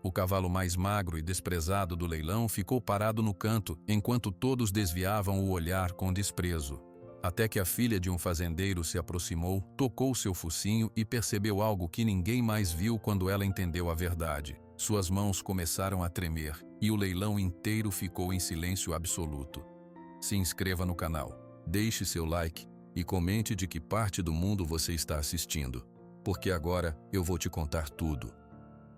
O cavalo mais magro e desprezado do leilão ficou parado no canto, enquanto todos desviavam o olhar com desprezo. Até que a filha de um fazendeiro se aproximou, tocou seu focinho e percebeu algo que ninguém mais viu quando ela entendeu a verdade. Suas mãos começaram a tremer, e o leilão inteiro ficou em silêncio absoluto. Se inscreva no canal, deixe seu like e comente de que parte do mundo você está assistindo, porque agora eu vou te contar tudo.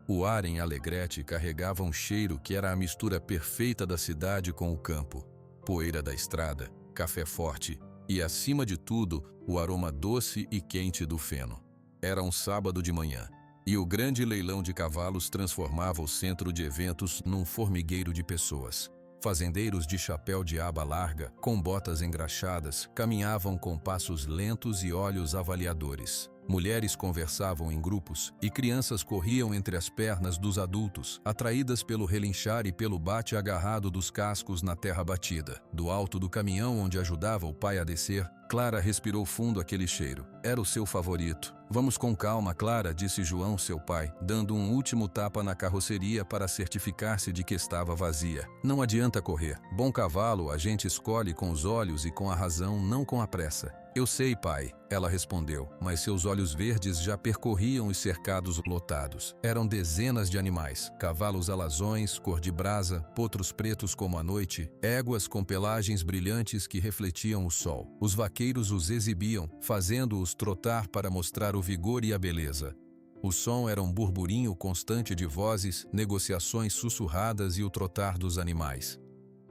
O ar em Alegrete carregava um cheiro que era a mistura perfeita da cidade com o campo. Poeira da estrada, café forte e, acima de tudo, o aroma doce e quente do feno. Era um sábado de manhã, e o grande leilão de cavalos transformava o centro de eventos num formigueiro de pessoas. Fazendeiros de chapéu de aba larga, com botas engraxadas, caminhavam com passos lentos e olhos avaliadores. Mulheres conversavam em grupos e crianças corriam entre as pernas dos adultos, atraídas pelo relinchar e pelo bate agarrado dos cascos na terra batida. Do alto do caminhão onde ajudava o pai a descer, Clara respirou fundo aquele cheiro. Era o seu favorito. Vamos com calma, Clara, disse João, seu pai, dando um último tapa na carroceria para certificar-se de que estava vazia. Não adianta correr. Bom cavalo a gente escolhe com os olhos e com a razão, não com a pressa. Eu sei, pai, ela respondeu, mas seus olhos verdes já percorriam os cercados lotados. Eram dezenas de animais, cavalos alazões, cor de brasa, potros pretos como a noite, éguas com pelagens brilhantes que refletiam o sol. Os vaqueiros os exibiam, fazendo-os trotar para mostrar o vigor e a beleza. O som era um burburinho constante de vozes, negociações sussurradas e o trotar dos animais.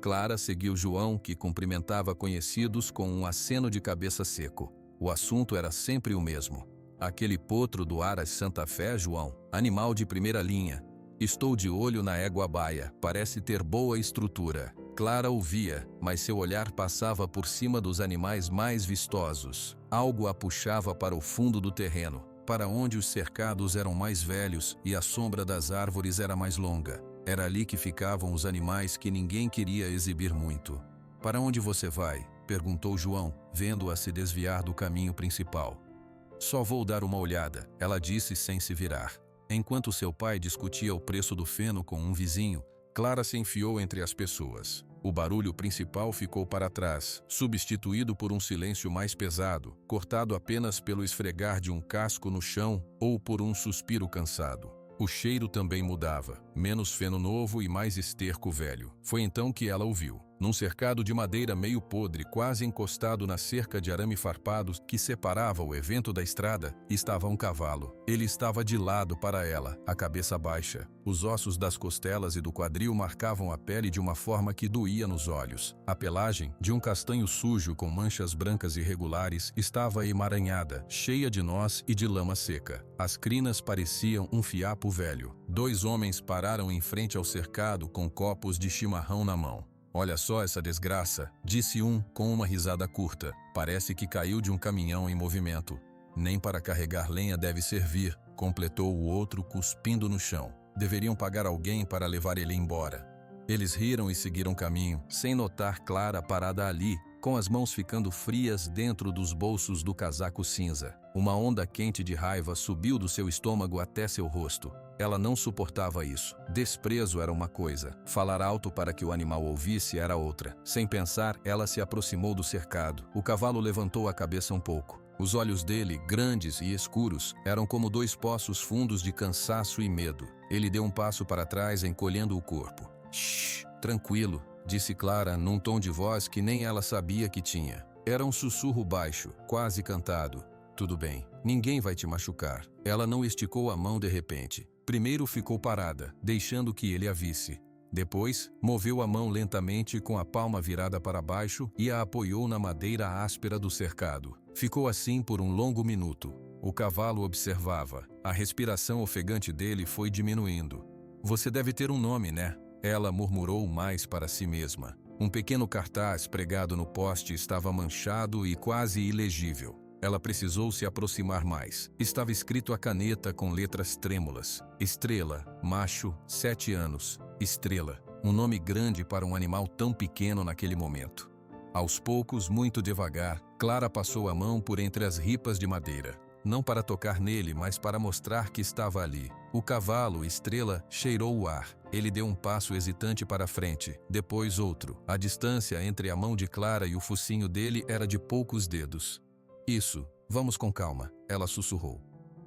Clara seguiu João, que cumprimentava conhecidos com um aceno de cabeça seco. O assunto era sempre o mesmo. Aquele potro do Aras Santa Fé, João, animal de primeira linha. Estou de olho na égua baia, parece ter boa estrutura. Clara ouvia, mas seu olhar passava por cima dos animais mais vistosos. Algo a puxava para o fundo do terreno, para onde os cercados eram mais velhos e a sombra das árvores era mais longa. Era ali que ficavam os animais que ninguém queria exibir muito. Para onde você vai? Perguntou João, vendo-a se desviar do caminho principal. Só vou dar uma olhada, ela disse sem se virar. Enquanto seu pai discutia o preço do feno com um vizinho, Clara se enfiou entre as pessoas. O barulho principal ficou para trás, substituído por um silêncio mais pesado, cortado apenas pelo esfregar de um casco no chão ou por um suspiro cansado. O cheiro também mudava, menos feno novo e mais esterco velho. Foi então que ela ouviu. Num cercado de madeira meio podre, quase encostado na cerca de arame farpado que separava o evento da estrada, estava um cavalo. Ele estava de lado para ela, a cabeça baixa. Os ossos das costelas e do quadril marcavam a pele de uma forma que doía nos olhos. A pelagem, de um castanho sujo com manchas brancas irregulares, estava emaranhada, cheia de nós e de lama seca. As crinas pareciam um fiapo velho. Dois homens pararam em frente ao cercado com copos de chimarrão na mão. Olha só essa desgraça, disse um com uma risada curta. Parece que caiu de um caminhão em movimento. Nem para carregar lenha deve servir, completou o outro cuspindo no chão. Deveriam pagar alguém para levar ele embora. Eles riram e seguiram caminho, sem notar Clara parada ali, com as mãos ficando frias dentro dos bolsos do casaco cinza. Uma onda quente de raiva subiu do seu estômago até seu rosto. Ela não suportava isso. Desprezo era uma coisa. Falar alto para que o animal ouvisse era outra. Sem pensar, ela se aproximou do cercado. O cavalo levantou a cabeça um pouco. Os olhos dele, grandes e escuros, eram como dois poços fundos de cansaço e medo. Ele deu um passo para trás, encolhendo o corpo. Shhh, tranquilo, disse Clara num tom de voz que nem ela sabia que tinha. Era um sussurro baixo, quase cantado. Tudo bem, ninguém vai te machucar. Ela não esticou a mão de repente. Primeiro ficou parada, deixando que ele a visse. Depois, moveu a mão lentamente com a palma virada para baixo e a apoiou na madeira áspera do cercado. Ficou assim por um longo minuto. O cavalo observava. A respiração ofegante dele foi diminuindo. Você deve ter um nome, né? Ela murmurou mais para si mesma. Um pequeno cartaz pregado no poste estava manchado e quase ilegível. Ela precisou se aproximar mais. Estava escrito a caneta com letras trêmulas. Estrela, macho, 7 anos. Estrela, um nome grande para um animal tão pequeno naquele momento. Aos poucos, muito devagar, Clara passou a mão por entre as ripas de madeira. não para tocar nele, mas para mostrar que estava ali. O cavalo, Estrela, cheirou o ar. Ele deu um passo hesitante para a frente, depois outro. A distância entre a mão de Clara e o focinho dele era de poucos dedos. Isso, vamos com calma, ela sussurrou.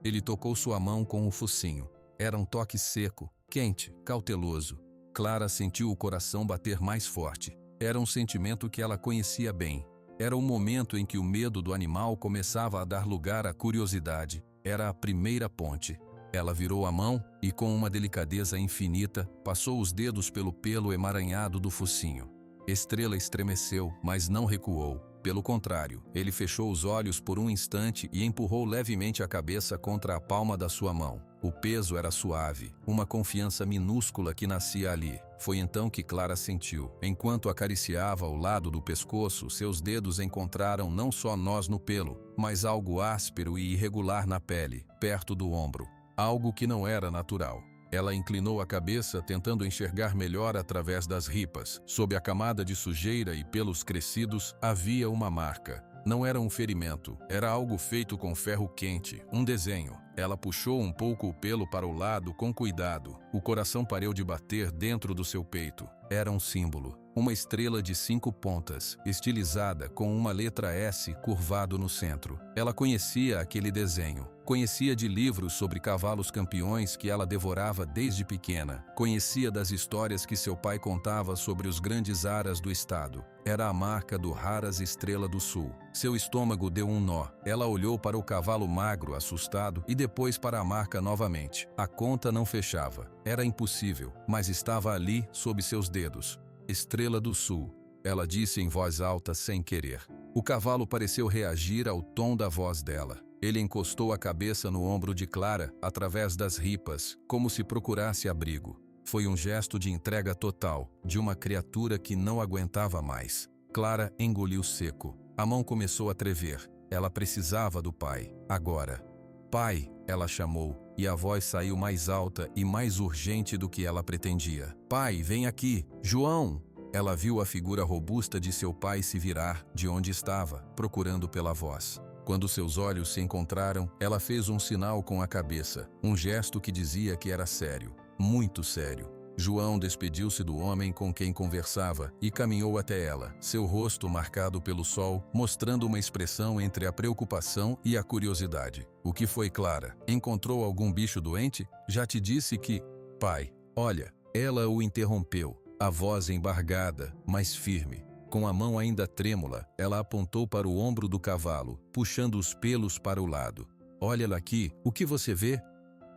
Ele tocou sua mão com o focinho. Era um toque seco, quente, cauteloso. Clara sentiu o coração bater mais forte. Era um sentimento que ela conhecia bem. Era o momento em que o medo do animal começava a dar lugar à curiosidade. Era a primeira ponte. Ela virou a mão e, com uma delicadeza infinita, passou os dedos pelo pelo emaranhado do focinho. Estrela estremeceu, mas não recuou. Pelo contrário, ele fechou os olhos por um instante e empurrou levemente a cabeça contra a palma da sua mão. O peso era suave, uma confiança minúscula que nascia ali. Foi então que Clara sentiu. Enquanto acariciava o lado do pescoço, seus dedos encontraram não só nós no pelo, mas algo áspero e irregular na pele, perto do ombro. Algo que não era natural. Ela inclinou a cabeça, tentando enxergar melhor através das ripas. Sob a camada de sujeira e pelos crescidos, havia uma marca. Não era um ferimento, era algo feito com ferro quente, um desenho. Ela puxou um pouco o pelo para o lado com cuidado. O coração parou de bater dentro do seu peito. Era um símbolo. Uma estrela de 5 pontas, estilizada com uma letra S curvado no centro. Ela conhecia aquele desenho. Conhecia de livros sobre cavalos campeões que ela devorava desde pequena. Conhecia das histórias que seu pai contava sobre os grandes aras do estado. Era a marca do Haras Estrela do Sul. Seu estômago deu um nó. Ela olhou para o cavalo magro, assustado, e depois para a marca novamente. A conta não fechava. Era impossível, mas estava ali, sob seus dedos. Estrela do Sul, ela disse em voz alta sem querer. O cavalo pareceu reagir ao tom da voz dela. Ele encostou a cabeça no ombro de Clara, através das ripas, como se procurasse abrigo. Foi um gesto de entrega total, de uma criatura que não aguentava mais. Clara engoliu seco. A mão começou a tremer. Ela precisava do pai, agora. Pai, ela chamou, e a voz saiu mais alta e mais urgente do que ela pretendia. Pai, vem aqui! João! Ela viu a figura robusta de seu pai se virar de onde estava, procurando pela voz. Quando seus olhos se encontraram, ela fez um sinal com a cabeça, um gesto que dizia que era sério, muito sério. João despediu-se do homem com quem conversava e caminhou até ela, seu rosto marcado pelo sol, mostrando uma expressão entre a preocupação e a curiosidade. O que foi, Clara? Encontrou algum bicho doente? Já te disse que... Pai, olha, ela o interrompeu, a voz embargada, mas firme. Com a mão ainda trêmula, ela apontou para o ombro do cavalo, puxando os pelos para o lado. Olha lá aqui, o que você vê?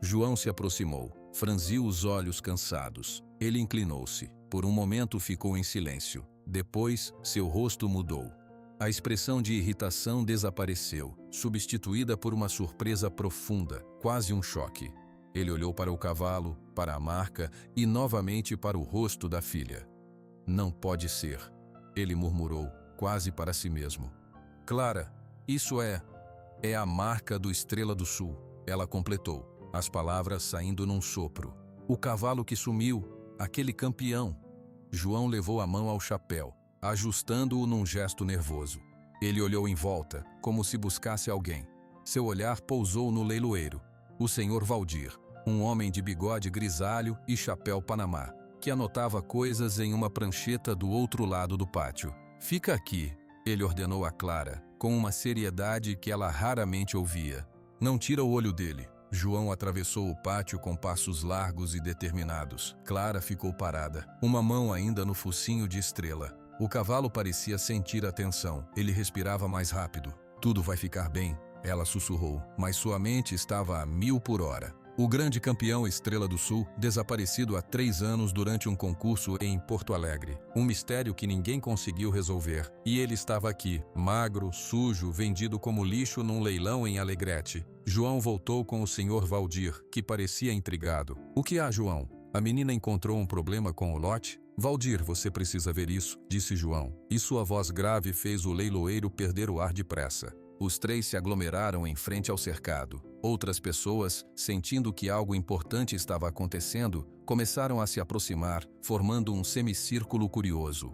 João se aproximou. Franziu os olhos cansados. Ele inclinou-se. Por um momento ficou em silêncio. Depois, seu rosto mudou. A expressão de irritação desapareceu, substituída por uma surpresa profunda, quase um choque. Ele olhou para o cavalo, para a marca e novamente para o rosto da filha. Não pode ser, ele murmurou, quase para si mesmo. Clara, isso é a marca do Estrela do Sul, ela completou. As palavras saindo num sopro. O cavalo que sumiu, aquele campeão. João levou a mão ao chapéu, ajustando-o num gesto nervoso. Ele olhou em volta, como se buscasse alguém. Seu olhar pousou no leiloeiro. O senhor Valdir, um homem de bigode grisalho e chapéu panamá, que anotava coisas em uma prancheta do outro lado do pátio. Fica aqui, ele ordenou a Clara, com uma seriedade que ela raramente ouvia. Não tira o olho dele. João atravessou o pátio com passos largos e determinados. Clara ficou parada, uma mão ainda no focinho de Estrela. O cavalo parecia sentir a tensão. Ele respirava mais rápido. Tudo vai ficar bem, ela sussurrou, mas sua mente estava a 1000 por hora. O grande campeão Estrela do Sul, desaparecido há 3 anos durante um concurso em Porto Alegre. Um mistério que ninguém conseguiu resolver. E ele estava aqui, magro, sujo, vendido como lixo num leilão em Alegrete. João voltou com o senhor Valdir, que parecia intrigado. O que há, João? A menina encontrou um problema com o lote? Valdir, você precisa ver isso, disse João. E sua voz grave fez o leiloeiro perder o ar depressa. Os 3 se aglomeraram em frente ao cercado. Outras pessoas, sentindo que algo importante estava acontecendo, começaram a se aproximar, formando um semicírculo curioso.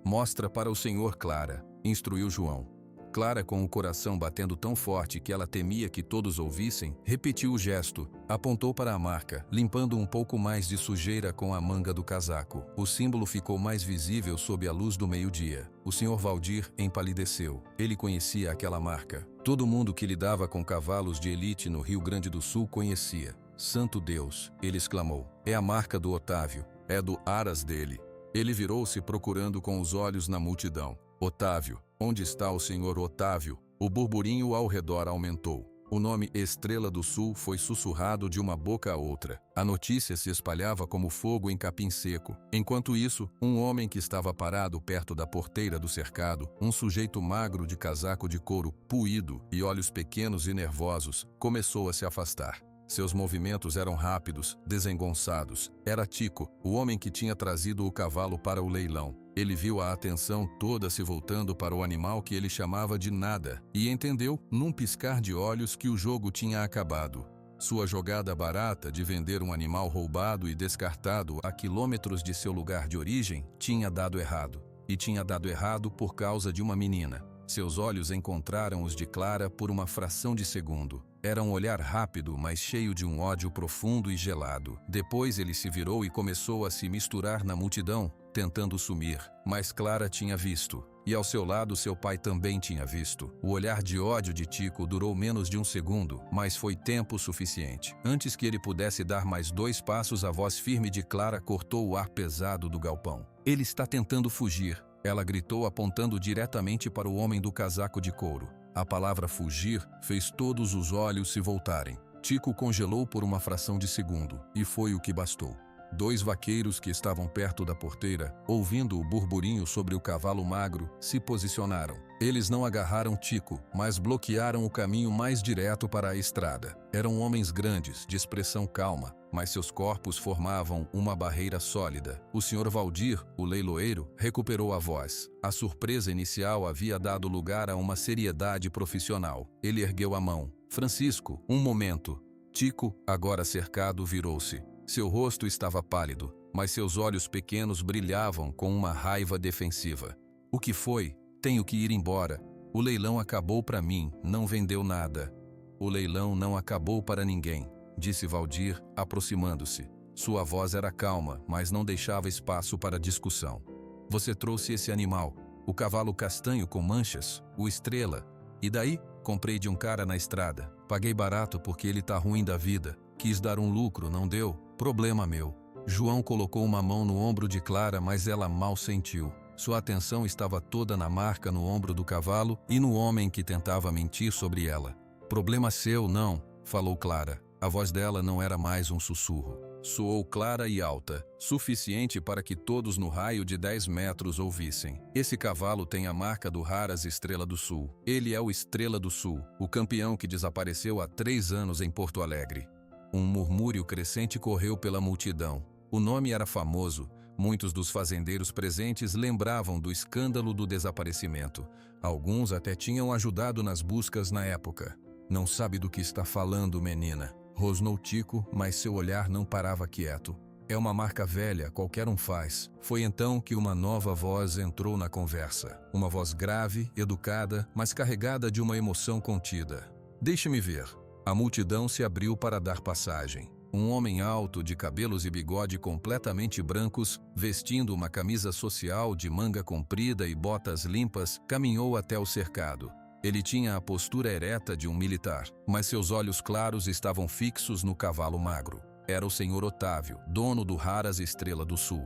Mostra para o senhor Clara, instruiu João. Clara, com o coração batendo tão forte que ela temia que todos ouvissem, repetiu o gesto, apontou para a marca, limpando um pouco mais de sujeira com a manga do casaco. O símbolo ficou mais visível sob a luz do meio-dia. O Sr. Valdir empalideceu. Ele conhecia aquela marca. Todo mundo que lidava com cavalos de elite no Rio Grande do Sul conhecia. Santo Deus, ele exclamou. É a marca do Otávio. É do aras dele. Ele virou-se procurando com os olhos na multidão. Otávio. Onde está o senhor Otávio? O burburinho ao redor aumentou. O nome Estrela do Sul foi sussurrado de uma boca a outra. A notícia se espalhava como fogo em capim seco. Enquanto isso, um homem que estava parado perto da porteira do cercado, um sujeito magro de casaco de couro puído e olhos pequenos e nervosos, começou a se afastar. Seus movimentos eram rápidos, desengonçados. Era Tico, o homem que tinha trazido o cavalo para o leilão. Ele viu a atenção toda se voltando para o animal que ele chamava de nada e entendeu, num piscar de olhos, que o jogo tinha acabado. Sua jogada barata de vender um animal roubado e descartado a quilômetros de seu lugar de origem tinha dado errado. E tinha dado errado por causa de uma menina. Seus olhos encontraram os de Clara por uma fração de segundo. Era um olhar rápido, mas cheio de um ódio profundo e gelado. Depois ele se virou e começou a se misturar na multidão, tentando sumir. Mas Clara tinha visto. E ao seu lado seu pai também tinha visto. O olhar de ódio de Tico durou menos de um segundo, mas foi tempo suficiente. Antes que ele pudesse dar mais 2 passos, a voz firme de Clara cortou o ar pesado do galpão. Ele está tentando fugir. Ela gritou, apontando diretamente para o homem do casaco de couro. A palavra fugir fez todos os olhos se voltarem. Tico congelou por uma fração de segundo, e foi o que bastou. 2 vaqueiros que estavam perto da porteira, ouvindo o burburinho sobre o cavalo magro, se posicionaram. Eles não agarraram Tico, mas bloquearam o caminho mais direto para a estrada. Eram homens grandes, de expressão calma, mas seus corpos formavam uma barreira sólida. O Sr. Valdir, o leiloeiro, recuperou a voz. A surpresa inicial havia dado lugar a uma seriedade profissional. Ele ergueu a mão. Francisco, um momento. Tico, agora cercado, virou-se. Seu rosto estava pálido, mas seus olhos pequenos brilhavam com uma raiva defensiva. O que foi? Tenho que ir embora. O leilão acabou para mim, não vendeu nada. O leilão não acabou para ninguém, disse Valdir, aproximando-se. Sua voz era calma, mas não deixava espaço para discussão. Você trouxe esse animal, o cavalo castanho com manchas, o Estrela. E daí? Comprei de um cara na estrada. Paguei barato porque ele tá ruim da vida. Quis dar um lucro, não deu? Problema meu. João colocou uma mão no ombro de Clara, mas ela mal sentiu. Sua atenção estava toda na marca no ombro do cavalo e no homem que tentava mentir sobre ela. Problema seu, não, falou Clara. A voz dela não era mais um sussurro. Soou clara e alta, suficiente para que todos no raio de 10 metros ouvissem. Esse cavalo tem a marca do Haras Estrela do Sul. Ele é o Estrela do Sul, o campeão que desapareceu há 3 anos em Porto Alegre. Um murmúrio crescente correu pela multidão. O nome era famoso. Muitos dos fazendeiros presentes lembravam do escândalo do desaparecimento. Alguns até tinham ajudado nas buscas na época. Não sabe do que está falando, menina. Rosnou Tico, mas seu olhar não parava quieto. É uma marca velha, qualquer um faz. Foi então que uma nova voz entrou na conversa. Uma voz grave, educada, mas carregada de uma emoção contida. Deixe-me ver. A multidão se abriu para dar passagem. Um homem alto, de cabelos e bigode completamente brancos, vestindo uma camisa social de manga comprida e botas limpas, caminhou até o cercado. Ele tinha a postura ereta de um militar, mas seus olhos claros estavam fixos no cavalo magro. Era o Sr. Otávio, dono do Haras Estrela do Sul.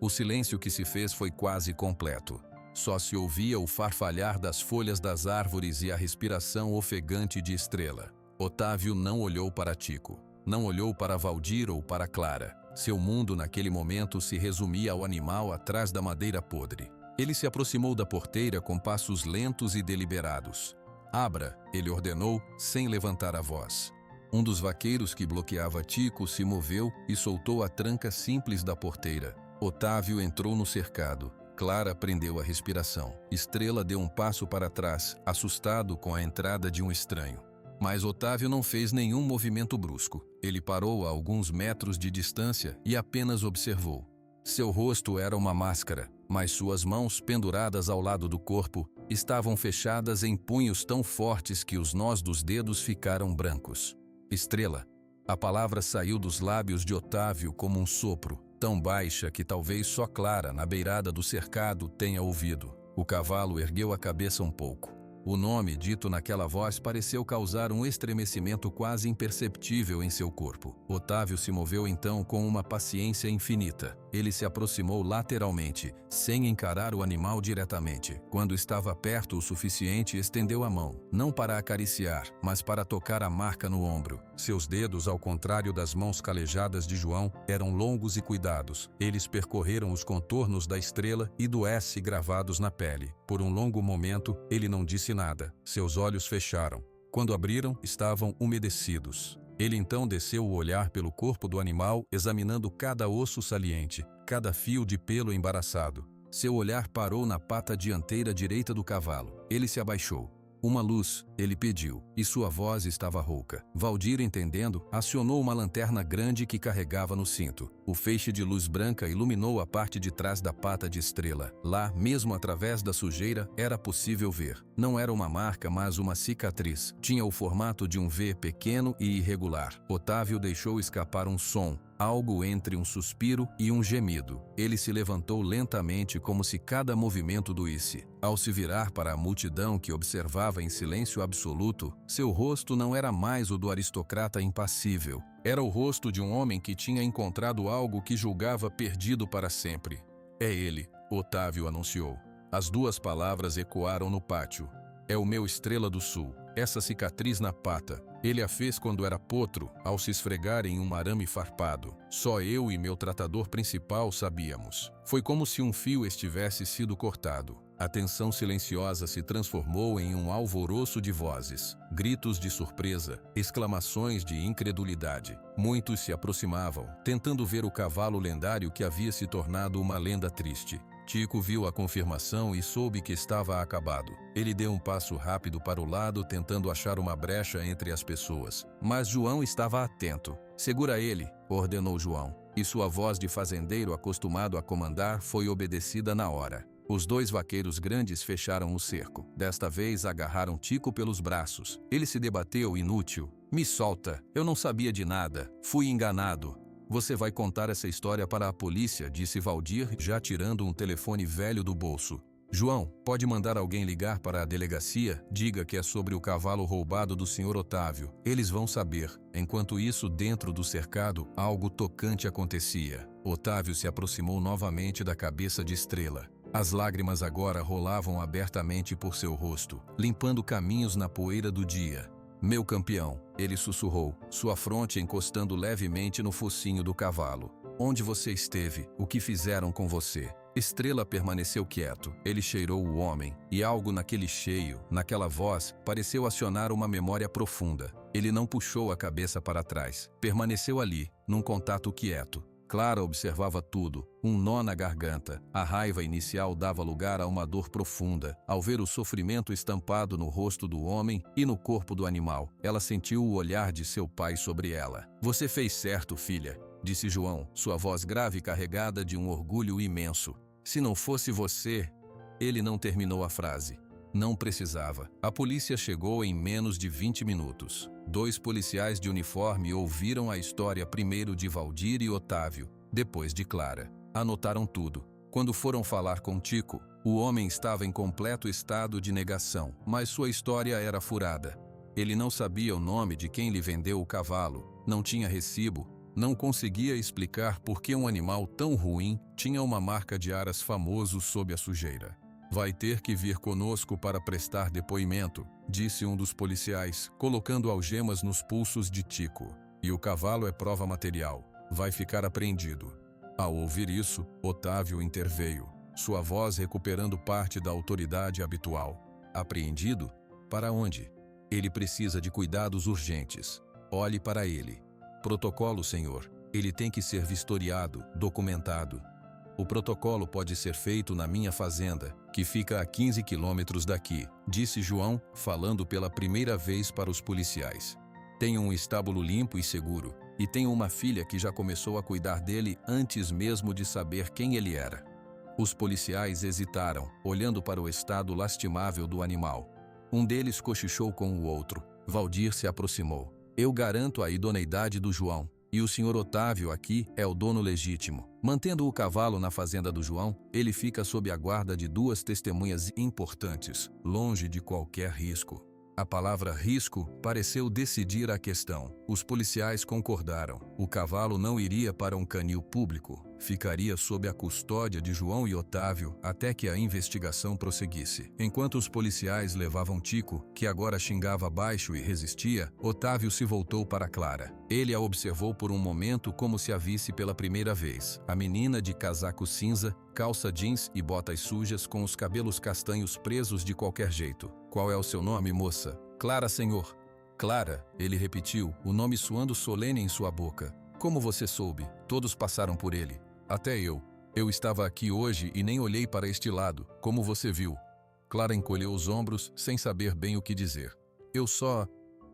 O silêncio que se fez foi quase completo. Só se ouvia o farfalhar das folhas das árvores e a respiração ofegante de Estrela. Otávio não olhou para Tico. Não olhou para Valdir ou para Clara. Seu mundo naquele momento se resumia ao animal atrás da madeira podre. Ele se aproximou da porteira com passos lentos e deliberados. Abra, ele ordenou, sem levantar a voz. Um dos vaqueiros que bloqueava Tico se moveu e soltou a tranca simples da porteira. Otávio entrou no cercado. Clara prendeu a respiração. Estrela deu um passo para trás, assustado com a entrada de um estranho. Mas Otávio não fez nenhum movimento brusco. Ele parou a alguns metros de distância e apenas observou. Seu rosto era uma máscara, mas suas mãos, penduradas ao lado do corpo, Estavam fechadas em punhos tão fortes que os nós dos dedos ficaram brancos. Estrela. A palavra saiu dos lábios de Otávio como um sopro, tão baixa que talvez só Clara, na beirada do cercado, tenha ouvido. O cavalo ergueu a cabeça um pouco. O nome dito naquela voz pareceu causar um estremecimento quase imperceptível em seu corpo. Otávio se moveu então com uma paciência infinita. Ele se aproximou lateralmente, sem encarar o animal diretamente. Quando estava perto o suficiente, estendeu a mão, não para acariciar, mas para tocar a marca no ombro. Seus dedos, ao contrário das mãos calejadas de João, eram longos e cuidados. Eles percorreram os contornos da estrela e do S gravados na pele. Por um longo momento, ele não disse nada. Seus olhos fecharam. Quando abriram, estavam umedecidos. Ele então desceu o olhar pelo corpo do animal, examinando cada osso saliente, cada fio de pelo embaraçado. Seu olhar parou na pata dianteira direita do cavalo. Ele se abaixou. Uma luz, ele pediu, e sua voz estava rouca. Valdir, entendendo, acionou uma lanterna grande que carregava no cinto. O feixe de luz branca iluminou a parte de trás da pata de Estrela. Lá, mesmo através da sujeira, era possível ver. Não era uma marca, mas uma cicatriz. Tinha o formato de um V pequeno e irregular. Otávio deixou escapar um som, algo entre um suspiro e um gemido. Ele se levantou lentamente, como se cada movimento doísse. Ao se virar para a multidão que observava em silêncio absoluto, seu rosto não era mais o do aristocrata impassível. Era o rosto de um homem que tinha encontrado algo que julgava perdido para sempre. É ele, Otávio anunciou. As duas palavras ecoaram no pátio. É o meu Estrela do Sul. Essa cicatriz na pata, ele a fez quando era potro, ao se esfregar em um arame farpado. Só eu e meu tratador principal sabíamos. Foi como se um fio estivesse sido cortado. A tensão silenciosa se transformou em um alvoroço de vozes, gritos de surpresa, exclamações de incredulidade. Muitos se aproximavam, tentando ver o cavalo lendário que havia se tornado uma lenda triste. Tico viu a confirmação e soube que estava acabado. Ele deu um passo rápido para o lado, tentando achar uma brecha entre as pessoas. Mas João estava atento. "Segura ele", ordenou João, e sua voz de fazendeiro acostumado a comandar foi obedecida na hora. Os dois vaqueiros grandes fecharam o cerco. Desta vez agarraram Tico pelos braços. Ele se debateu, inútil. "Me solta, eu não sabia de nada, fui enganado." "Você vai contar essa história para a polícia", disse Valdir, já tirando um telefone velho do bolso. "João, pode mandar alguém ligar para a delegacia? Diga que é sobre o cavalo roubado do Sr. Otávio. Eles vão saber." Enquanto isso, dentro do cercado, algo tocante acontecia. Otávio se aproximou novamente da cabeça de Estrela. As lágrimas agora rolavam abertamente por seu rosto, limpando caminhos na poeira do dia. "Meu campeão", ele sussurrou, sua fronte encostando levemente no focinho do cavalo. "Onde você esteve? O que fizeram com você?" Estrela permaneceu quieto. Ele cheirou o homem, e algo naquele cheiro, naquela voz, pareceu acionar uma memória profunda. Ele não puxou a cabeça para trás. Permaneceu ali, num contato quieto. Clara observava tudo, um nó na garganta. A raiva inicial dava lugar a uma dor profunda. Ao ver o sofrimento estampado no rosto do homem e no corpo do animal, ela sentiu o olhar de seu pai sobre ela. "Você fez certo, filha", disse João, sua voz grave carregada de um orgulho imenso. "Se não fosse você..." Ele não terminou a frase. Não precisava. A polícia chegou em menos de 20 minutos. 2 policiais de uniforme ouviram a história primeiro de Valdir e Otávio, depois de Clara. Anotaram tudo. Quando foram falar com Tico, o homem estava em completo estado de negação, mas sua história era furada. Ele não sabia o nome de quem lhe vendeu o cavalo, não tinha recibo, não conseguia explicar por que um animal tão ruim tinha uma marca de aras famoso sob a sujeira. "Vai ter que vir conosco para prestar depoimento", disse um dos policiais, colocando algemas nos pulsos de Tico. "E o cavalo é prova material. Vai ficar apreendido." Ao ouvir isso, Otávio interveio, sua voz recuperando parte da autoridade habitual. "Apreendido? Para onde?" "Ele precisa de cuidados urgentes. Olhe para ele." "Protocolo, senhor. Ele tem que ser vistoriado, documentado." "O protocolo pode ser feito na minha fazenda, que fica a 15 quilômetros daqui", disse João, falando pela primeira vez para os policiais. "Tenho um estábulo limpo e seguro, e tenho uma filha que já começou a cuidar dele antes mesmo de saber quem ele era." Os policiais hesitaram, olhando para o estado lastimável do animal. Um deles cochichou com o outro. Valdir se aproximou. Eu garanto a idoneidade do João. E o senhor Otávio aqui é o dono legítimo. Mantendo o cavalo na fazenda do João, ele fica sob a guarda de 2 testemunhas importantes, longe de qualquer risco. A palavra risco pareceu decidir a questão. Os policiais concordaram. O cavalo não iria para um canil público. Ficaria sob a custódia de João e Otávio até que a investigação prosseguisse. Enquanto os policiais levavam Tico, que agora xingava baixo e resistia, Otávio se voltou para Clara. Ele a observou por um momento como se a visse pela primeira vez. A menina de casaco cinza, calça jeans e botas sujas com os cabelos castanhos presos de qualquer jeito. Qual é o seu nome, moça? Clara, senhor. Clara, ele repetiu, o nome soando solene em sua boca. Como você soube? Todos passaram por ele. Até eu. Eu estava aqui hoje e nem olhei para este lado, como você viu. Clara encolheu os ombros, sem saber bem o que dizer. Eu só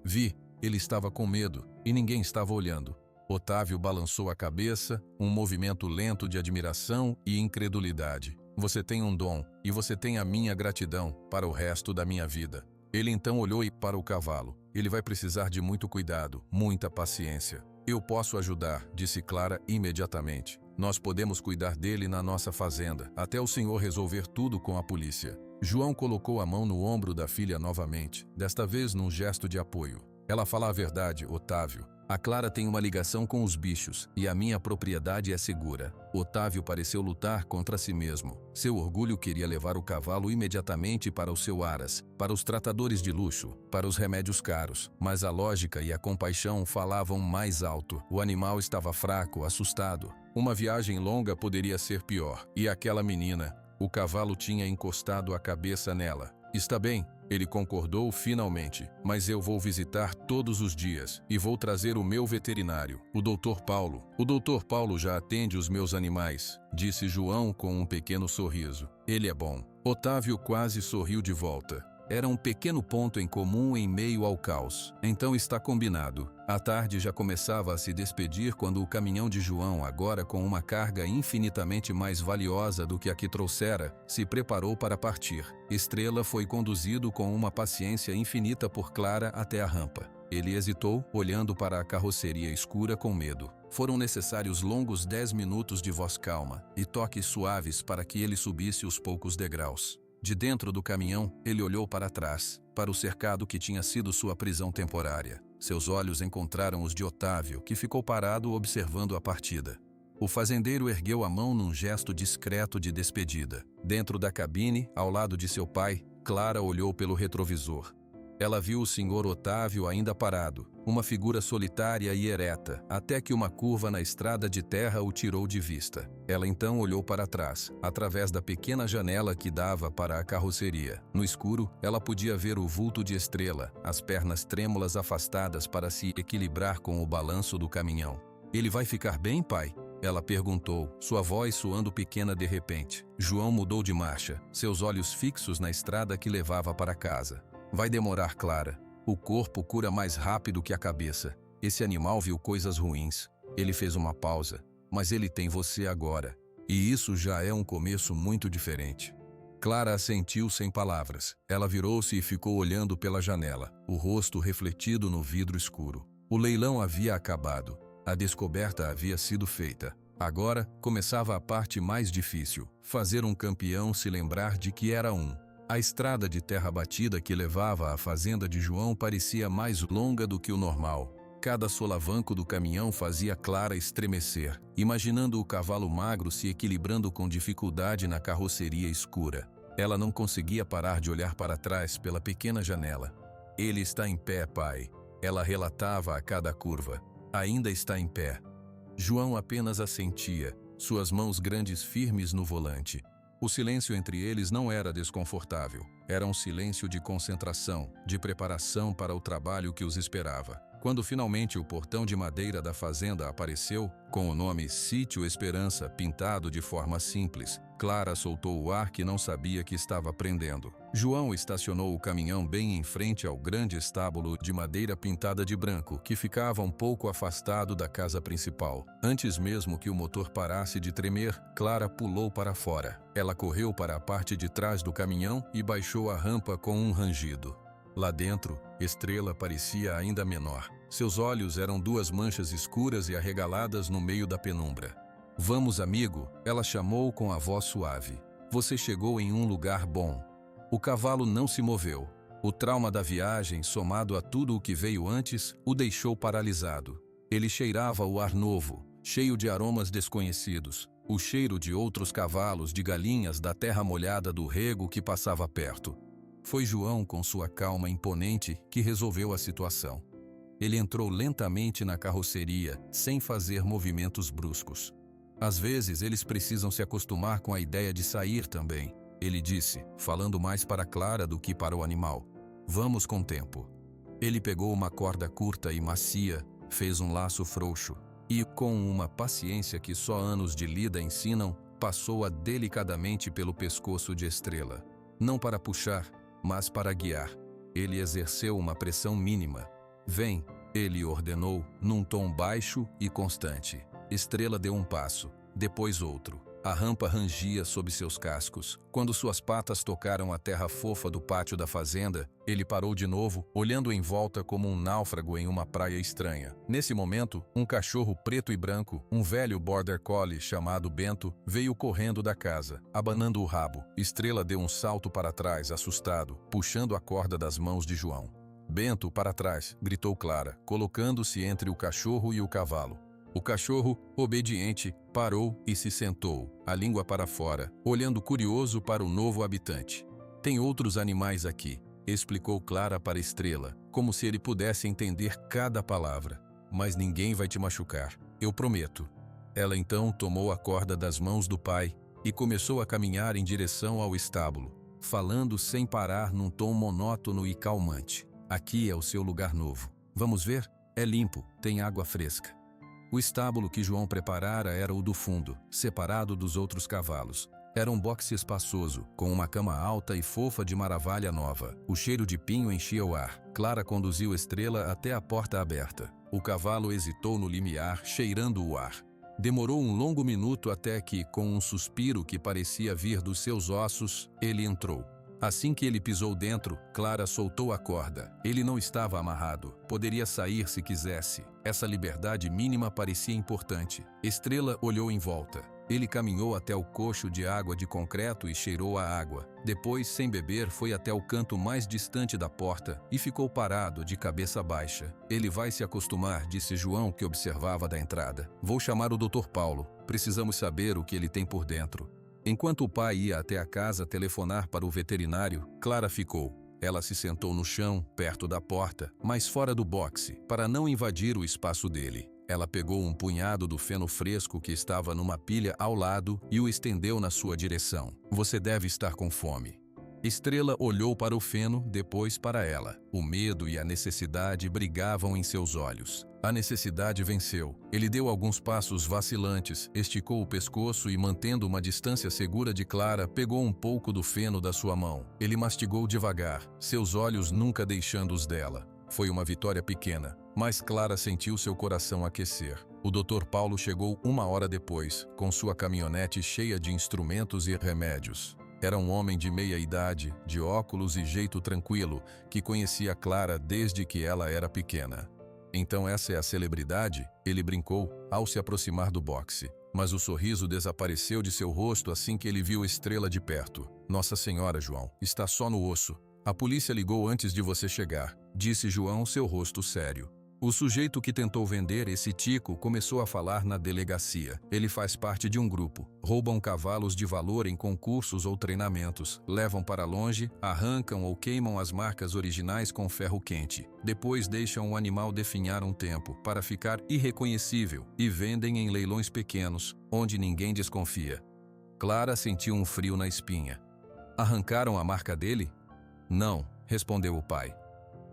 vi. Ele estava com medo e ninguém estava olhando. Otávio balançou a cabeça, um movimento lento de admiração e incredulidade. Você tem um dom, e você tem a minha gratidão para o resto da minha vida. Ele então olhou para o cavalo. Ele vai precisar de muito cuidado, muita paciência. Eu posso ajudar, disse Clara imediatamente. Nós podemos cuidar dele na nossa fazenda, até o senhor resolver tudo com a polícia. João colocou a mão no ombro da filha novamente, desta vez num gesto de apoio. Ela fala a verdade, Otávio. A Clara tem uma ligação com os bichos e a minha propriedade é segura. Otávio pareceu lutar contra si mesmo. Seu orgulho queria levar o cavalo imediatamente para o seu aras, para os tratadores de luxo, para os remédios caros. Mas a lógica e a compaixão falavam mais alto. O animal estava fraco, assustado. Uma viagem longa poderia ser pior. E aquela menina, o cavalo tinha encostado a cabeça nela. Está bem. Ele concordou finalmente, mas eu vou visitar todos os dias e vou trazer o meu veterinário, o Dr. Paulo. O Dr. Paulo já atende os meus animais, disse João com um pequeno sorriso. Ele é bom. Otávio quase sorriu de volta. Era um pequeno ponto em comum em meio ao caos. Então está combinado. A tarde já começava a se despedir quando o caminhão de João, agora com uma carga infinitamente mais valiosa do que a que trouxera, se preparou para partir. Estrela foi conduzido com uma paciência infinita por Clara até a rampa. Ele hesitou, olhando para a carroceria escura com medo. Foram necessários longos 10 minutos de voz calma e toques suaves para que ele subisse os poucos degraus. De dentro do caminhão, ele olhou para trás, para o cercado que tinha sido sua prisão temporária. Seus olhos encontraram os de Otávio, que ficou parado observando a partida. O fazendeiro ergueu a mão num gesto discreto de despedida. Dentro da cabine, ao lado de seu pai, Clara olhou pelo retrovisor. Ela viu o senhor Otávio ainda parado, uma figura solitária e ereta, até que uma curva na estrada de terra o tirou de vista. Ela então olhou para trás, através da pequena janela que dava para a carroceria. No escuro, ela podia ver o vulto de Estrela, as pernas trêmulas afastadas para se equilibrar com o balanço do caminhão. Ele vai ficar bem, pai? Ela perguntou, sua voz soando pequena de repente. João mudou de marcha, seus olhos fixos na estrada que levava para casa. Vai demorar, Clara. O corpo cura mais rápido que a cabeça. Esse animal viu coisas ruins. Ele fez uma pausa. Mas ele tem você agora. E isso já é um começo muito diferente. Clara assentiu sem palavras. Ela virou-se e ficou olhando pela janela, o rosto refletido no vidro escuro. O leilão havia acabado. A descoberta havia sido feita. Agora começava a parte mais difícil. Fazer um campeão se lembrar de que era um. A estrada de terra batida que levava à fazenda de João parecia mais longa do que o normal. Cada solavanco do caminhão fazia Clara estremecer, imaginando o cavalo magro se equilibrando com dificuldade na carroceria escura. Ela não conseguia parar de olhar para trás pela pequena janela. Ele está em pé, pai. Ela relatava a cada curva. Ainda está em pé. João apenas assentia, suas mãos grandes firmes no volante. O silêncio entre eles não era desconfortável. Era um silêncio de concentração, de preparação para o trabalho que os esperava. Quando finalmente o portão de madeira da fazenda apareceu, com o nome Sítio Esperança pintado de forma simples, Clara soltou o ar que não sabia que estava prendendo. João estacionou o caminhão bem em frente ao grande estábulo de madeira pintada de branco, que ficava um pouco afastado da casa principal. Antes mesmo que o motor parasse de tremer, Clara pulou para fora. Ela correu para a parte de trás do caminhão e baixou a rampa com um rangido. Lá dentro, Estrela parecia ainda menor. Seus olhos eram duas manchas escuras e arregaladas no meio da penumbra. "Vamos, amigo", ela chamou com a voz suave. "Você chegou em um lugar bom." O cavalo não se moveu. O trauma da viagem, somado a tudo o que veio antes, o deixou paralisado. Ele cheirava o ar novo, cheio de aromas desconhecidos. O cheiro de outros cavalos, de galinhas, da terra molhada do rego que passava perto. Foi João, com sua calma imponente, que resolveu a situação. Ele entrou lentamente na carroceria, sem fazer movimentos bruscos. "Às vezes eles precisam se acostumar com a ideia de sair também", ele disse, falando mais para Clara do que para o animal. "Vamos com tempo." Ele pegou uma corda curta e macia, fez um laço frouxo e, com uma paciência que só anos de lida ensinam, passou-a delicadamente pelo pescoço de Estrela. Não para puxar, mas para guiar. Ele exerceu uma pressão mínima. "Vem", ele ordenou, num tom baixo e constante. Estrela deu um passo, depois outro. A rampa rangia sob seus cascos. Quando suas patas tocaram a terra fofa do pátio da fazenda, ele parou de novo, olhando em volta como um náufrago em uma praia estranha. Nesse momento, um cachorro preto e branco, um velho border collie chamado Bento, veio correndo da casa, abanando o rabo. Estrela deu um salto para trás, assustado, puxando a corda das mãos de João. "Bento, para trás", gritou Clara, colocando-se entre o cachorro e o cavalo. O cachorro, obediente, parou e se sentou, a língua para fora, olhando curioso para o novo habitante. "Tem outros animais aqui", explicou Clara para Estrela, como se ele pudesse entender cada palavra. "Mas ninguém vai te machucar, eu prometo." Ela então tomou a corda das mãos do pai e começou a caminhar em direção ao estábulo, falando sem parar num tom monótono e calmante. "Aqui é o seu lugar novo. Vamos ver? É limpo, tem água fresca." O estábulo que João preparara era o do fundo, separado dos outros cavalos. Era um boxe espaçoso, com uma cama alta e fofa de maravalha nova. O cheiro de pinho enchia o ar. Clara conduziu Estrela até a porta aberta. O cavalo hesitou no limiar, cheirando o ar. Demorou um longo minuto até que, com um suspiro que parecia vir dos seus ossos, ele entrou. Assim que ele pisou dentro, Clara soltou a corda. Ele não estava amarrado. Poderia sair se quisesse. Essa liberdade mínima parecia importante. Estrela olhou em volta. Ele caminhou até o coxo de água de concreto e cheirou a água. Depois, sem beber, foi até o canto mais distante da porta e ficou parado, de cabeça baixa. "Ele vai se acostumar", disse João, que observava da entrada. "Vou chamar o Dr. Paulo. Precisamos saber o que ele tem por dentro." Enquanto o pai ia até a casa telefonar para o veterinário, Clara ficou. Ela se sentou no chão, perto da porta, mas fora do boxe, para não invadir o espaço dele. Ela pegou um punhado do feno fresco que estava numa pilha ao lado e o estendeu na sua direção. "Você deve estar com fome." Estrela olhou para o feno, depois para ela. O medo e a necessidade brigavam em seus olhos. A necessidade venceu. Ele deu alguns passos vacilantes, esticou o pescoço e, mantendo uma distância segura de Clara, pegou um pouco do feno da sua mão. Ele mastigou devagar, seus olhos nunca deixando os dela. Foi uma vitória pequena, mas Clara sentiu seu coração aquecer. O Dr. Paulo chegou 1 hora depois, com sua caminhonete cheia de instrumentos e remédios. Era um homem de meia idade, de óculos e jeito tranquilo, que conhecia Clara desde que ela era pequena. "Então essa é a celebridade?", ele brincou, ao se aproximar do boxe. Mas o sorriso desapareceu de seu rosto assim que ele viu Estrela de perto. "Nossa Senhora, João, está só no osso. A polícia ligou antes de você chegar", disse João, seu rosto sério. O sujeito que tentou vender esse tico começou a falar na delegacia. "Ele faz parte de um grupo. Roubam cavalos de valor em concursos ou treinamentos, levam para longe, arrancam ou queimam as marcas originais com ferro quente. Depois deixam o animal definhar um tempo, para ficar irreconhecível, e vendem em leilões pequenos, onde ninguém desconfia." Clara sentiu um frio na espinha. "Arrancaram a marca dele?" "Não", respondeu o pai.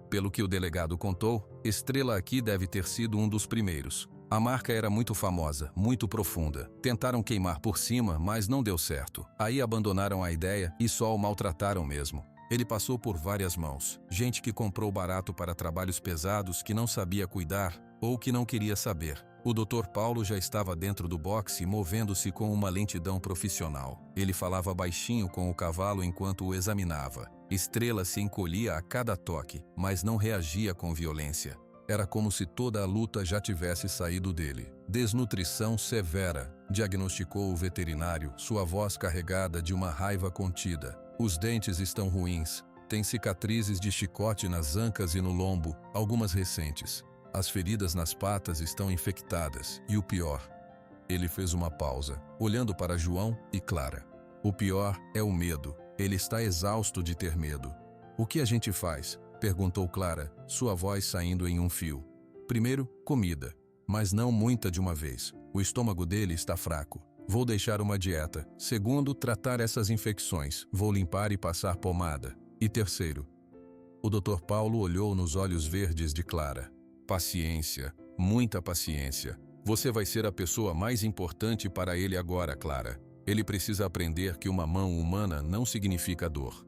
Pelo que o delegado contou, Estrela aqui deve ter sido um dos primeiros. A marca era muito famosa, muito profunda. Tentaram queimar por cima, mas não deu certo. Aí abandonaram a ideia e só o maltrataram mesmo. Ele passou por várias mãos. Gente que comprou barato para trabalhos pesados, que não sabia cuidar ou que não queria saber. O Dr. Paulo já estava dentro do boxe, movendo-se com uma lentidão profissional. Ele falava baixinho com o cavalo enquanto o examinava. Estrela se encolhia a cada toque, mas não reagia com violência. Era como se toda a luta já tivesse saído dele. Desnutrição severa, diagnosticou o veterinário, sua voz carregada de uma raiva contida. Os dentes estão ruins. Tem cicatrizes de chicote nas ancas e no lombo, algumas recentes. As feridas nas patas estão infectadas. E o pior... Ele fez uma pausa, olhando para João e Clara. O pior é o medo. Ele está exausto de ter medo. O que a gente faz? Perguntou Clara, sua voz saindo em um fio. Primeiro, comida. Mas não muita de uma vez. O estômago dele está fraco. Vou deixar uma dieta. Segundo, tratar essas infecções. Vou limpar e passar pomada. E terceiro... O Dr. Paulo olhou nos olhos verdes de Clara. Paciência, muita paciência. Você vai ser a pessoa mais importante para ele agora, Clara. Ele precisa aprender que uma mão humana não significa dor.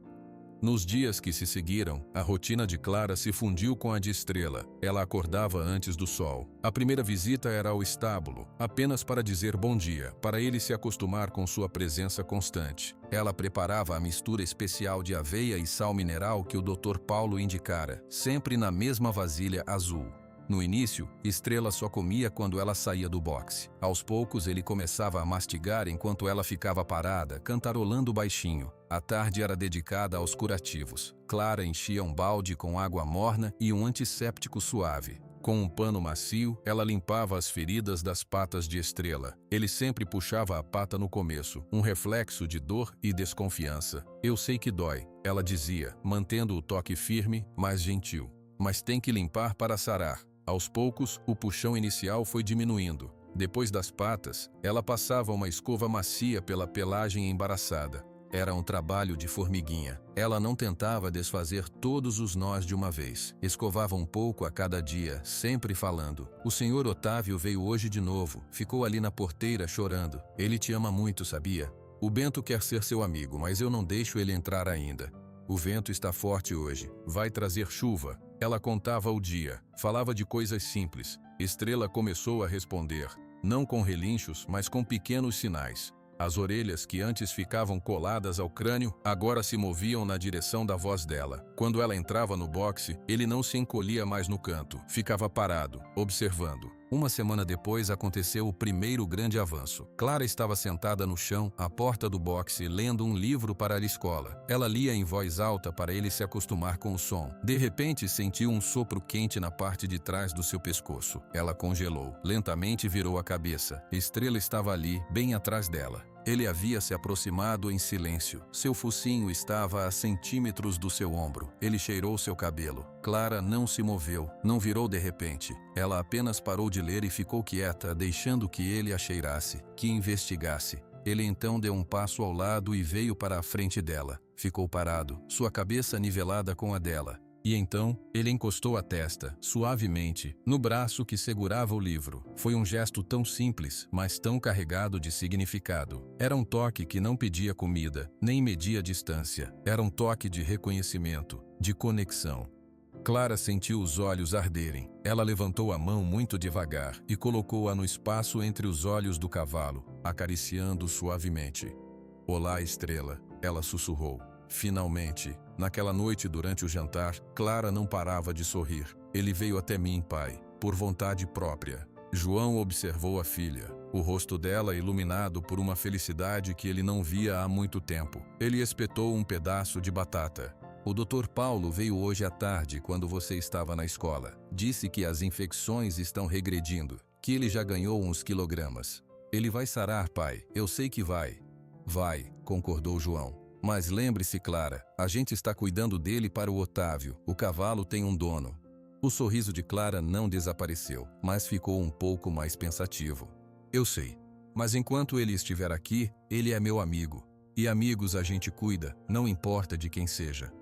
Nos dias que se seguiram, a rotina de Clara se fundiu com a de Estrela. Ela acordava antes do sol. A primeira visita era ao estábulo, apenas para dizer bom dia, para ele se acostumar com sua presença constante. Ela preparava a mistura especial de aveia e sal mineral que o Dr. Paulo indicara, sempre na mesma vasilha azul. No início, Estrela só comia quando ela saía do boxe. Aos poucos, ele começava a mastigar enquanto ela ficava parada, cantarolando baixinho. A tarde era dedicada aos curativos. Clara enchia um balde com água morna e um antisséptico suave. Com um pano macio, ela limpava as feridas das patas de Estrela. Ele sempre puxava a pata no começo, um reflexo de dor e desconfiança. Eu sei que dói, ela dizia, mantendo o toque firme, mas gentil. Mas tem que limpar para sarar. Aos poucos, o puxão inicial foi diminuindo. Depois das patas, ela passava uma escova macia pela pelagem embaraçada. Era um trabalho de formiguinha. Ela não tentava desfazer todos os nós de uma vez. Escovava um pouco a cada dia, sempre falando. O senhor Otávio veio hoje de novo. Ficou ali na porteira chorando. Ele te ama muito, sabia? O Bento quer ser seu amigo, mas eu não deixo ele entrar ainda. O vento está forte hoje. Vai trazer chuva. Ela contava o dia, falava de coisas simples. Estrela começou a responder, não com relinchos, mas com pequenos sinais. As orelhas, que antes ficavam coladas ao crânio, agora se moviam na direção da voz dela. Quando ela entrava no boxe, ele não se encolhia mais no canto, ficava parado, observando. Uma semana depois aconteceu o primeiro grande avanço. Clara estava sentada no chão, à porta do boxe, lendo um livro para a escola. Ela lia em voz alta para ele se acostumar com o som. De repente, sentiu um sopro quente na parte de trás do seu pescoço. Ela congelou. Lentamente virou a cabeça. Estrela estava ali, bem atrás dela. Ele havia se aproximado em silêncio. Seu focinho estava a centímetros do seu ombro. Ele cheirou seu cabelo. Clara não se moveu, não virou de repente. Ela apenas parou de ler e ficou quieta, deixando que ele a cheirasse, que investigasse. Ele então deu um passo ao lado e veio para a frente dela. Ficou parado, sua cabeça nivelada com a dela. E então, ele encostou a testa, suavemente, no braço que segurava o livro. Foi um gesto tão simples, mas tão carregado de significado. Era um toque que não pedia comida, nem media distância. Era um toque de reconhecimento, de conexão. Clara sentiu os olhos arderem. Ela levantou a mão muito devagar e colocou-a no espaço entre os olhos do cavalo, acariciando suavemente. "Olá, Estrela", ela sussurrou. Finalmente, naquela noite durante o jantar, Clara não parava de sorrir. "Ele veio até mim, pai, por vontade própria." João observou a filha, o rosto dela iluminado por uma felicidade que ele não via há muito tempo. Ele espetou um pedaço de batata. "O Dr. Paulo veio hoje à tarde quando você estava na escola. Disse que as infecções estão regredindo, que ele já ganhou uns quilogramas. Ele vai sarar, pai, eu sei que vai." "Vai", concordou João. "Mas lembre-se, Clara, a gente está cuidando dele para o Otávio. O cavalo tem um dono." O sorriso de Clara não desapareceu, mas ficou um pouco mais pensativo. "Eu sei, mas enquanto ele estiver aqui, ele é meu amigo. E amigos a gente cuida, não importa de quem seja."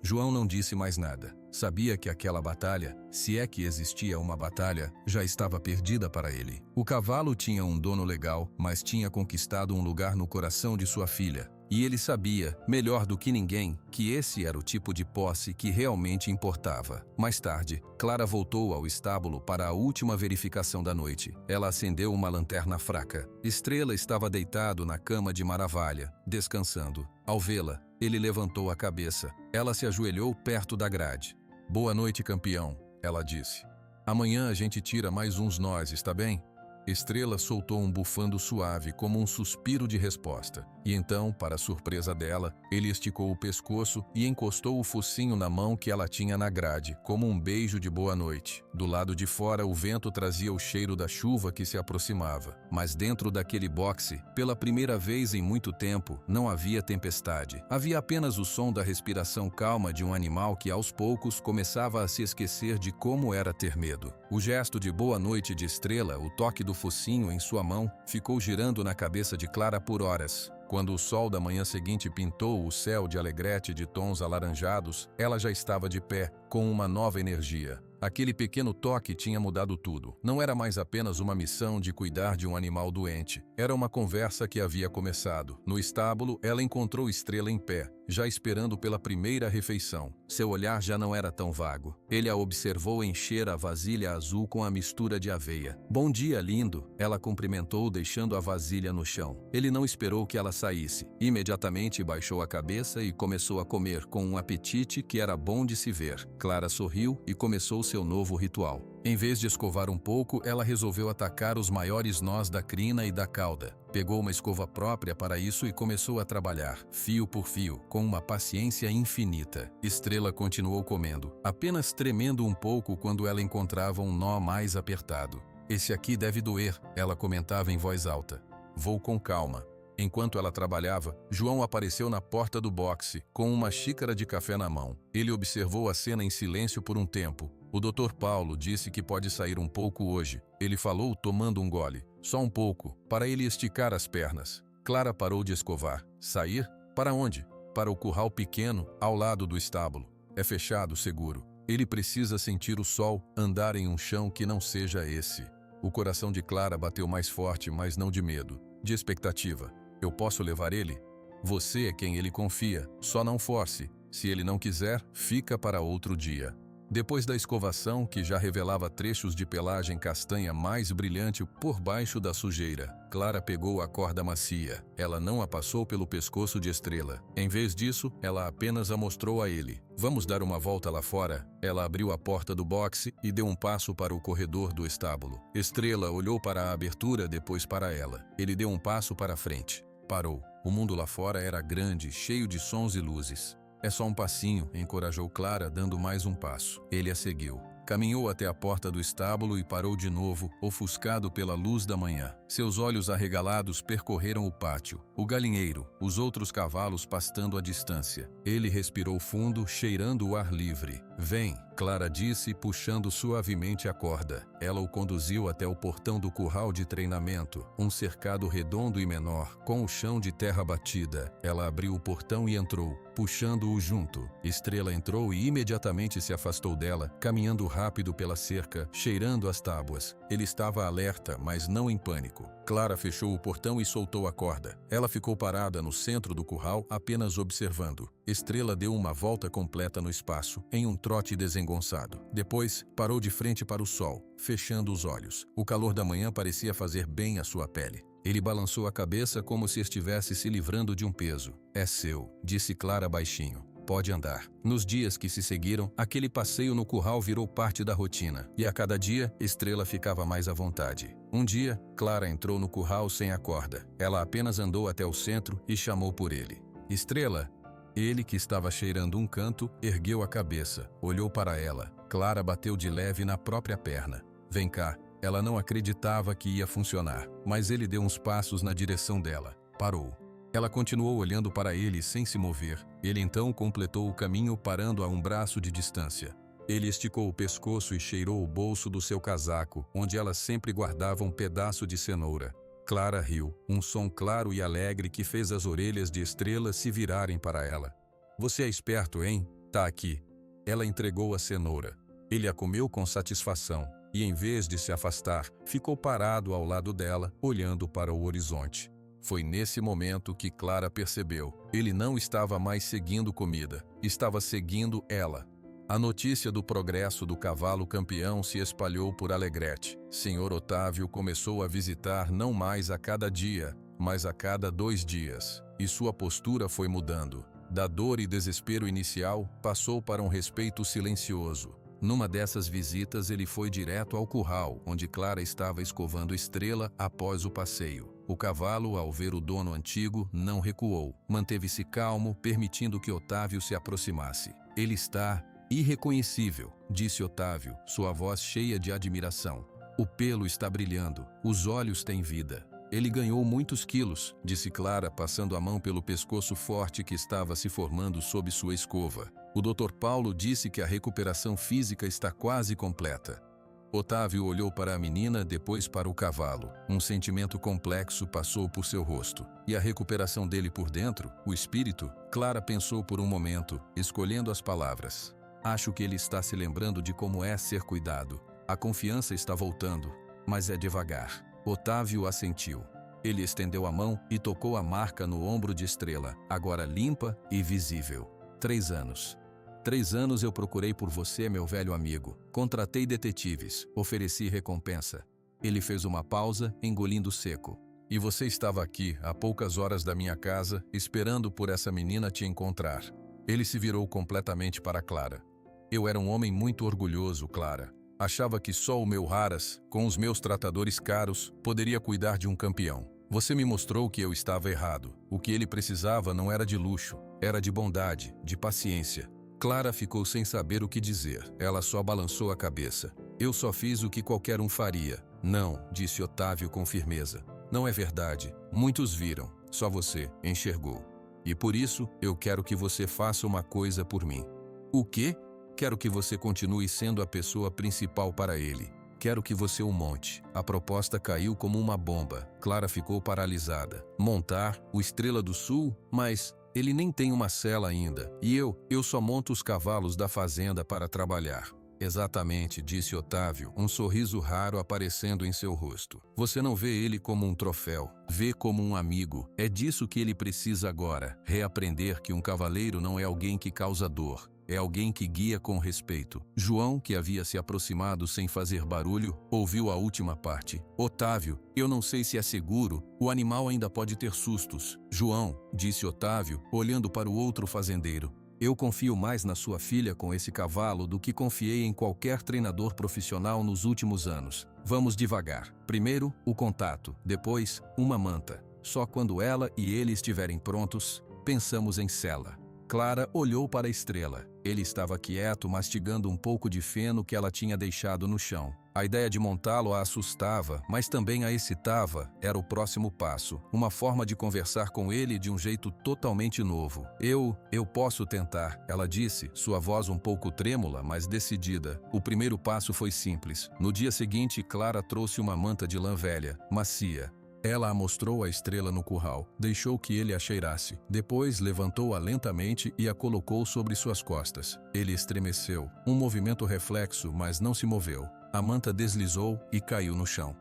João não disse mais nada. Sabia que aquela batalha, se é que existia uma batalha, já estava perdida para ele. O cavalo tinha um dono legal, mas tinha conquistado um lugar no coração de sua filha. E ele sabia, melhor do que ninguém, que esse era o tipo de posse que realmente importava. Mais tarde, Clara voltou ao estábulo para a última verificação da noite. Ela acendeu uma lanterna fraca. Estrela estava deitado na cama de Maravalha, descansando. Ao vê-la, ele levantou a cabeça. Ela se ajoelhou perto da grade. "Boa noite, campeão", ela disse. "Amanhã a gente tira mais uns nós, está bem?" Estrela soltou um bufando suave como um suspiro de resposta. E então, para surpresa dela, ele esticou o pescoço e encostou o focinho na mão que ela tinha na grade, como um beijo de boa noite. Do lado de fora, o vento trazia o cheiro da chuva que se aproximava. Mas dentro daquele boxe, pela primeira vez em muito tempo, não havia tempestade. Havia apenas o som da respiração calma de um animal que aos poucos começava a se esquecer de como era ter medo. O gesto de boa noite de Estrela, o toque do focinho em sua mão, ficou girando na cabeça de Clara por horas. Quando o sol da manhã seguinte pintou o céu de alegrete de tons alaranjados, ela já estava de pé, com uma nova energia. Aquele pequeno toque tinha mudado tudo. Não era mais apenas uma missão de cuidar de um animal doente. Era uma conversa que havia começado. No estábulo, ela encontrou Estrela em pé, já esperando pela primeira refeição. Seu olhar já não era tão vago. Ele a observou encher a vasilha azul com a mistura de aveia. "Bom dia, lindo", ela cumprimentou, deixando a vasilha no chão. Ele não esperou que ela saísse. Imediatamente baixou a cabeça e começou a comer com um apetite que era bom de se ver. Clara sorriu e começou seu novo ritual. Em vez de escovar um pouco, ela resolveu atacar os maiores nós da crina e da cauda. Pegou uma escova própria para isso e começou a trabalhar, fio por fio, com uma paciência infinita. Estrela continuou comendo, apenas tremendo um pouco quando ela encontrava um nó mais apertado. "Esse aqui deve doer", ela comentava em voz alta. "Vou com calma." Enquanto ela trabalhava, João apareceu na porta do boxe, com uma xícara de café na mão. Ele observou a cena em silêncio por um tempo. "O Dr. Paulo disse que pode sair um pouco hoje", ele falou tomando um gole. "Só um pouco, para ele esticar as pernas." Clara parou de escovar. "Sair? Para onde?" "Para o curral pequeno, ao lado do estábulo. É fechado, seguro. Ele precisa sentir o sol, andar em um chão que não seja esse." O coração de Clara bateu mais forte, mas não de medo, de expectativa. "Eu posso levar ele?" "Você é quem ele confia, só não force. Se ele não quiser, fica para outro dia." Depois da escovação, que já revelava trechos de pelagem castanha mais brilhante por baixo da sujeira, Clara pegou a corda macia. Ela não a passou pelo pescoço de Estrela. Em vez disso, ela apenas a mostrou a ele. "Vamos dar uma volta lá fora?" Ela abriu a porta do boxe e deu um passo para o corredor do estábulo. Estrela olhou para a abertura, depois para ela. Ele deu um passo para frente. Parou. O mundo lá fora era grande, cheio de sons e luzes. "É só um passinho", encorajou Clara, dando mais um passo. Ele a seguiu. Caminhou até a porta do estábulo e parou de novo, ofuscado pela luz da manhã. Seus olhos arregalados percorreram o pátio, o galinheiro, os outros cavalos pastando à distância. Ele respirou fundo, cheirando o ar livre. "Vem", Clara disse, puxando suavemente a corda. Ela o conduziu até o portão do curral de treinamento, um cercado redondo e menor, com o chão de terra batida. Ela abriu o portão e entrou, puxando-o junto. Estrela entrou e imediatamente se afastou dela, caminhando rápido pela cerca, cheirando as tábuas. Ele estava alerta, mas não em pânico. Clara fechou o portão e soltou a corda. Ela ficou parada no centro do curral, apenas observando. Estrela deu uma volta completa no espaço, em um trote desengonçado. Depois, parou de frente para o sol, fechando os olhos. O calor da manhã parecia fazer bem à sua pele. Ele balançou a cabeça como se estivesse se livrando de um peso. "É seu", disse Clara baixinho. "Pode andar." Nos dias que se seguiram, aquele passeio no curral virou parte da rotina, e a cada dia, Estrela ficava mais à vontade. Um dia, Clara entrou no curral sem a corda. Ela apenas andou até o centro e chamou por ele. "Estrela!" Ele, que estava cheirando um canto, ergueu a cabeça, olhou para ela. Clara bateu de leve na própria perna. "Vem cá." Ela não acreditava que ia funcionar, mas ele deu uns passos na direção dela. Parou. Ela continuou olhando para ele sem se mover. Ele então completou o caminho, parando a um braço de distância. Ele esticou o pescoço e cheirou o bolso do seu casaco, onde ela sempre guardava um pedaço de cenoura. Clara riu, um som claro e alegre que fez as orelhas de Estrela se virarem para ela. "Você é esperto, hein?" Tá aqui. Ela entregou a cenoura. Ele a comeu com satisfação e, em vez de se afastar, ficou parado ao lado dela, olhando para o horizonte. Foi nesse momento que Clara percebeu. Ele não estava mais seguindo comida, estava seguindo ela. A notícia do progresso do cavalo campeão se espalhou por Alegrete. Senhor Otávio começou a visitar não mais a cada dia, mas a cada 2 dias, e sua postura foi mudando. Da dor e desespero inicial, passou para um respeito silencioso. Numa dessas visitas, ele foi direto ao curral, onde Clara estava escovando Estrela após o passeio. O cavalo, ao ver o dono antigo, não recuou. Manteve-se calmo, permitindo que Otávio se aproximasse. Ele está irreconhecível, disse Otávio, sua voz cheia de admiração. O pelo está brilhando, os olhos têm vida. Ele ganhou muitos quilos, disse Clara, passando a mão pelo pescoço forte que estava se formando sob sua escova. O Dr. Paulo disse que a recuperação física está quase completa. Otávio olhou para a menina, depois para o cavalo. Um sentimento complexo passou por seu rosto. E a recuperação dele por dentro, o espírito? Clara pensou por um momento, escolhendo as palavras. Acho que ele está se lembrando de como é ser cuidado. A confiança está voltando, mas é devagar. Otávio assentiu. Ele estendeu a mão e tocou a marca no ombro de Estrela, agora limpa e visível. 3 anos. 3 anos eu procurei por você, meu velho amigo. Contratei detetives, ofereci recompensa. Ele fez uma pausa, engolindo seco. E você estava aqui, a poucas horas da minha casa, esperando por essa menina te encontrar. Ele se virou completamente para Clara. Eu era um homem muito orgulhoso, Clara. Achava que só o meu Raras, com os meus tratadores caros, poderia cuidar de um campeão. Você me mostrou que eu estava errado. O que ele precisava não era de luxo, era de bondade, de paciência. Clara ficou sem saber o que dizer. Ela só balançou a cabeça. Eu só fiz o que qualquer um faria. Não, disse Otávio com firmeza. Não é verdade. Muitos viram. Só você enxergou. E por isso, eu quero que você faça uma coisa por mim. O quê? Quero que você continue sendo a pessoa principal para ele. Quero que você o monte. A proposta caiu como uma bomba. Clara ficou paralisada. Montar o Estrela do Sul? Mas ele nem tem uma sela ainda. E eu só monto os cavalos da fazenda para trabalhar. Exatamente, disse Otávio, um sorriso raro aparecendo em seu rosto. Você não vê ele como um troféu, vê como um amigo. É disso que ele precisa agora. Reaprender que um cavaleiro não é alguém que causa dor. É alguém que guia com respeito. João, que havia se aproximado sem fazer barulho, ouviu a última parte. Otávio, eu não sei se é seguro, o animal ainda pode ter sustos. João, disse Otávio, olhando para o outro fazendeiro. Eu confio mais na sua filha com esse cavalo do que confiei em qualquer treinador profissional nos últimos anos. Vamos devagar. Primeiro, o contato. Depois, uma manta. Só quando ela e ele estiverem prontos, pensamos em sela. Clara olhou para a Estrela. Ele estava quieto, mastigando um pouco de feno que ela tinha deixado no chão. A ideia de montá-lo a assustava, mas também a excitava. Era o próximo passo, uma forma de conversar com ele de um jeito totalmente novo. Eu posso tentar, ela disse, sua voz um pouco trêmula, mas decidida. O primeiro passo foi simples. No dia seguinte, Clara trouxe uma manta de lã velha, macia. Ela a mostrou à Estrela no curral, deixou que ele a cheirasse. Depois levantou-a lentamente e a colocou sobre suas costas. Ele estremeceu, um movimento reflexo, mas não se moveu. A manta deslizou e caiu no chão.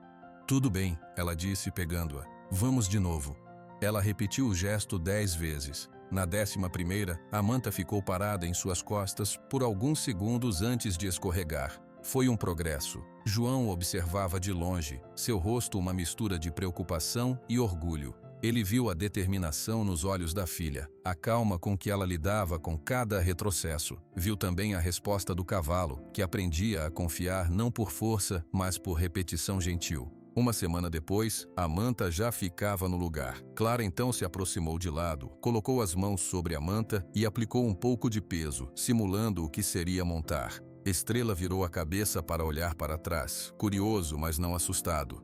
Tudo bem, ela disse pegando-a. Vamos de novo. Ela repetiu o gesto 10 vezes. Na 11ª, a manta ficou parada em suas costas por alguns segundos antes de escorregar. Foi um progresso. João observava de longe, seu rosto uma mistura de preocupação e orgulho. Ele viu a determinação nos olhos da filha, a calma com que ela lidava com cada retrocesso. Viu também a resposta do cavalo, que aprendia a confiar não por força, mas por repetição gentil. Uma semana depois, a manta já ficava no lugar. Clara então se aproximou de lado, colocou as mãos sobre a manta e aplicou um pouco de peso, simulando o que seria montar. Estrela virou a cabeça para olhar para trás, curioso, mas não assustado.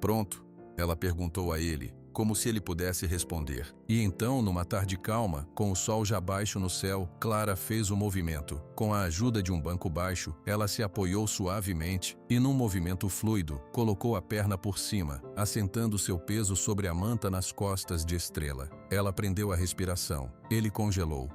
Pronto? Ela perguntou a ele, como se ele pudesse responder. E então, numa tarde calma, com o sol já baixo no céu, Clara fez o movimento. Com a ajuda de um banco baixo, ela se apoiou suavemente e, num movimento fluido, colocou a perna por cima, assentando seu peso sobre a manta nas costas de Estrela. Ela prendeu a respiração. Ele congelou.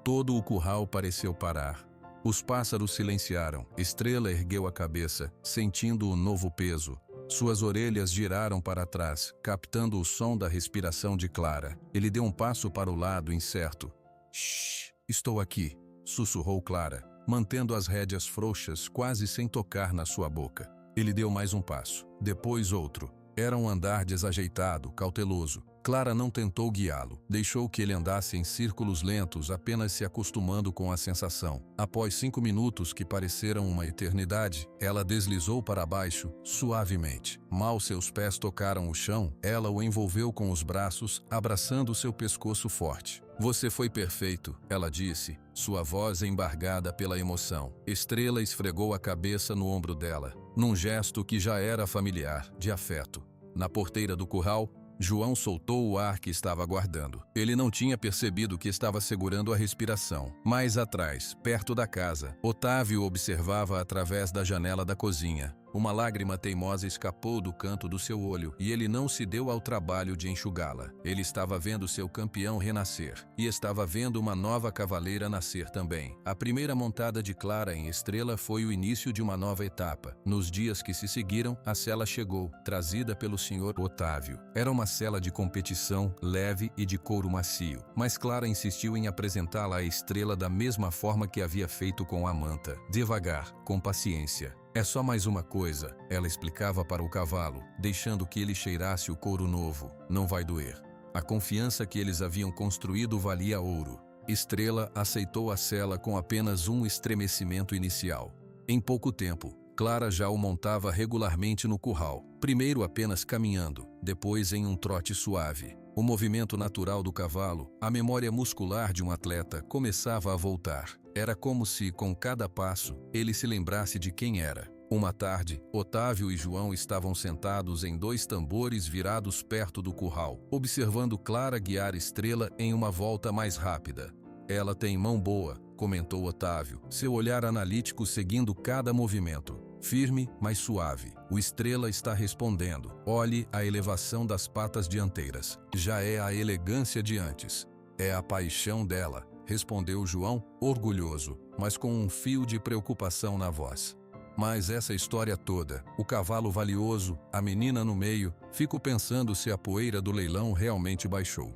Todo o curral pareceu parar. Os pássaros silenciaram. Estrela ergueu a cabeça, sentindo o novo peso. Suas orelhas giraram para trás, captando o som da respiração de Clara. Ele deu um passo para o lado, incerto. Shhh, estou aqui, sussurrou Clara, mantendo as rédeas frouxas quase sem tocar na sua boca. Ele deu mais um passo, depois outro. Era um andar desajeitado, cauteloso. Clara não tentou guiá-lo. Deixou que ele andasse em círculos lentos, apenas se acostumando com a sensação. Após 5 minutos que pareceram uma eternidade, ela deslizou para baixo, suavemente. Mal seus pés tocaram o chão, ela o envolveu com os braços, abraçando seu pescoço forte. Você foi perfeito, ela disse, sua voz embargada pela emoção. Estrela esfregou a cabeça no ombro dela, num gesto que já era familiar, de afeto. Na porteira do curral, João soltou o ar que estava guardando. Ele não tinha percebido que estava segurando a respiração. Mais atrás, perto da casa, Otávio observava através da janela da cozinha. Uma lágrima teimosa escapou do canto do seu olho e ele não se deu ao trabalho de enxugá-la. Ele estava vendo seu campeão renascer e estava vendo uma nova cavaleira nascer também. A primeira montada de Clara em Estrela foi o início de uma nova etapa. Nos dias que se seguiram, a sela chegou, trazida pelo Sr. Otávio. Era uma sela de competição, leve e de couro macio, mas Clara insistiu em apresentá-la à Estrela da mesma forma que havia feito com a manta. Devagar, com paciência. É só mais uma coisa, ela explicava para o cavalo, deixando que ele cheirasse o couro novo. Não vai doer. A confiança que eles haviam construído valia ouro. Estrela aceitou a sela com apenas um estremecimento inicial. Em pouco tempo, Clara já o montava regularmente no curral. Primeiro apenas caminhando, depois em um trote suave. O movimento natural do cavalo, a memória muscular de um atleta, começava a voltar. Era como se, com cada passo, ele se lembrasse de quem era. Uma tarde, Otávio e João estavam sentados em 2 tambores virados perto do curral, observando Clara guiar Estrela em uma volta mais rápida. Ela tem mão boa, comentou Otávio, seu olhar analítico seguindo cada movimento. Firme, mas suave. O Estrela está respondendo. Olhe a elevação das patas dianteiras. Já é a elegância de antes. É a paixão dela, respondeu João, orgulhoso, mas com um fio de preocupação na voz. Mas essa história toda, o cavalo valioso, a menina no meio, fico pensando se a poeira do leilão realmente baixou.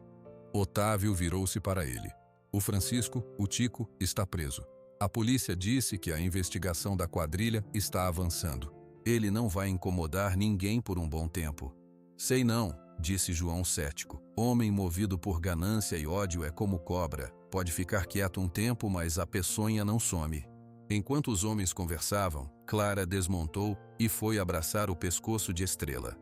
Otávio virou-se para ele. O Francisco, o Tico, está preso. A polícia disse que a investigação da quadrilha está avançando. Ele não vai incomodar ninguém por um bom tempo. Sei não, disse João cético. Homem movido por ganância e ódio é como cobra. Pode ficar quieto um tempo, mas a peçonha não some. Enquanto os homens conversavam, Clara desmontou e foi abraçar o pescoço de Estrela.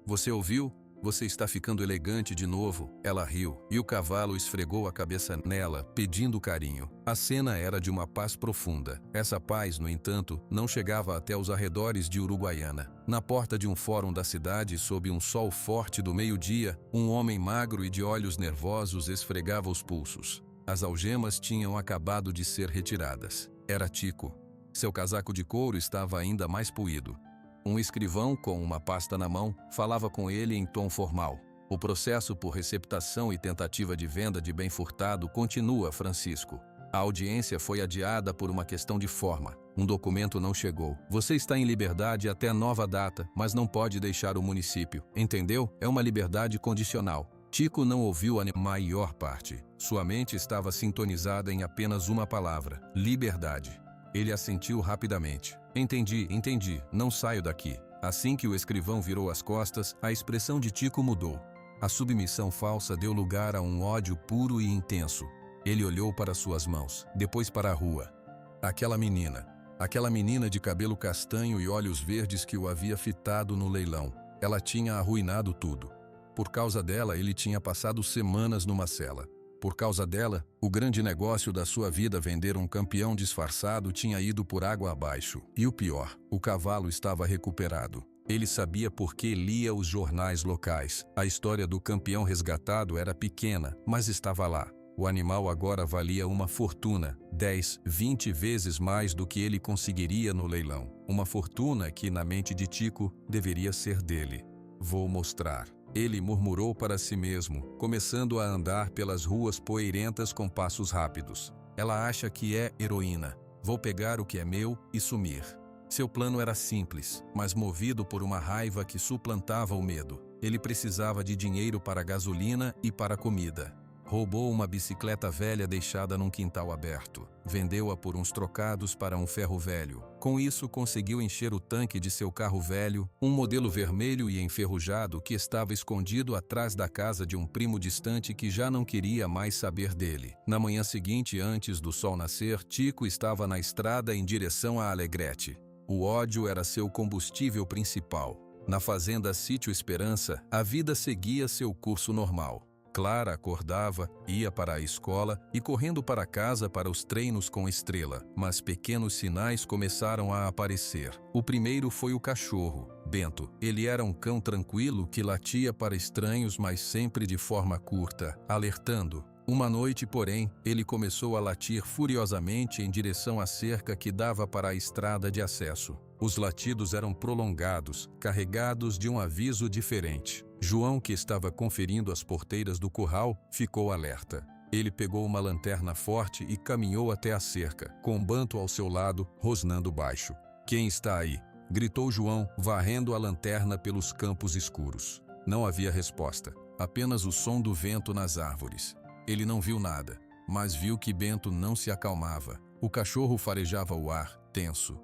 Você ouviu? Você está ficando elegante de novo. Ela riu, e o cavalo esfregou a cabeça nela, pedindo carinho. A cena era de uma paz profunda. Essa paz, no entanto, não chegava até os arredores de Uruguaiana. Na porta de um fórum da cidade, sob um sol forte do meio-dia, um homem magro e de olhos nervosos esfregava os pulsos. As algemas tinham acabado de ser retiradas. Era Tico. Seu casaco de couro estava ainda mais puído. Um escrivão, com uma pasta na mão, falava com ele em tom formal. O processo por receptação e tentativa de venda de bem furtado continua, Francisco. A audiência foi adiada por uma questão de forma. Um documento não chegou. Você está em liberdade até nova data, mas não pode deixar o município. Entendeu? É uma liberdade condicional. Tico não ouviu a maior parte. Sua mente estava sintonizada em apenas uma palavra: liberdade. Ele assentiu rapidamente. Entendi, não saio daqui. Assim que o escrivão virou as costas, a expressão de Tico mudou. A submissão falsa deu lugar a um ódio puro e intenso. Ele olhou para suas mãos, depois para a rua. Aquela menina de cabelo castanho e olhos verdes que o havia fitado no leilão. Ela tinha arruinado tudo. Por causa dela, ele tinha passado semanas numa cela. Por causa dela, o grande negócio da sua vida, vender um campeão disfarçado, tinha ido por água abaixo. E o pior, o cavalo estava recuperado. Ele sabia porque lia os jornais locais. A história do campeão resgatado era pequena, mas estava lá. O animal agora valia uma fortuna, 10, 20 vezes mais do que ele conseguiria no leilão. Uma fortuna que, na mente de Tico, deveria ser dele. Vou mostrar. Ele murmurou para si mesmo, começando a andar pelas ruas poeirentas com passos rápidos. Ela acha que é heroína. Vou pegar o que é meu e sumir. Seu plano era simples, mas movido por uma raiva que suplantava o medo. Ele precisava de dinheiro para gasolina e para comida. Roubou uma bicicleta velha deixada num quintal aberto. Vendeu-a por uns trocados para um ferro velho. Com isso, conseguiu encher o tanque de seu carro velho, um modelo vermelho e enferrujado que estava escondido atrás da casa de um primo distante que já não queria mais saber dele. Na manhã seguinte, antes do sol nascer, Tico estava na estrada em direção a Alegrete. O ódio era seu combustível principal. Na fazenda Sítio Esperança, a vida seguia seu curso normal. Clara acordava, ia para a escola e correndo para casa para os treinos com Estrela, mas pequenos sinais começaram a aparecer. O primeiro foi o cachorro, Bento. Ele era um cão tranquilo que latia para estranhos, mas sempre de forma curta, alertando. Uma noite, porém, ele começou a latir furiosamente em direção à cerca que dava para a estrada de acesso. Os latidos eram prolongados, carregados de um aviso diferente. João, que estava conferindo as porteiras do curral, ficou alerta. Ele pegou uma lanterna forte e caminhou até a cerca, com Bento ao seu lado, rosnando baixo. "Quem está aí?" gritou João, varrendo a lanterna pelos campos escuros. Não havia resposta, apenas o som do vento nas árvores. Ele não viu nada, mas viu que Bento não se acalmava. O cachorro farejava o ar, tenso.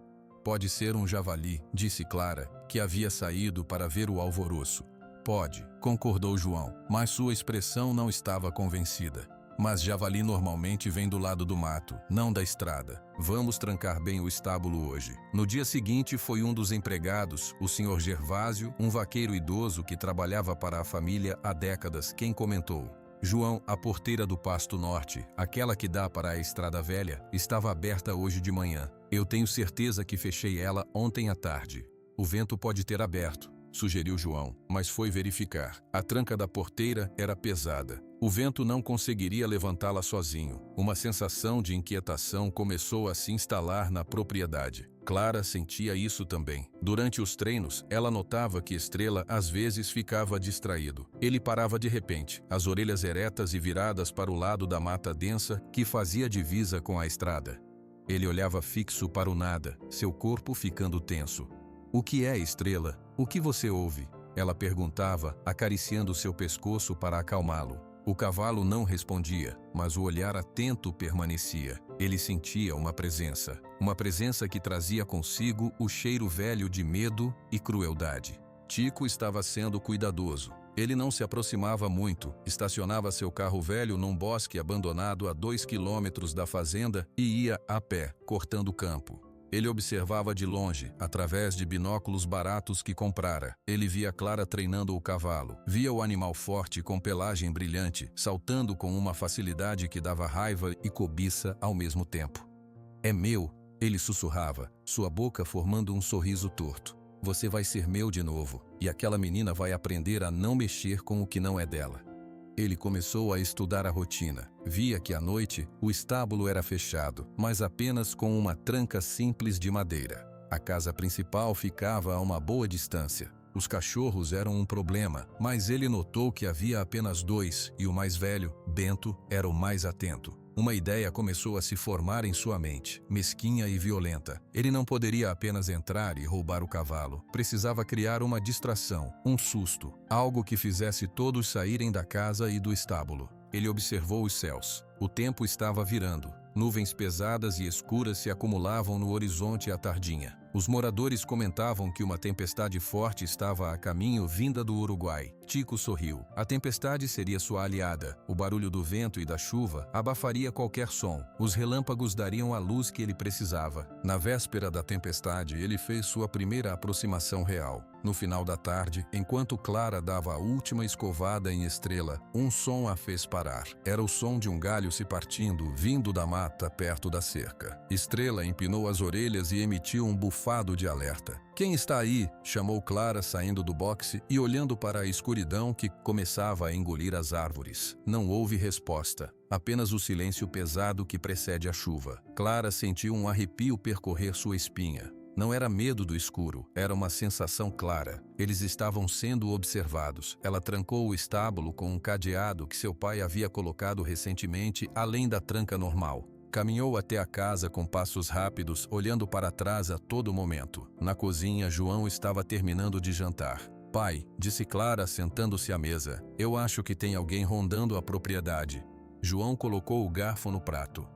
"Pode ser um javali", disse Clara, que havia saído para ver o alvoroço. "Pode", concordou João, mas sua expressão não estava convencida. "Mas javali normalmente vem do lado do mato, não da estrada. Vamos trancar bem o estábulo hoje." No dia seguinte foi um dos empregados, o Sr. Gervásio, um vaqueiro idoso que trabalhava para a família há décadas, quem comentou: "João, a porteira do Pasto Norte, aquela que dá para a Estrada Velha, estava aberta hoje de manhã. Eu tenho certeza que fechei ela ontem à tarde." "O vento pode ter aberto", sugeriu João, mas foi verificar. A tranca da porteira era pesada. O vento não conseguiria levantá-la sozinho. Uma sensação de inquietação começou a se instalar na propriedade. Clara sentia isso também. Durante os treinos, ela notava que Estrela às vezes ficava distraído. Ele parava de repente, as orelhas eretas e viradas para o lado da mata densa que fazia divisa com a estrada. Ele olhava fixo para o nada, seu corpo ficando tenso. "O que é, Estrela? O que você ouve?" ela perguntava, acariciando seu pescoço para acalmá-lo. O cavalo não respondia, mas o olhar atento permanecia. Ele sentia uma presença que trazia consigo o cheiro velho de medo e crueldade. Tico estava sendo cuidadoso. Ele não se aproximava muito, estacionava seu carro velho num bosque abandonado a 2 quilômetros da fazenda e ia a pé, cortando o campo. Ele observava de longe, através de binóculos baratos que comprara. Ele via Clara treinando o cavalo. Via o animal forte com pelagem brilhante, saltando com uma facilidade que dava raiva e cobiça ao mesmo tempo. "É meu", ele sussurrava, sua boca formando um sorriso torto. "Você vai ser meu de novo, e aquela menina vai aprender a não mexer com o que não é dela." Ele começou a estudar a rotina. Via que à noite o estábulo era fechado, mas apenas com uma tranca simples de madeira. A casa principal ficava a uma boa distância. Os cachorros eram um problema, mas ele notou que havia apenas 2 e o mais velho, Bento, era o mais atento. Uma ideia começou a se formar em sua mente, mesquinha e violenta. Ele não poderia apenas entrar e roubar o cavalo. Precisava criar uma distração, um susto, algo que fizesse todos saírem da casa e do estábulo. Ele observou os céus. O tempo estava virando. Nuvens pesadas e escuras se acumulavam no horizonte à tardinha. Os moradores comentavam que uma tempestade forte estava a caminho vinda do Uruguai. Tico sorriu. A tempestade seria sua aliada. O barulho do vento e da chuva abafaria qualquer som. Os relâmpagos dariam a luz que ele precisava. Na véspera da tempestade, ele fez sua primeira aproximação real. No final da tarde, enquanto Clara dava a última escovada em Estrela, um som a fez parar. Era o som de um galho se partindo, vindo da mata perto da cerca. Estrela empinou as orelhas e emitiu um bufado de alerta. "Quem está aí?" chamou Clara, saindo do boxe e olhando para a escuridão que começava a engolir as árvores. Não houve resposta. Apenas o silêncio pesado que precede a chuva. Clara sentiu um arrepio percorrer sua espinha. Não era medo do escuro, era uma sensação clara. Eles estavam sendo observados. Ela trancou o estábulo com um cadeado que seu pai havia colocado recentemente além da tranca normal. Caminhou até a casa com passos rápidos, olhando para trás a todo momento. Na cozinha, João estava terminando de jantar. Pai, disse Clara sentando-se à mesa, eu acho que tem alguém rondando a propriedade. João colocou o garfo no prato.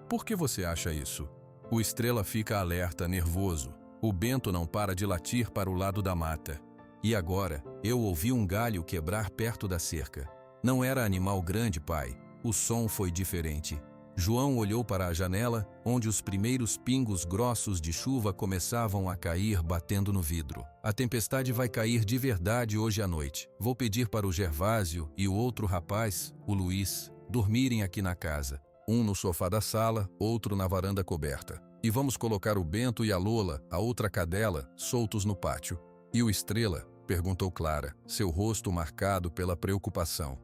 Por que você acha isso? O Estrela fica alerta, nervoso. O Bento não para de latir para o lado da mata. E agora, eu ouvi um galho quebrar perto da cerca. Não era animal grande, pai. O som foi diferente. João olhou para a janela, onde os primeiros pingos grossos de chuva começavam a cair batendo no vidro. A tempestade vai cair de verdade hoje à noite. Vou pedir para o Gervásio e o outro rapaz, o Luiz, dormirem aqui na casa. Um no sofá da sala, outro na varanda coberta. E vamos colocar o Bento e a Lola, a outra cadela, soltos no pátio. E o Estrela? Perguntou Clara, seu rosto marcado pela preocupação.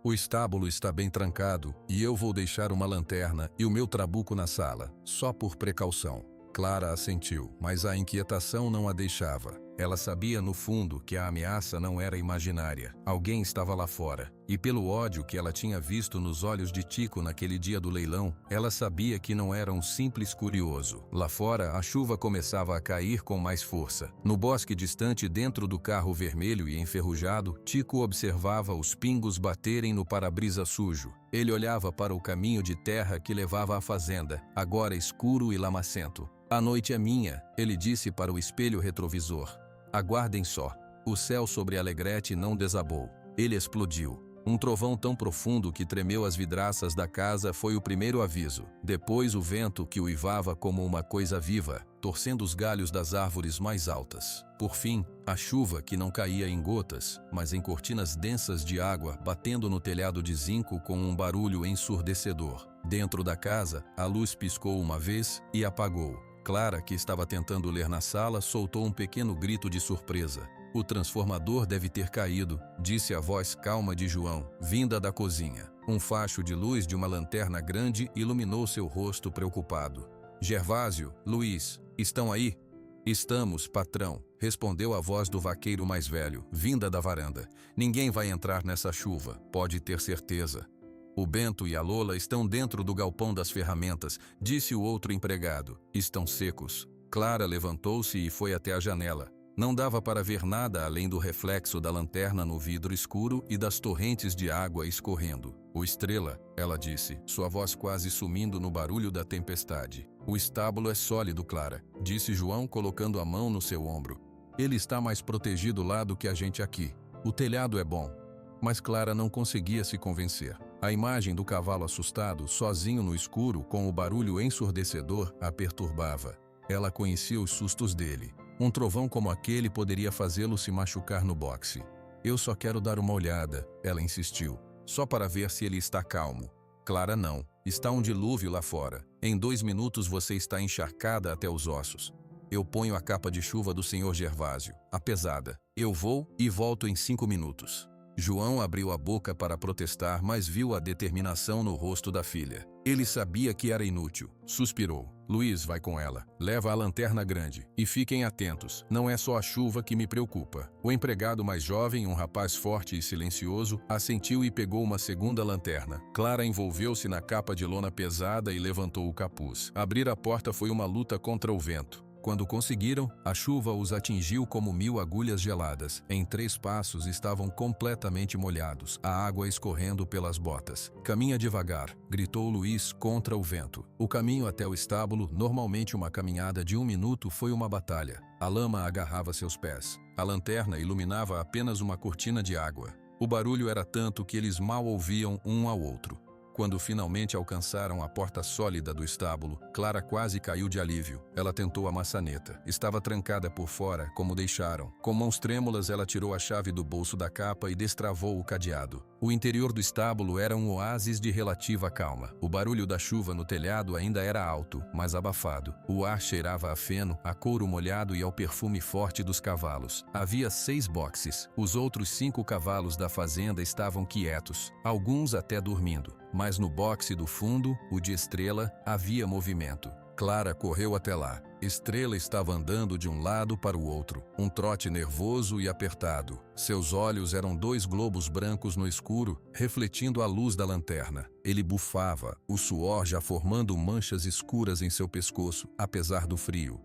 O estábulo está bem trancado e eu vou deixar uma lanterna e o meu trabuco na sala, só por precaução. Clara assentiu, mas a inquietação não a deixava. Ela sabia no fundo que a ameaça não era imaginária. Alguém estava lá fora. E pelo ódio que ela tinha visto nos olhos de Tico naquele dia do leilão, ela sabia que não era um simples curioso. Lá fora, a chuva começava a cair com mais força. No bosque distante, dentro do carro vermelho e enferrujado, Tico observava os pingos baterem no para-brisa sujo. Ele olhava para o caminho de terra que levava à fazenda, agora escuro e lamacento. A noite é minha, ele disse para o espelho retrovisor. Aguardem só. O céu sobre Alegrete não desabou. Ele explodiu. Um trovão tão profundo que tremeu as vidraças da casa foi o primeiro aviso. Depois o vento que uivava como uma coisa viva, torcendo os galhos das árvores mais altas. Por fim, a chuva que não caía em gotas, mas em cortinas densas de água batendo no telhado de zinco com um barulho ensurdecedor. Dentro da casa, a luz piscou uma vez e apagou. Clara, que estava tentando ler na sala, soltou um pequeno grito de surpresa. O transformador deve ter caído, disse a voz calma de João, vinda da cozinha. Um facho de luz de uma lanterna grande iluminou seu rosto preocupado. Gervásio, Luiz, estão aí? Estamos, patrão, respondeu a voz do vaqueiro mais velho, vinda da varanda. Ninguém vai entrar nessa chuva, pode ter certeza. O Bento e a Lola estão dentro do galpão das ferramentas, disse o outro empregado. Estão secos. Clara levantou-se e foi até a janela. Não dava para ver nada além do reflexo da lanterna no vidro escuro e das torrentes de água escorrendo. O Estrela, ela disse, sua voz quase sumindo no barulho da tempestade. O estábulo é sólido, Clara, disse João colocando a mão no seu ombro. Ele está mais protegido lá do que a gente aqui. O telhado é bom. Mas Clara não conseguia se convencer. A imagem do cavalo assustado, sozinho no escuro, com o barulho ensurdecedor, a perturbava. Ela conhecia os sustos dele. Um trovão como aquele poderia fazê-lo se machucar no boxe. Eu só quero dar uma olhada, ela insistiu, só para ver se ele está calmo. Clara não. Está um dilúvio lá fora. Em 2 minutos você está encharcada até os ossos. Eu ponho a capa de chuva do Sr. Gervásio, a pesada. Eu vou e volto em 5 minutos. João abriu a boca para protestar, mas viu a determinação no rosto da filha. Ele sabia que era inútil. Suspirou. Luiz vai com ela. Leva a lanterna grande. E fiquem atentos. Não é só a chuva que me preocupa. O empregado mais jovem, um rapaz forte e silencioso, assentiu e pegou uma segunda lanterna. Clara envolveu-se na capa de lona pesada e levantou o capuz. Abrir a porta foi uma luta contra o vento. Quando conseguiram, a chuva os atingiu como 1000 agulhas geladas. Em 3 passos estavam completamente molhados, a água escorrendo pelas botas. Caminha devagar, gritou Luiz contra o vento. O caminho até o estábulo, normalmente uma caminhada de 1 minuto, foi uma batalha. A lama agarrava seus pés. A lanterna iluminava apenas uma cortina de água. O barulho era tanto que eles mal ouviam um ao outro. Quando finalmente alcançaram a porta sólida do estábulo, Clara quase caiu de alívio. Ela tentou a maçaneta. Estava trancada por fora, como deixaram. Com mãos trêmulas, ela tirou a chave do bolso da capa e destravou o cadeado. O interior do estábulo era um oásis de relativa calma. O barulho da chuva no telhado ainda era alto, mas abafado. O ar cheirava a feno, a couro molhado e ao perfume forte dos cavalos. Havia 6 boxes. Os outros 5 cavalos da fazenda estavam quietos, alguns até dormindo. Mas no boxe do fundo, o de Estrela, havia movimento. Clara correu até lá. Estrela estava andando de um lado para o outro, um trote nervoso e apertado. Seus olhos eram 2 globos brancos no escuro, refletindo a luz da lanterna. Ele bufava, o suor já formando manchas escuras em seu pescoço, apesar do frio.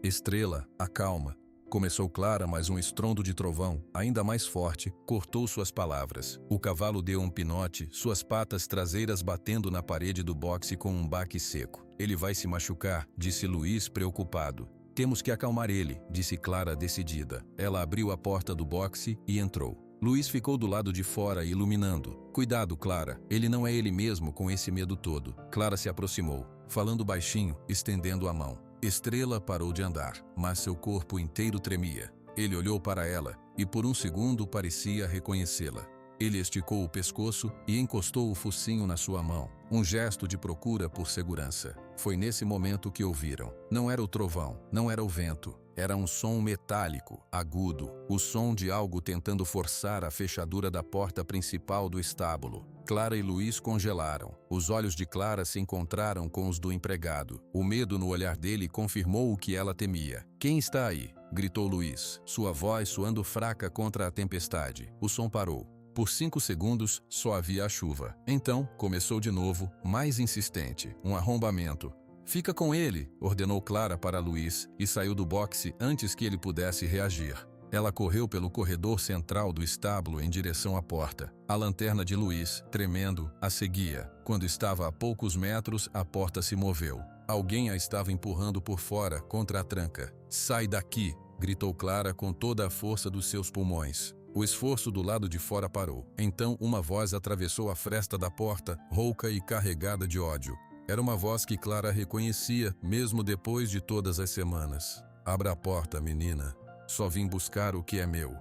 Estrela, acalma. Começou Clara, mas um estrondo de trovão, ainda mais forte, cortou suas palavras. O cavalo deu um pinote, suas patas traseiras batendo na parede do boxe com um baque seco. Ele vai se machucar, disse Luiz preocupado. Temos que acalmar ele, disse Clara decidida. Ela abriu a porta do boxe e entrou. Luiz ficou do lado de fora, iluminando. Cuidado, Clara, ele não é ele mesmo com esse medo todo. Clara se aproximou, falando baixinho, estendendo a mão. Estrela parou de andar, mas seu corpo inteiro tremia. Ele olhou para ela e por um segundo parecia reconhecê-la. Ele esticou o pescoço e encostou o focinho na sua mão, um gesto de procura por segurança. Foi nesse momento que ouviram. Não era o trovão, não era o vento. Era um som metálico, agudo, o som de algo tentando forçar a fechadura da porta principal do estábulo. Clara e Luiz congelaram. Os olhos de Clara se encontraram com os do empregado. O medo no olhar dele confirmou o que ela temia. "Quem está aí?" gritou Luiz, sua voz soando fraca contra a tempestade. O som parou. Por 5 segundos, só havia a chuva. Então, começou de novo, mais insistente, um arrombamento. "Fica com ele", ordenou Clara para Luiz e saiu do boxe antes que ele pudesse reagir. Ela correu pelo corredor central do estábulo em direção à porta. A lanterna de Luiz, tremendo, a seguia. Quando estava a poucos metros, a porta se moveu. Alguém a estava empurrando por fora, contra a tranca. "Sai daqui!", gritou Clara com toda a força dos seus pulmões. O esforço do lado de fora parou. Então uma voz atravessou a fresta da porta, rouca e carregada de ódio. Era uma voz que Clara reconhecia, mesmo depois de todas as semanas. "Abra a porta, menina. Só vim buscar o que é meu.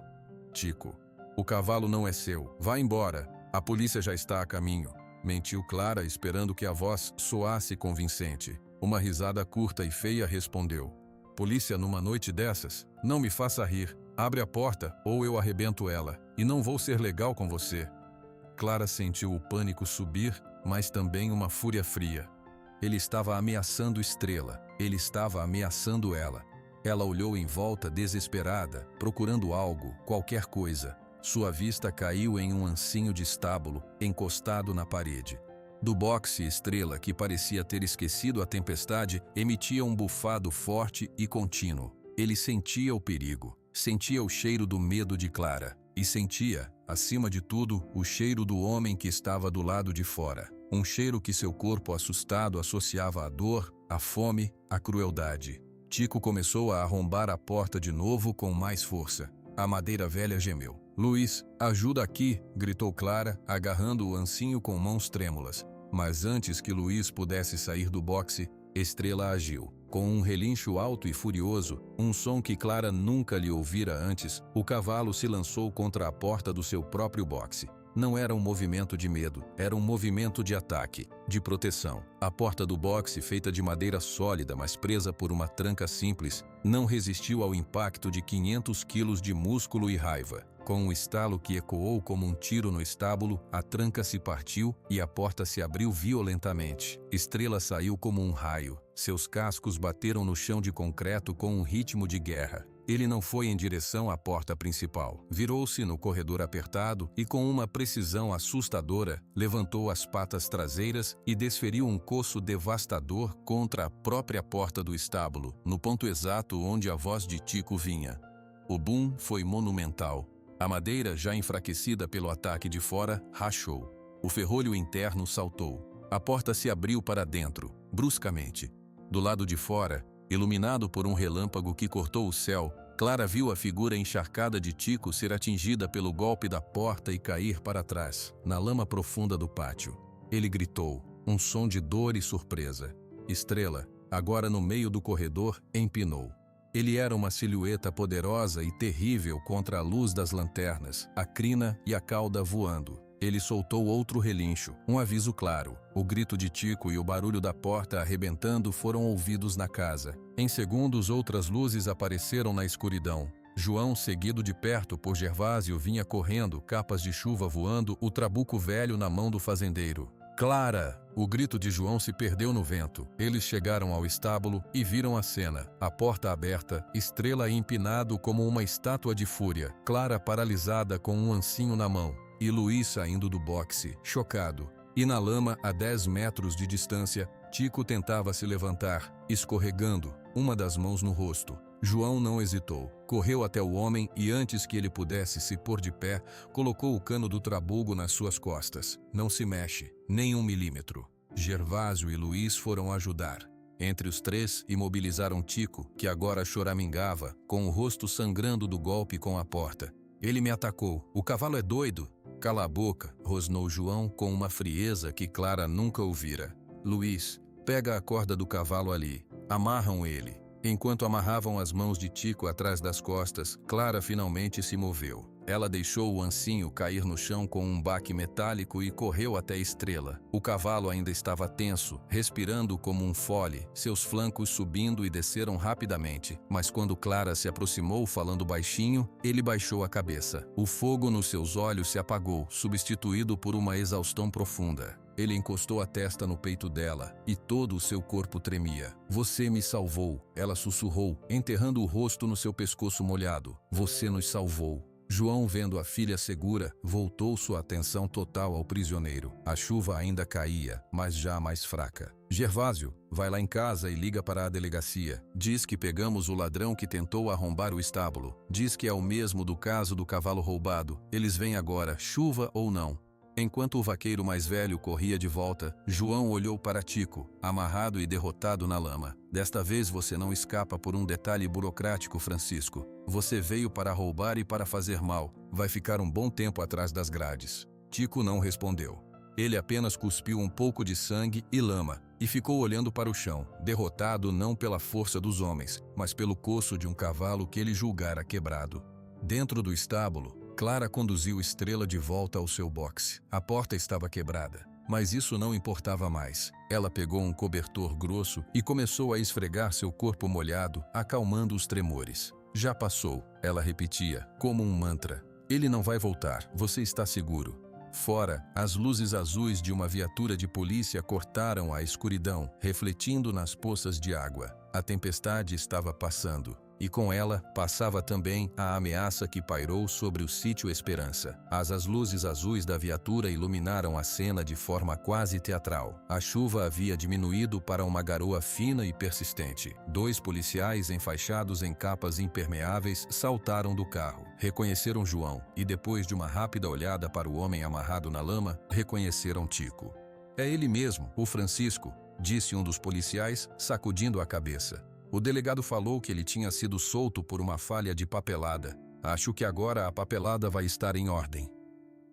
Tico. O cavalo não é seu. Vá embora. A polícia já está a caminho", mentiu Clara, esperando que a voz soasse convincente. Uma risada curta e feia respondeu. "Polícia numa noite dessas? Não me faça rir. Abre a porta ou eu arrebento ela. E não vou ser legal com você." Clara sentiu o pânico subir, mas também uma fúria fria. Ele estava ameaçando Estrela. Ele estava ameaçando ela. Ela olhou em volta desesperada, procurando algo, qualquer coisa. Sua vista caiu em um ancinho de estábulo, encostado na parede. Do boxe, Estrela, que parecia ter esquecido a tempestade, emitia um bufado forte e contínuo. Ele sentia o perigo, sentia o cheiro do medo de Clara. E sentia, acima de tudo, o cheiro do homem que estava do lado de fora. Um cheiro que seu corpo assustado associava à dor, à fome, à crueldade. Tico começou a arrombar a porta de novo com mais força. A madeira velha gemeu. "Luiz, ajuda aqui", gritou Clara, agarrando o ancinho com mãos trêmulas. Mas antes que Luiz pudesse sair do boxe, Estrela agiu. Com um relincho alto e furioso, um som que Clara nunca lhe ouvira antes, o cavalo se lançou contra a porta do seu próprio boxe. Não era um movimento de medo, era um movimento de ataque, de proteção. A porta do boxe, feita de madeira sólida, mas presa por uma tranca simples, não resistiu ao impacto de 500 quilos de músculo e raiva. Com um estalo que ecoou como um tiro no estábulo, a tranca se partiu e a porta se abriu violentamente. Estrela saiu como um raio. Seus cascos bateram no chão de concreto com um ritmo de guerra. Ele não foi em direção à porta principal. Virou-se no corredor apertado e, com uma precisão assustadora, levantou as patas traseiras e desferiu um coço devastador contra a própria porta do estábulo, no ponto exato onde a voz de Tico vinha. O boom foi monumental. A madeira, já enfraquecida pelo ataque de fora, rachou. O ferrolho interno saltou. A porta se abriu para dentro, bruscamente. Do lado de fora, iluminado por um relâmpago que cortou o céu, Clara viu a figura encharcada de Tico ser atingida pelo golpe da porta e cair para trás, na lama profunda do pátio. Ele gritou, um som de dor e surpresa. Estrela, agora no meio do corredor, empinou. Ele era uma silhueta poderosa e terrível contra a luz das lanternas, a crina e a cauda voando. Ele soltou outro relincho, um aviso claro. O grito de Tico e o barulho da porta arrebentando foram ouvidos na casa. Em segundos, outras luzes apareceram na escuridão. João, seguido de perto por Gervásio, vinha correndo, capas de chuva voando, o trabuco velho na mão do fazendeiro. Clara! O grito de João se perdeu no vento. Eles chegaram ao estábulo e viram a cena. A porta aberta, Estrela empinado como uma estátua de fúria, Clara paralisada com um ancinho na mão, e Luiz saindo do boxe, chocado. E na lama, a 10 metros de distância, Tico tentava se levantar, escorregando, uma das mãos no rosto. João não hesitou. Correu até o homem e, antes que ele pudesse se pôr de pé, colocou o cano do trabugo nas suas costas. Não se mexe, nem 1 milímetro. Gervásio e Luiz foram ajudar. Entre os 3, imobilizaram Tico, que agora choramingava, com o rosto sangrando do golpe com a porta. Ele me atacou. O cavalo é doido. Cala a boca, rosnou João com uma frieza que Clara nunca ouvira. Luiz, pega a corda do cavalo ali. Amarram ele. Enquanto amarravam as mãos de Tico atrás das costas, Clara finalmente se moveu. Ela deixou o ancinho cair no chão com um baque metálico e correu até Estrela. O cavalo ainda estava tenso, respirando como um fole, seus flancos subindo e desceram rapidamente. Mas quando Clara se aproximou falando baixinho, ele baixou a cabeça. O fogo nos seus olhos se apagou, substituído por uma exaustão profunda. Ele encostou a testa no peito dela, e todo o seu corpo tremia. Você me salvou, ela sussurrou, enterrando o rosto no seu pescoço molhado. Você nos salvou. João, vendo a filha segura, voltou sua atenção total ao prisioneiro. A chuva ainda caía, mas já mais fraca. Gervásio, vai lá em casa e liga para a delegacia. Diz que pegamos o ladrão que tentou arrombar o estábulo. Diz que é o mesmo do caso do cavalo roubado. Eles vêm agora, chuva ou não. Enquanto o vaqueiro mais velho corria de volta, João olhou para Tico, amarrado e derrotado na lama. Desta vez você não escapa por um detalhe burocrático, Francisco. Você veio para roubar e para fazer mal. Vai ficar um bom tempo atrás das grades. Tico não respondeu. Ele apenas cuspiu um pouco de sangue e lama e ficou olhando para o chão, derrotado não pela força dos homens, mas pelo coço de um cavalo que ele julgara quebrado. Dentro do estábulo, Clara conduziu Estrela de volta ao seu boxe. A porta estava quebrada, mas isso não importava mais. Ela pegou um cobertor grosso e começou a esfregar seu corpo molhado, acalmando os tremores. Já passou, ela repetia, como um mantra. Ele não vai voltar, você está seguro. Fora, as luzes azuis de uma viatura de polícia cortaram a escuridão, refletindo nas poças de água. A tempestade estava passando. E com ela, passava também a ameaça que pairou sobre o sítio Esperança. As luzes azuis da viatura iluminaram a cena de forma quase teatral. A chuva havia diminuído para uma garoa fina e persistente. 2 policiais enfaixados em capas impermeáveis saltaram do carro. Reconheceram João e, depois de uma rápida olhada para o homem amarrado na lama, reconheceram Tico. É ele mesmo, o Francisco, disse um dos policiais, sacudindo a cabeça. O delegado falou que ele tinha sido solto por uma falha de papelada. Acho que agora a papelada vai estar em ordem.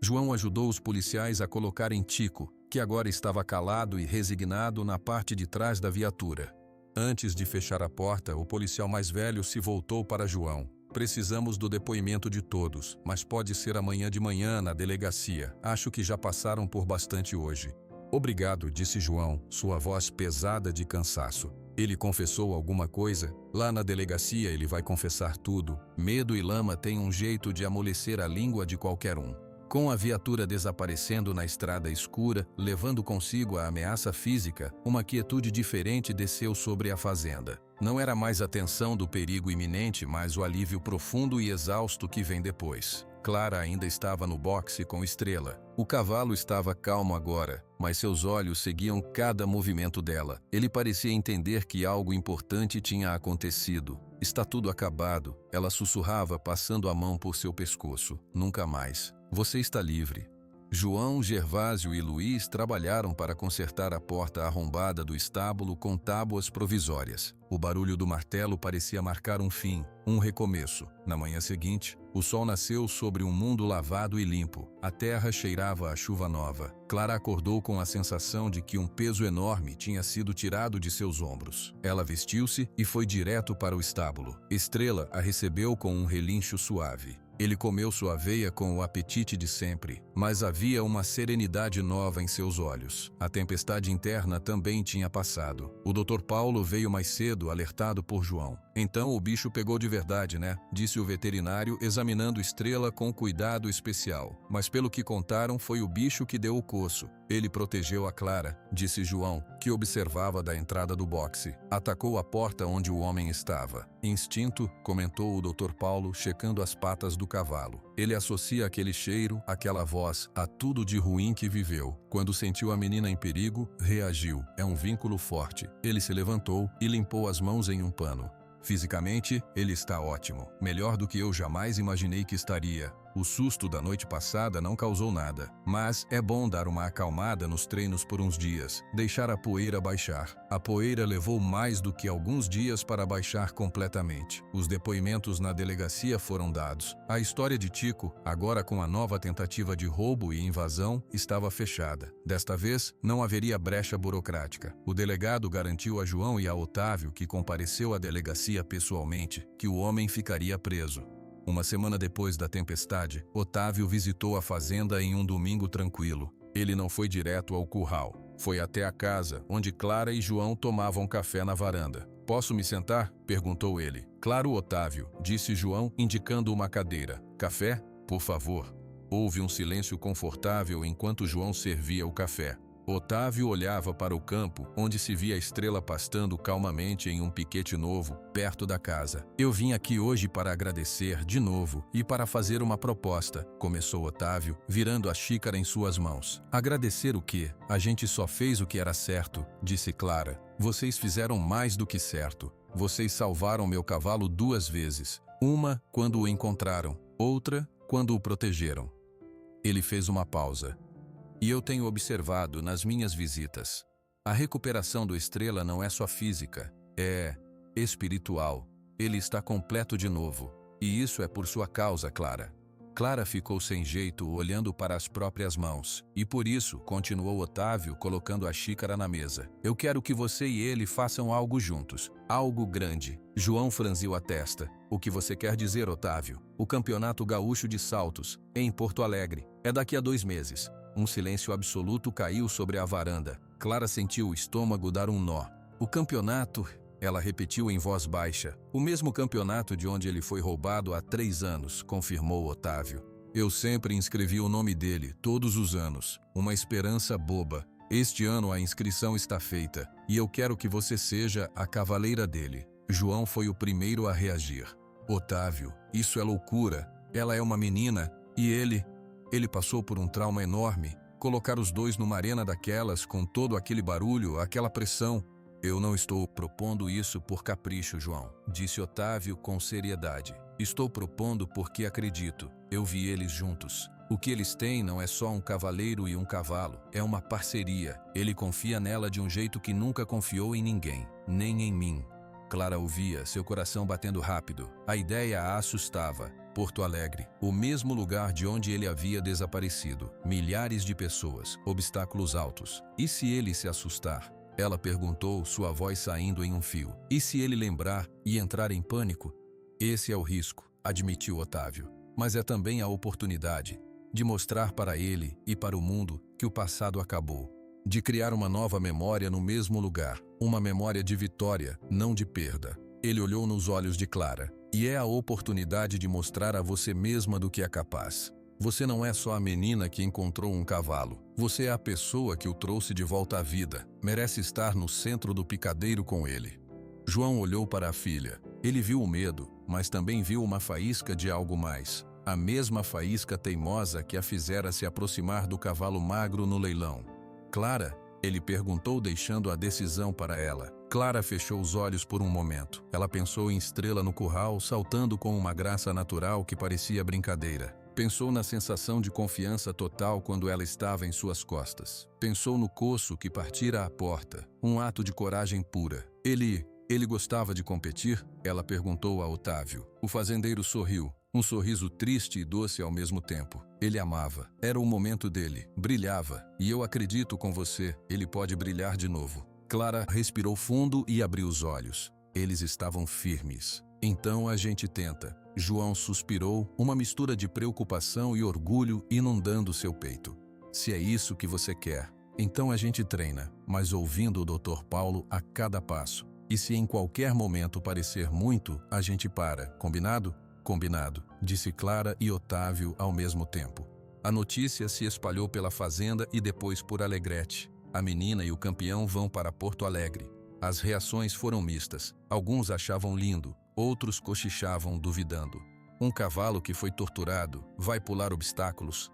João ajudou os policiais a colocarem Tico, que agora estava calado e resignado na parte de trás da viatura. Antes de fechar a porta, o policial mais velho se voltou para João. Precisamos do depoimento de todos, mas pode ser amanhã de manhã na delegacia. Acho que já passaram por bastante hoje. Obrigado, disse João, sua voz pesada de cansaço. Ele confessou alguma coisa? Lá na delegacia ele vai confessar tudo. Medo e lama têm um jeito de amolecer a língua de qualquer um. Com a viatura desaparecendo na estrada escura, levando consigo a ameaça física, uma quietude diferente desceu sobre a fazenda. Não era mais a tensão do perigo iminente, mas o alívio profundo e exausto que vem depois. Clara ainda estava no boxe com Estrela. O cavalo estava calmo agora, mas seus olhos seguiam cada movimento dela. Ele parecia entender que algo importante tinha acontecido. Está tudo acabado, ela sussurrava, passando a mão por seu pescoço. Nunca mais. Você está livre. João, Gervásio e Luiz trabalharam para consertar a porta arrombada do estábulo com tábuas provisórias. O barulho do martelo parecia marcar um fim, um recomeço. Na manhã seguinte, o sol nasceu sobre um mundo lavado e limpo. A terra cheirava a chuva nova. Clara acordou com a sensação de que um peso enorme tinha sido tirado de seus ombros. Ela vestiu-se e foi direto para o estábulo. Estrela a recebeu com um relincho suave. Ele comeu sua aveia com o apetite de sempre. mas havia uma serenidade nova em seus olhos. A tempestade interna também tinha passado. O Dr. Paulo veio mais cedo, alertado por João. Então o bicho pegou de verdade, né? Disse o veterinário, examinando Estrela com cuidado especial. Mas pelo que contaram, foi o bicho que deu o coço. Ele protegeu a Clara, disse João, que observava da entrada do boxe. Atacou a porta onde o homem estava. Instinto, comentou o Dr. Paulo, checando as patas do cavalo. Ele associa aquele cheiro, aquela voz, a tudo de ruim que viveu. Quando sentiu a menina em perigo, reagiu. É um vínculo forte. Ele se levantou e limpou as mãos em um pano. Fisicamente, ele está ótimo. Melhor do que eu jamais imaginei que estaria. O susto da noite passada não causou nada. Mas é bom dar uma acalmada nos treinos por uns dias. Deixar a poeira baixar. A poeira levou mais do que alguns dias para baixar completamente. Os depoimentos na delegacia foram dados. A história de Tico, agora com a nova tentativa de roubo e invasão, estava fechada. Desta vez, não haveria brecha burocrática. O delegado garantiu a João e a Otávio, que compareceu à delegacia pessoalmente, que o homem ficaria preso. Uma semana depois da tempestade, Otávio visitou a fazenda em um domingo tranquilo. Ele não foi direto ao curral. Foi até a casa, onde Clara e João tomavam café na varanda. "Posso me sentar?" perguntou ele. "Claro, Otávio", disse João, indicando uma cadeira. "Café? Por favor." Houve um silêncio confortável enquanto João servia o café. Otávio olhava para o campo, onde se via a Estrela pastando calmamente em um piquete novo, perto da casa. "Eu vim aqui hoje para agradecer de novo e para fazer uma proposta", começou Otávio, virando a xícara em suas mãos. "Agradecer o quê? A gente só fez o que era certo", disse Clara. "Vocês fizeram mais do que certo. Vocês salvaram meu cavalo 2 vezes. Uma, quando o encontraram. Outra, quando o protegeram." Ele fez uma pausa. "E eu tenho observado nas minhas visitas. A recuperação do Estrela não é só física, é espiritual. Ele está completo de novo. E isso é por sua causa, Clara." Clara ficou sem jeito, olhando para as próprias mãos. "E por isso", continuou Otávio, colocando a xícara na mesa, "eu quero que você e ele façam algo juntos. Algo grande." João franziu a testa. "O que você quer dizer, Otávio?" "O Campeonato Gaúcho de Saltos, em Porto Alegre. É daqui a 2 meses. Um silêncio absoluto caiu sobre a varanda. Clara sentiu o estômago dar um nó. "O campeonato", ela repetiu em voz baixa. "O mesmo campeonato de onde ele foi roubado há 3 anos, confirmou Otávio. "Eu sempre inscrevi o nome dele, todos os anos. Uma esperança boba. Este ano a inscrição está feita, e eu quero que você seja a cavaleira dele." João foi o primeiro a reagir. "Otávio, isso é loucura. Ela é uma menina, e ele passou por um trauma enorme. Colocar os dois numa arena daquelas, com todo aquele barulho, aquela pressão." "Eu não estou propondo isso por capricho, João", disse Otávio com seriedade. "Estou propondo porque acredito. Eu vi eles juntos. O que eles têm não é só um cavaleiro e um cavalo, é uma parceria. Ele confia nela de um jeito que nunca confiou em ninguém, nem em mim." Clara ouvia, seu coração batendo rápido. A ideia a assustava. Porto Alegre, o mesmo lugar de onde ele havia desaparecido. Milhares de pessoas, obstáculos altos. "E se ele se assustar?" ela perguntou, sua voz saindo em um fio. "E se ele lembrar e entrar em pânico?" "Esse é o risco", admitiu Otávio. "Mas é também a oportunidade de mostrar para ele e para o mundo que o passado acabou. De criar uma nova memória no mesmo lugar. Uma memória de vitória, não de perda." Ele olhou nos olhos de Clara. "E é a oportunidade de mostrar a você mesma do que é capaz. Você não é só a menina que encontrou um cavalo. Você é a pessoa que o trouxe de volta à vida. Merece estar no centro do picadeiro com ele." João olhou para a filha. Ele viu o medo, mas também viu uma faísca de algo mais. A mesma faísca teimosa que a fizera se aproximar do cavalo magro no leilão. "Clara?" ele perguntou, deixando a decisão para ela. Clara fechou os olhos por um momento. Ela pensou em Estrela no curral, saltando com uma graça natural que parecia brincadeira. Pensou na sensação de confiança total quando ela estava em suas costas. Pensou no coço que partira à porta, um ato de coragem pura. Ele gostava de competir? Ela perguntou a Otávio. O fazendeiro sorriu, um sorriso triste e doce ao mesmo tempo. Ele amava. Era o momento dele. Brilhava. "E eu acredito com você, ele pode brilhar de novo." Clara respirou fundo e abriu os olhos. Eles estavam firmes. "Então a gente tenta." João suspirou, uma mistura de preocupação e orgulho inundando seu peito. Se é isso que você quer, então a gente treina, mas ouvindo o Dr. Paulo a cada passo. E se em qualquer momento parecer muito, a gente para, combinado? Combinado, disse Clara e Otávio ao mesmo tempo. A notícia se espalhou pela fazenda e depois por Alegrete. A menina e o campeão vão para Porto Alegre. As reações foram mistas. Alguns achavam lindo, outros cochichavam duvidando. Um cavalo que foi torturado vai pular obstáculos.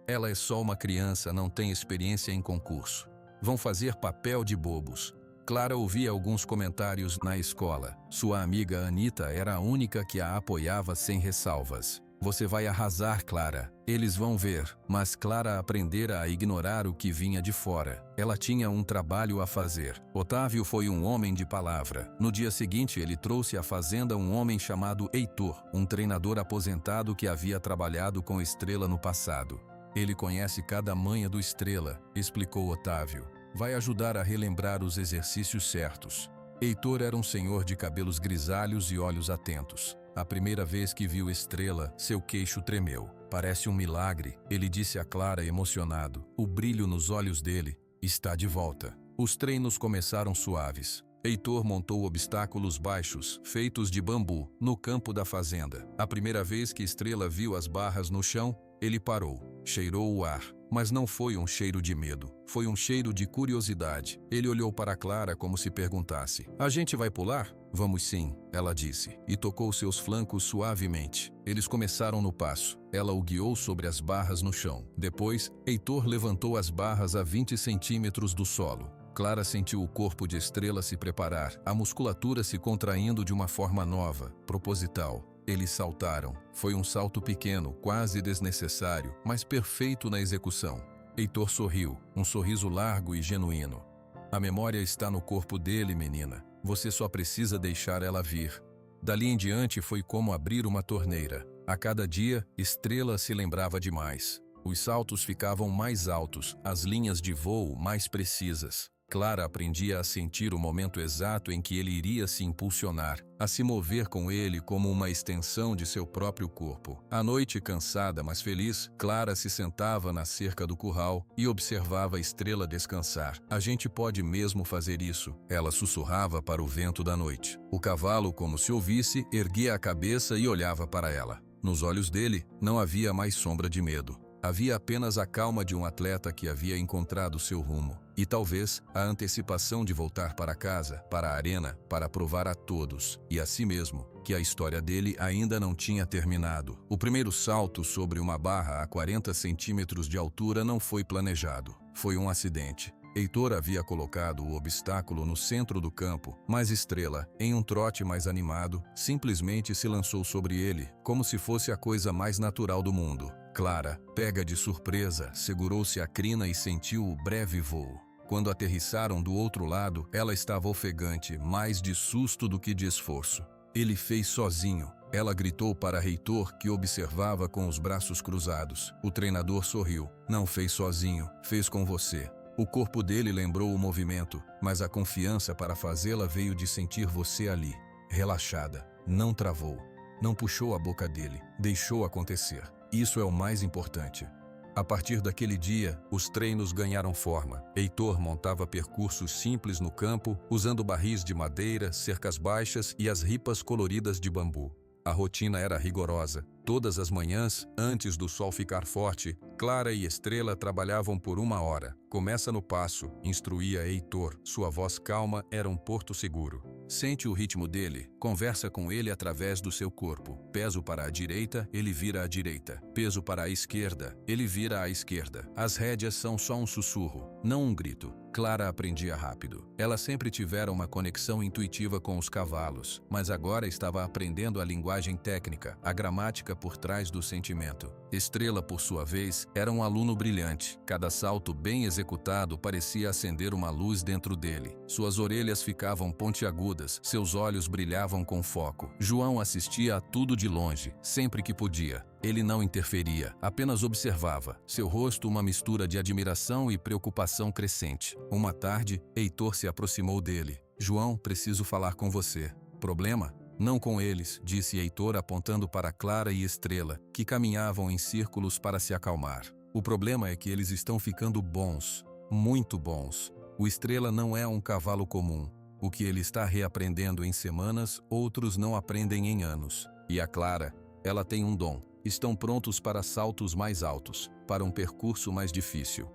Ela é só uma criança, não tem experiência em concurso. Vão fazer papel de bobos. Clara ouvia alguns comentários na escola. Sua amiga Anita era a única que a apoiava sem ressalvas. Você vai arrasar, Clara. Eles vão ver. Mas Clara aprendera a ignorar o que vinha de fora. Ela tinha um trabalho a fazer. Otávio foi um homem de palavra. No dia seguinte, ele trouxe à fazenda um homem chamado Heitor, um treinador aposentado que havia trabalhado com Estrela no passado. Ele conhece cada manha do Estrela, explicou Otávio. Vai ajudar a relembrar os exercícios certos. Heitor era um senhor de cabelos grisalhos e olhos atentos. A primeira vez que viu Estrela, seu queixo tremeu. Parece um milagre, ele disse a Clara emocionado. O brilho nos olhos dele está de volta. Os treinos começaram suaves. Heitor montou obstáculos baixos, feitos de bambu, no campo da fazenda. A primeira vez que Estrela viu as barras no chão, ele parou, cheirou o ar. Mas não foi um cheiro de medo, foi um cheiro de curiosidade. Ele olhou para Clara como se perguntasse: a gente vai pular? Vamos sim, ela disse, e tocou seus flancos suavemente. Eles começaram no passo. Ela o guiou sobre as barras no chão. Depois, Heitor levantou as barras a 20 centímetros do solo. Clara sentiu o corpo de Estrela se preparar, a musculatura se contraindo de uma forma nova, proposital. Eles saltaram. Foi um salto pequeno, quase desnecessário, mas perfeito na execução. Heitor sorriu, um sorriso largo e genuíno. A memória está no corpo dele, menina. Você só precisa deixar ela vir. Dali em diante foi como abrir uma torneira. A cada dia, Estrela se lembrava de mais. Os saltos ficavam mais altos, as linhas de voo mais precisas. Clara aprendia a sentir o momento exato em que ele iria se impulsionar, a se mover com ele como uma extensão de seu próprio corpo. À noite, cansada, mas feliz, Clara se sentava na cerca do curral e observava a Estrela descansar. A gente pode mesmo fazer isso, ela sussurrava para o vento da noite. O cavalo, como se ouvisse, erguia a cabeça e olhava para ela. Nos olhos dele, não havia mais sombra de medo. Havia apenas a calma de um atleta que havia encontrado seu rumo. E talvez a antecipação de voltar para casa, para a arena, para provar a todos, e a si mesmo, que a história dele ainda não tinha terminado. O primeiro salto sobre uma barra a 40 centímetros de altura não foi planejado. Foi um acidente. Heitor havia colocado o obstáculo no centro do campo, mas Estrela, em um trote mais animado, simplesmente se lançou sobre ele, como se fosse a coisa mais natural do mundo. Clara, pega de surpresa, segurou-se a crina e sentiu o breve voo. Quando aterrissaram do outro lado, ela estava ofegante, mais de susto do que de esforço. Ele fez sozinho. Ela gritou para Heitor, que observava com os braços cruzados. O treinador sorriu. Não fez sozinho, fez com você. O corpo dele lembrou o movimento, mas a confiança para fazê-la veio de sentir você ali, relaxada. Não travou, não puxou a boca dele, deixou acontecer. Isso é o mais importante. A partir daquele dia, os treinos ganharam forma. Heitor montava percursos simples no campo, usando barris de madeira, cercas baixas e as ripas coloridas de bambu. A rotina era rigorosa. Todas as manhãs, antes do sol ficar forte, Clara e Estrela trabalhavam por 1 hora. Começa no passo, instruía Heitor. Sua voz calma era um porto seguro. Sente o ritmo dele, conversa com ele através do seu corpo. Peso para a direita, ele vira à direita. Peso para a esquerda, ele vira à esquerda. As rédeas são só um sussurro, não um grito. Clara aprendia rápido. Ela sempre tivera uma conexão intuitiva com os cavalos, mas agora estava aprendendo a linguagem técnica, a gramática por trás do sentimento. Estrela, por sua vez, era um aluno brilhante. Cada salto bem executado parecia acender uma luz dentro dele. Suas orelhas ficavam pontiagudas, seus olhos brilhavam com foco. João assistia a tudo de longe, sempre que podia. Ele não interferia, apenas observava. Seu rosto uma mistura de admiração e preocupação crescente. Uma tarde, Heitor se aproximou dele. João, preciso falar com você. Problema? Não com eles, disse Heitor apontando para Clara e Estrela, que caminhavam em círculos para se acalmar. O problema é que eles estão ficando bons, muito bons. O Estrela não é um cavalo comum. O que ele está reaprendendo em semanas, outros não aprendem em anos. E a Clara, ela tem um dom. Estão prontos para saltos mais altos, para um percurso mais difícil.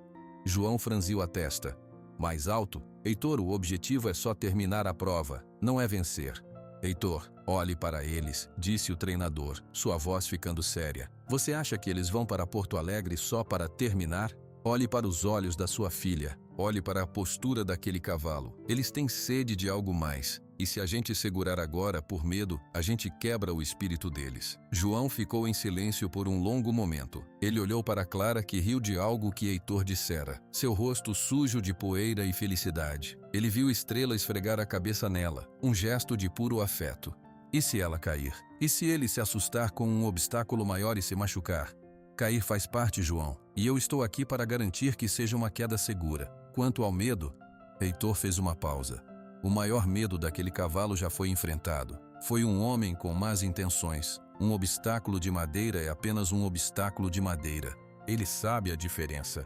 João franziu a testa. Mais alto? Heitor, o objetivo é só terminar a prova, não é vencer. Heitor, olhe para eles, disse o treinador, sua voz ficando séria. Você acha que eles vão para Porto Alegre só para terminar? Olhe para os olhos da sua filha. Olhe para a postura daquele cavalo. Eles têm sede de algo mais. E se a gente segurar agora por medo, a gente quebra o espírito deles. João ficou em silêncio por um longo momento. Ele olhou para Clara, que riu de algo que Heitor dissera. Seu rosto sujo de poeira e felicidade. Ele viu Estrela esfregar a cabeça nela, um gesto de puro afeto. E se ela cair? E se ele se assustar com um obstáculo maior e se machucar? Cair faz parte, João, e eu estou aqui para garantir que seja uma queda segura. Quanto ao medo, Heitor fez uma pausa. O maior medo daquele cavalo já foi enfrentado. Foi um homem com más intenções. Um obstáculo de madeira é apenas um obstáculo de madeira. Ele sabe a diferença.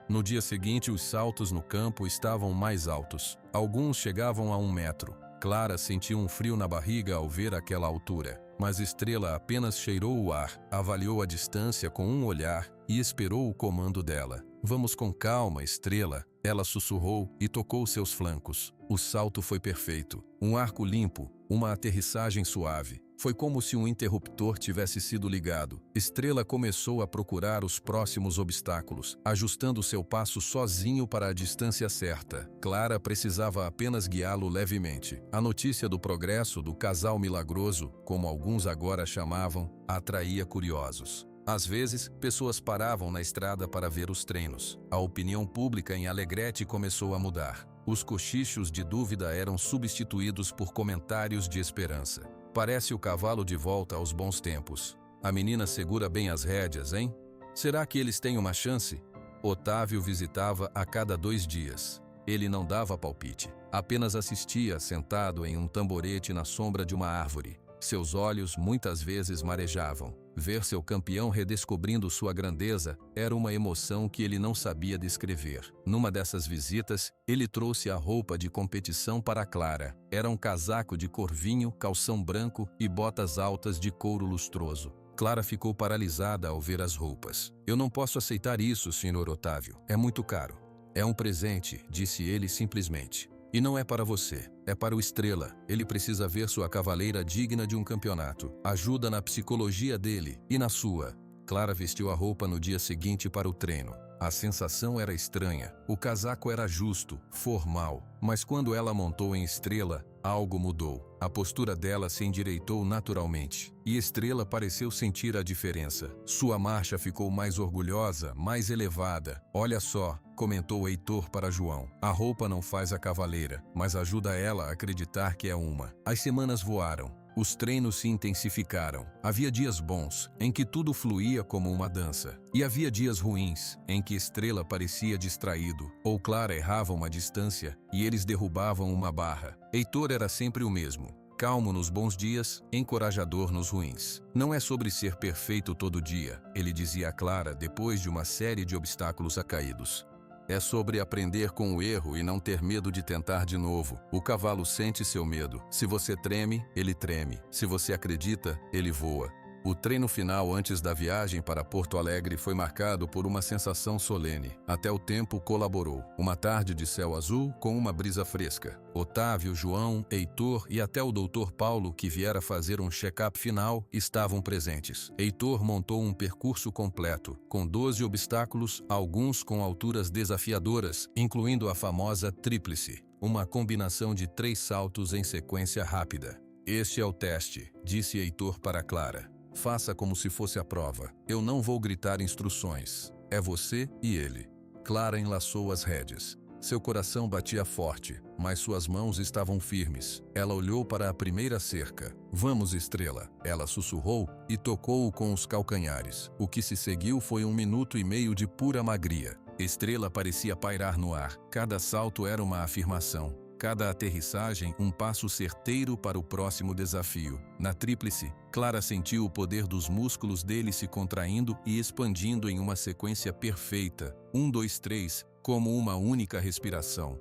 No dia seguinte, os saltos no campo estavam mais altos. Alguns chegavam a 1 metro. Clara sentiu um frio na barriga ao ver aquela altura. Mas Estrela apenas cheirou o ar, avaliou a distância com um olhar e esperou o comando dela. Vamos com calma, Estrela, ela sussurrou e tocou seus flancos. O salto foi perfeito. Um arco limpo, uma aterrissagem suave. Foi como se um interruptor tivesse sido ligado. Estrela começou a procurar os próximos obstáculos, ajustando seu passo sozinho para a distância certa. Clara precisava apenas guiá-lo levemente. A notícia do progresso do casal milagroso, como alguns agora chamavam, atraía curiosos. Às vezes, pessoas paravam na estrada para ver os treinos. A opinião pública em Alegrete começou a mudar. Os cochichos de dúvida eram substituídos por comentários de esperança. Parece o cavalo de volta aos bons tempos. A menina segura bem as rédeas, hein? Será que eles têm uma chance? Otávio visitava a cada 2 dias. Ele não dava palpite. Apenas assistia sentado em um tamborete na sombra de uma árvore. Seus olhos muitas vezes marejavam. Ver seu campeão redescobrindo sua grandeza era uma emoção que ele não sabia descrever. Numa dessas visitas, ele trouxe a roupa de competição para Clara. Era um casaco de cor vinho, calção branco e botas altas de couro lustroso. Clara ficou paralisada ao ver as roupas. Eu não posso aceitar isso, Sr. Otávio. É muito caro. É um presente, disse ele simplesmente. E não é para você, é para o Estrela. Ele precisa ver sua cavaleira digna de um campeonato. Ajuda na psicologia dele e na sua. Clara vestiu a roupa no dia seguinte para o treino. A sensação era estranha. O casaco era justo, formal. Mas quando ela montou em Estrela, algo mudou. A postura dela se endireitou naturalmente. E Estrela pareceu sentir a diferença. Sua marcha ficou mais orgulhosa, mais elevada. Olha só, comentou Heitor para João. A roupa não faz a cavaleira, mas ajuda ela a acreditar que é uma. As semanas voaram. Os treinos se intensificaram. Havia dias bons, em que tudo fluía como uma dança. E havia dias ruins, em que Estrela parecia distraído, ou Clara errava uma distância e eles derrubavam uma barra. Heitor era sempre o mesmo. Calmo nos bons dias, encorajador nos ruins. Não é sobre ser perfeito todo dia, ele dizia a Clara depois de uma série de obstáculos acaídos. É sobre aprender com o erro e não ter medo de tentar de novo. O cavalo sente seu medo. Se você treme, ele treme. Se você acredita, ele voa. O treino final antes da viagem para Porto Alegre foi marcado por uma sensação solene. Até o tempo colaborou. Uma tarde de céu azul com uma brisa fresca. Otávio, João, Heitor e até o Dr. Paulo, que viera fazer um check-up final, estavam presentes. Heitor montou um percurso completo, com 12 obstáculos, alguns com alturas desafiadoras, incluindo a famosa tríplice, uma combinação de 3 saltos em sequência rápida. Este é o teste, disse Heitor para Clara. Faça como se fosse a prova. Eu não vou gritar instruções. É você e ele. Clara enlaçou as rédeas. Seu coração batia forte, mas suas mãos estavam firmes. Ela olhou para a primeira cerca. Vamos, Estrela. Ela sussurrou e tocou-o com os calcanhares. O que se seguiu foi 1 minuto e meio de pura magria. Estrela parecia pairar no ar. Cada salto era uma afirmação. Cada aterrissagem, um passo certeiro para o próximo desafio. Na tríplice, Clara sentiu o poder dos músculos dele se contraindo e expandindo em uma sequência perfeita. 1, 2, 3, como uma única respiração.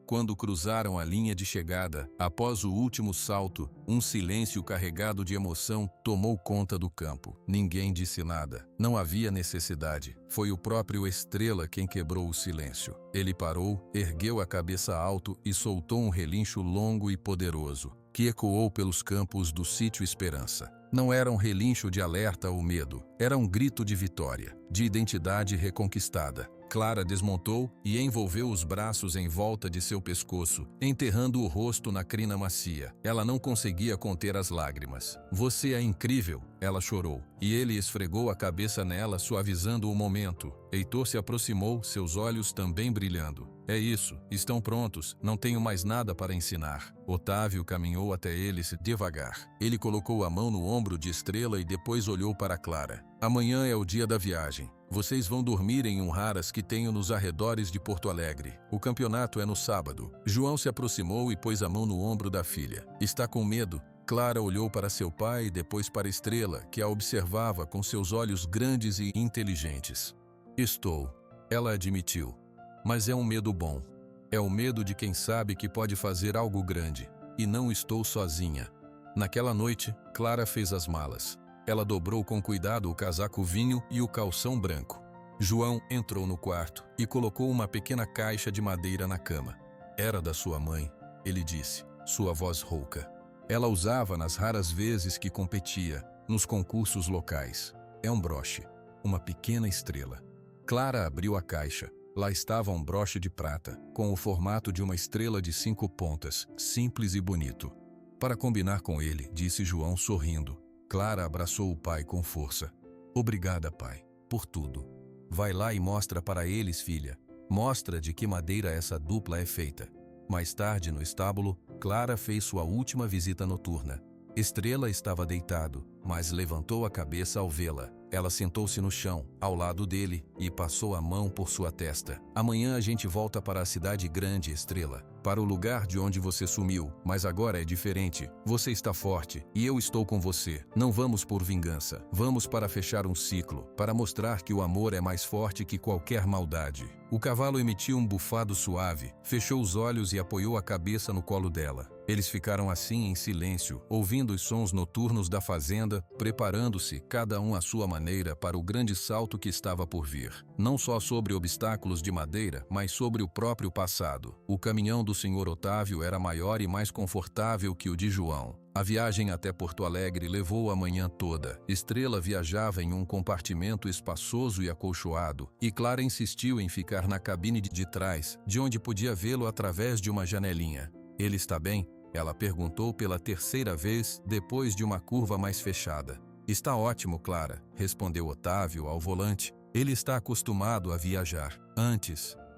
Quando cruzaram a linha de chegada, após o último salto, um silêncio carregado de emoção tomou conta do campo. Ninguém disse nada. Não havia necessidade. Foi o próprio Estrela quem quebrou o silêncio. Ele parou, ergueu a cabeça alto e soltou um relincho longo e poderoso, que ecoou pelos campos do sítio Esperança. Não era um relincho de alerta ou medo, era um grito de vitória, de identidade reconquistada. Clara desmontou e envolveu os braços em volta de seu pescoço, enterrando o rosto na crina macia. Ela não conseguia conter as lágrimas. "Você é incrível", ela chorou, e ele esfregou a cabeça nela, suavizando o momento. Heitor se aproximou, seus olhos também brilhando. "É isso, estão prontos, não tenho mais nada para ensinar." Otávio caminhou até eles devagar. Ele colocou a mão no ombro de Estrela e depois olhou para Clara. "Amanhã é o dia da viagem. Vocês vão dormir em um haras que tenho nos arredores de Porto Alegre. O campeonato é no sábado." João se aproximou e pôs a mão no ombro da filha. "Está com medo?" Clara olhou para seu pai e depois para Estrela, que a observava com seus olhos grandes e inteligentes. "Estou", ela admitiu. "Mas é um medo bom. É o medo de quem sabe que pode fazer algo grande. E não estou sozinha." Naquela noite, Clara fez as malas. Ela dobrou com cuidado o casaco vinho e o calção branco. João entrou no quarto e colocou uma pequena caixa de madeira na cama. "Era da sua mãe", ele disse, sua voz rouca. "Ela usava nas raras vezes que competia, nos concursos locais. É um broche, uma pequena estrela." Clara abriu a caixa. Lá estava um broche de prata, com o formato de uma estrela de 5 pontas, simples e bonito. "Para combinar com ele", disse João sorrindo. Clara abraçou o pai com força. "Obrigada, pai, por tudo. Vai lá e mostra para eles, filha. Mostra de que madeira essa dupla é feita." Mais tarde, no estábulo, Clara fez sua última visita noturna. Estrela estava deitado, mas levantou a cabeça ao vê-la. Ela sentou-se no chão, ao lado dele, e passou a mão por sua testa. "Amanhã a gente volta para a cidade grande, Estrela. Para o lugar de onde você sumiu, mas agora é diferente. Você está forte, e eu estou com você. Não vamos por vingança. Vamos para fechar um ciclo, para mostrar que o amor é mais forte que qualquer maldade." O cavalo emitiu um bufado suave, fechou os olhos e apoiou a cabeça no colo dela. Eles ficaram assim em silêncio, ouvindo os sons noturnos da fazenda, preparando-se, cada um à sua maneira, para o grande salto que estava por vir. Não só sobre obstáculos de madeira, mas sobre o próprio passado. O caminhão do Sr. Otávio era maior e mais confortável que o de João. A viagem até Porto Alegre levou a manhã toda. Estrela viajava em um compartimento espaçoso e acolchoado, e Clara insistiu em ficar na cabine de trás, de onde podia vê-lo através de uma janelinha. "Ele está bem?" ela perguntou pela terceira vez, depois de uma curva mais fechada. "Está ótimo, Clara", respondeu Otávio ao volante. Ele está acostumado a viajar.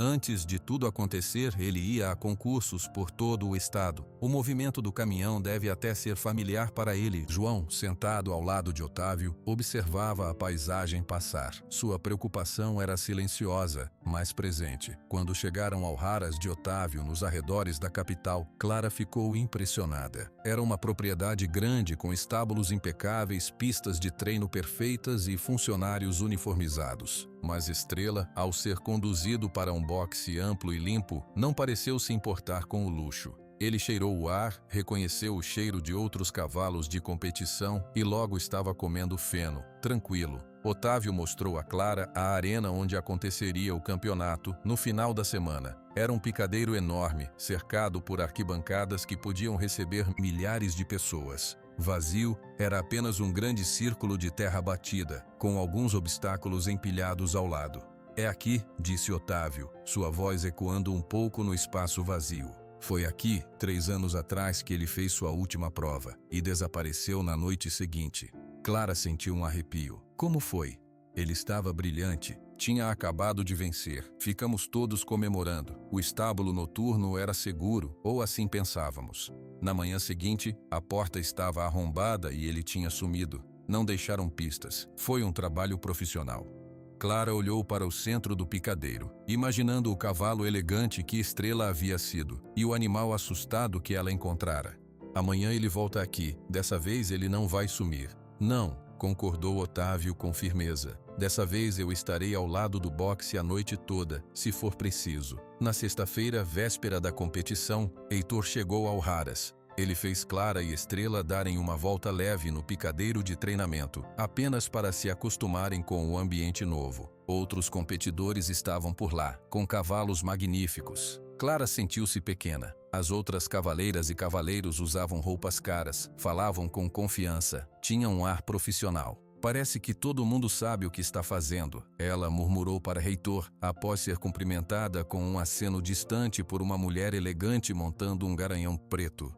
Antes de tudo acontecer, ele ia a concursos por todo o estado. O movimento do caminhão deve até ser familiar para ele. João, sentado ao lado de Otávio, observava a paisagem passar. Sua preocupação era silenciosa, mas presente. Quando chegaram ao haras de Otávio, nos arredores da capital, Clara ficou impressionada. Era uma propriedade grande, com estábulos impecáveis, pistas de treino perfeitas e funcionários uniformizados. Mas Estrela, ao ser conduzido para um boxe amplo e limpo, não pareceu se importar com o luxo. Ele cheirou o ar, reconheceu o cheiro de outros cavalos de competição e logo estava comendo feno, tranquilo. Otávio mostrou a Clara a arena onde aconteceria o campeonato no final da semana. Era um picadeiro enorme, cercado por arquibancadas que podiam receber milhares de pessoas. Vazio, era apenas um grande círculo de terra batida, com alguns obstáculos empilhados ao lado. "É aqui", disse Otávio, sua voz ecoando um pouco no espaço vazio. Foi aqui, 3 anos atrás, que ele fez sua última prova e desapareceu na noite seguinte. Clara sentiu um arrepio. Como foi? Ele estava brilhante. Tinha acabado de vencer. Ficamos todos comemorando. O estábulo noturno era seguro, ou assim pensávamos. Na manhã seguinte, a porta estava arrombada e ele tinha sumido. Não deixaram pistas. Foi um trabalho profissional. Clara olhou para o centro do picadeiro, imaginando o cavalo elegante que Estrela havia sido, e o animal assustado que ela encontrara. Amanhã ele volta aqui, dessa vez ele não vai sumir. Não, concordou Otávio com firmeza. Dessa vez eu estarei ao lado do boxe a noite toda, se for preciso. Na sexta-feira, véspera da competição, Heitor chegou ao Raras. Ele fez Clara e Estrela darem uma volta leve no picadeiro de treinamento, apenas para se acostumarem com o ambiente novo. Outros competidores estavam por lá, com cavalos magníficos. Clara sentiu-se pequena. As outras cavaleiras e cavaleiros usavam roupas caras, falavam com confiança, tinham um ar profissional. Parece que todo mundo sabe o que está fazendo, ela murmurou para Heitor, após ser cumprimentada com um aceno distante por uma mulher elegante montando um garanhão preto.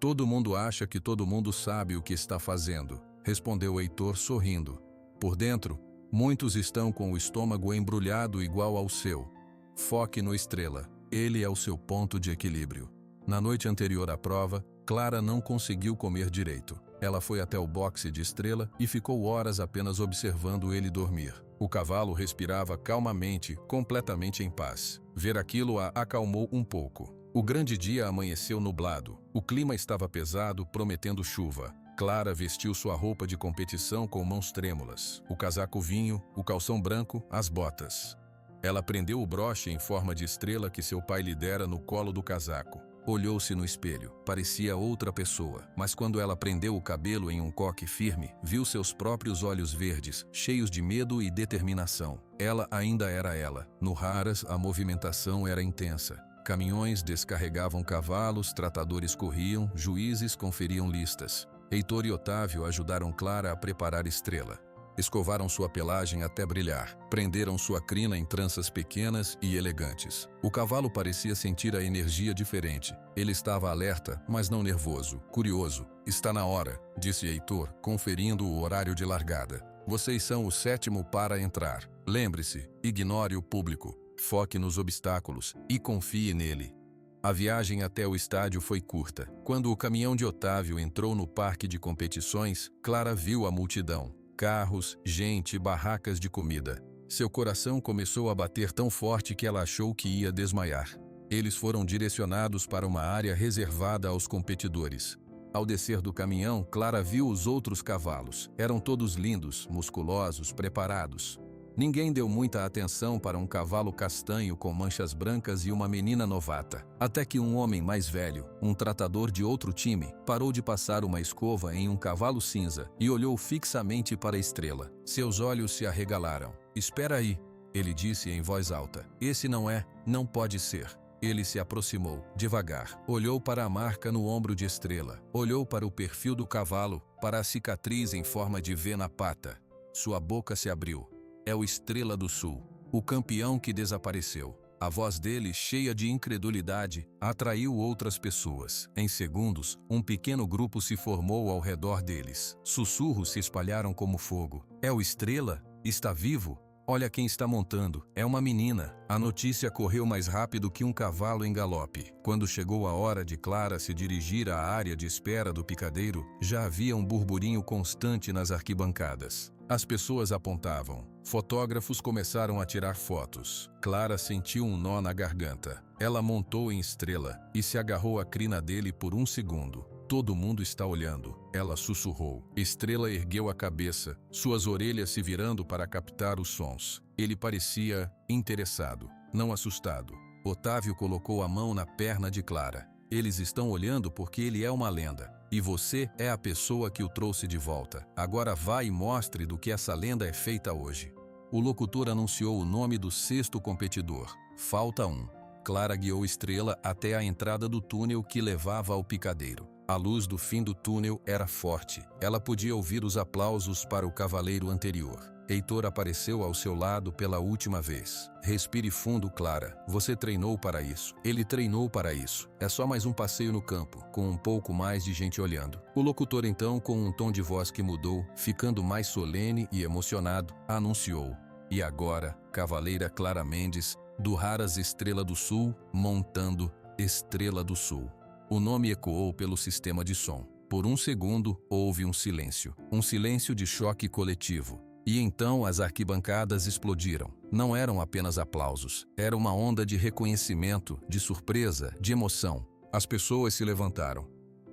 Todo mundo acha que todo mundo sabe o que está fazendo, respondeu Heitor sorrindo. Por dentro, muitos estão com o estômago embrulhado igual ao seu. Foque no Estrela, ele é o seu ponto de equilíbrio. Na noite anterior à prova, Clara não conseguiu comer direito. Ela foi até o boxe de Estrela e ficou horas apenas observando ele dormir. O cavalo respirava calmamente, completamente em paz. Ver aquilo a acalmou um pouco. O grande dia amanheceu nublado. O clima estava pesado, prometendo chuva. Clara vestiu sua roupa de competição com mãos trêmulas. O casaco vinho, o calção branco, as botas. Ela prendeu o broche em forma de estrela que seu pai lhe dera no colo do casaco. Olhou-se no espelho. Parecia outra pessoa, mas quando ela prendeu o cabelo em um coque firme, viu seus próprios olhos verdes, cheios de medo e determinação. Ela ainda era ela. No Raras, a movimentação era intensa. Caminhões descarregavam cavalos, tratadores corriam, juízes conferiam listas. Heitor e Otávio ajudaram Clara a preparar Estrela. Escovaram sua pelagem até brilhar, prenderam sua crina em tranças pequenas e elegantes. O cavalo parecia sentir a energia diferente. Ele estava alerta, mas não nervoso, curioso. Está na hora, disse Heitor, conferindo o horário de largada. Vocês são o 7º para entrar. Lembre-se, ignore o público, foque nos obstáculos e confie nele. A viagem até o estádio foi curta. Quando o caminhão de Otávio entrou no parque de competições, Clara viu a multidão. Carros, gente, barracas de comida. Seu coração começou a bater tão forte que ela achou que ia desmaiar. Eles foram direcionados para uma área reservada aos competidores. Ao descer do caminhão, Clara viu os outros cavalos. Eram todos lindos, musculosos, preparados. Ninguém deu muita atenção para um cavalo castanho com manchas brancas e uma menina novata. Até que um homem mais velho, um tratador de outro time, parou de passar uma escova em um cavalo cinza e olhou fixamente para a Estrela. Seus olhos se arregalaram. "Espera aí", ele disse em voz alta. "Esse não pode ser." Ele se aproximou, devagar. Olhou para a marca no ombro de Estrela. Olhou para o perfil do cavalo, para a cicatriz em forma de V na pata. Sua boca se abriu. É o Estrela do Sul, o campeão que desapareceu. A voz dele, cheia de incredulidade, atraiu outras pessoas. Em segundos, um pequeno grupo se formou ao redor deles. Sussurros se espalharam como fogo. É o Estrela? Está vivo? Olha quem está montando. É uma menina. A notícia correu mais rápido que um cavalo em galope. Quando chegou a hora de Clara se dirigir à área de espera do picadeiro, já havia um burburinho constante nas arquibancadas. As pessoas apontavam. Fotógrafos começaram a tirar fotos. Clara sentiu um nó na garganta. Ela montou em Estrela e se agarrou à crina dele por um segundo. "Todo mundo está olhando", ela sussurrou. Estrela ergueu a cabeça, suas orelhas se virando para captar os sons. Ele parecia interessado, não assustado. Otávio colocou a mão na perna de Clara. "Eles estão olhando porque ele é uma lenda. E você é a pessoa que o trouxe de volta. Agora vá e mostre do que essa lenda é feita hoje." O locutor anunciou o nome do 6º competidor. Falta um. Clara guiou Estrela até a entrada do túnel que levava ao picadeiro. A luz do fim do túnel era forte. Ela podia ouvir os aplausos para o cavaleiro anterior. Heitor apareceu ao seu lado pela última vez. "Respire fundo, Clara. Você treinou para isso. Ele treinou para isso. É só mais um passeio no campo, com um pouco mais de gente olhando." O locutor então, com um tom de voz que mudou, ficando mais solene e emocionado, anunciou: "E agora, cavaleira Clara Mendes, do Raras Estrela do Sul, montando Estrela do Sul." O nome ecoou pelo sistema de som. Por um segundo, houve um silêncio de choque coletivo. E então as arquibancadas explodiram. Não eram apenas aplausos, era uma onda de reconhecimento, de surpresa, de emoção. As pessoas se levantaram.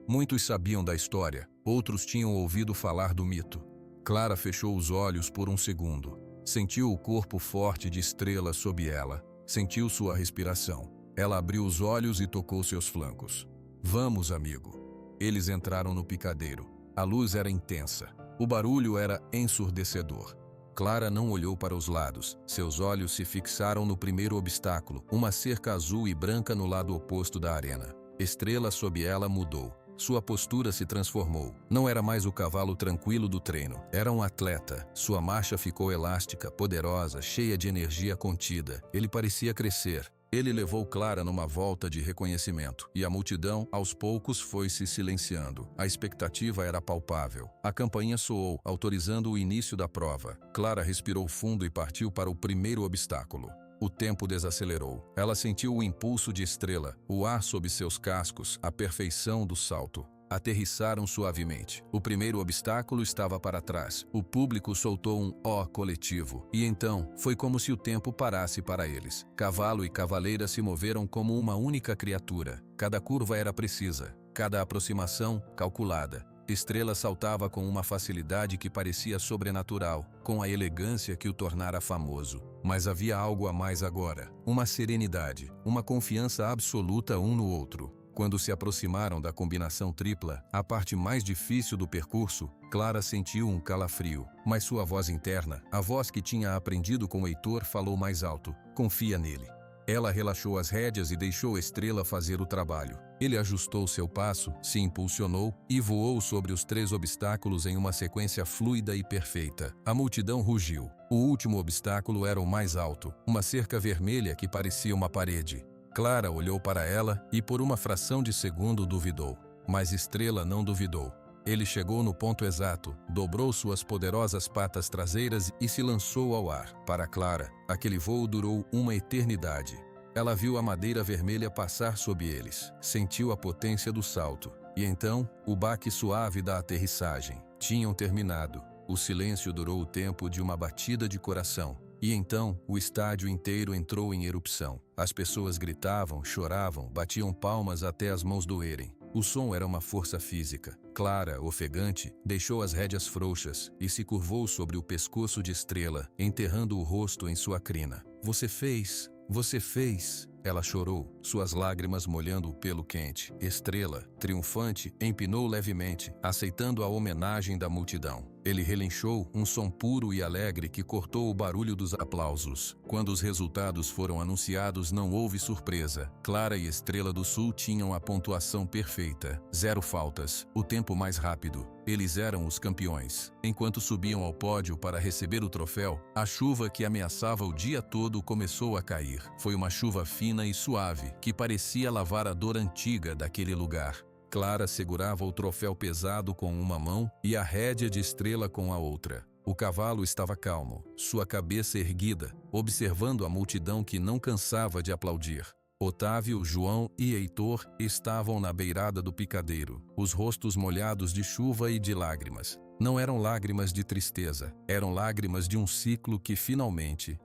Muitos sabiam da história, outros tinham ouvido falar do mito. Clara fechou os olhos por um segundo. Sentiu o corpo forte de Estrela sob ela. Sentiu sua respiração. Ela abriu os olhos e tocou seus flancos. Vamos, amigo. Eles entraram no picadeiro. A luz era intensa. O barulho era ensurdecedor. Clara não olhou para os lados. Seus olhos se fixaram no primeiro obstáculo, uma cerca azul e branca no lado oposto da arena. Estrela sob ela mudou. Sua postura se transformou. Não era mais o cavalo tranquilo do treino. Era um atleta. Sua marcha ficou elástica, poderosa, cheia de energia contida. Ele parecia crescer. Ele levou Clara numa volta de reconhecimento, e a multidão, aos poucos, foi se silenciando. A expectativa era palpável. A campainha soou, autorizando o início da prova. Clara respirou fundo e partiu para o primeiro obstáculo. O tempo desacelerou. Ela sentiu o impulso de Estrela, o ar sob seus cascos, a perfeição do salto. Aterrissaram suavemente. O primeiro obstáculo estava para trás. O público soltou um ó coletivo. E então, foi como se o tempo parasse para eles. Cavalo e cavaleira se moveram como uma única criatura. Cada curva era precisa, cada aproximação calculada. Estrela saltava com uma facilidade que parecia sobrenatural, com a elegância que o tornara famoso. Mas havia algo a mais agora. Uma serenidade, uma confiança absoluta um no outro. Quando se aproximaram da combinação tripla, a parte mais difícil do percurso, Clara sentiu um calafrio. Mas sua voz interna, a voz que tinha aprendido com Heitor, falou mais alto. Confia nele. Ela relaxou as rédeas e deixou Estrela fazer o trabalho. Ele ajustou seu passo, se impulsionou e voou sobre os 3 obstáculos em uma sequência fluida e perfeita. A multidão rugiu. O último obstáculo era o mais alto, uma cerca vermelha que parecia uma parede. Clara olhou para ela e por uma fração de segundo duvidou. Mas Estrela não duvidou. Ele chegou no ponto exato, dobrou suas poderosas patas traseiras e se lançou ao ar. Para Clara, aquele voo durou uma eternidade. Ela viu a madeira vermelha passar sob eles, sentiu a potência do salto. E então, o baque suave da aterrissagem. Tinham terminado. O silêncio durou o tempo de uma batida de coração. E então, o estádio inteiro entrou em erupção. As pessoas gritavam, choravam, batiam palmas até as mãos doerem. O som era uma força física. Clara, ofegante, deixou as rédeas frouxas e se curvou sobre o pescoço de Estrela, enterrando o rosto em sua crina. Você fez! Você fez! Ela chorou, suas lágrimas molhando o pelo quente. Estrela, triunfante, empinou levemente, aceitando a homenagem da multidão. Ele relinchou, um som puro e alegre que cortou o barulho dos aplausos. Quando os resultados foram anunciados, não houve surpresa. Clara e Estrela do Sul tinham a pontuação perfeita. 0 faltas, o tempo mais rápido. Eles eram os campeões. Enquanto subiam ao pódio para receber o troféu, a chuva que ameaçava o dia todo começou a cair. Foi uma chuva fina e suave, que parecia lavar a dor antiga daquele lugar. Clara segurava o troféu pesado com uma mão e a rédea de Estrela com a outra. O cavalo estava calmo, sua cabeça erguida, observando a multidão que não cansava de aplaudir. Otávio, João e Heitor estavam na beirada do picadeiro, os rostos molhados de chuva e de lágrimas. Não eram lágrimas de tristeza, eram lágrimas de um ciclo que finalmente,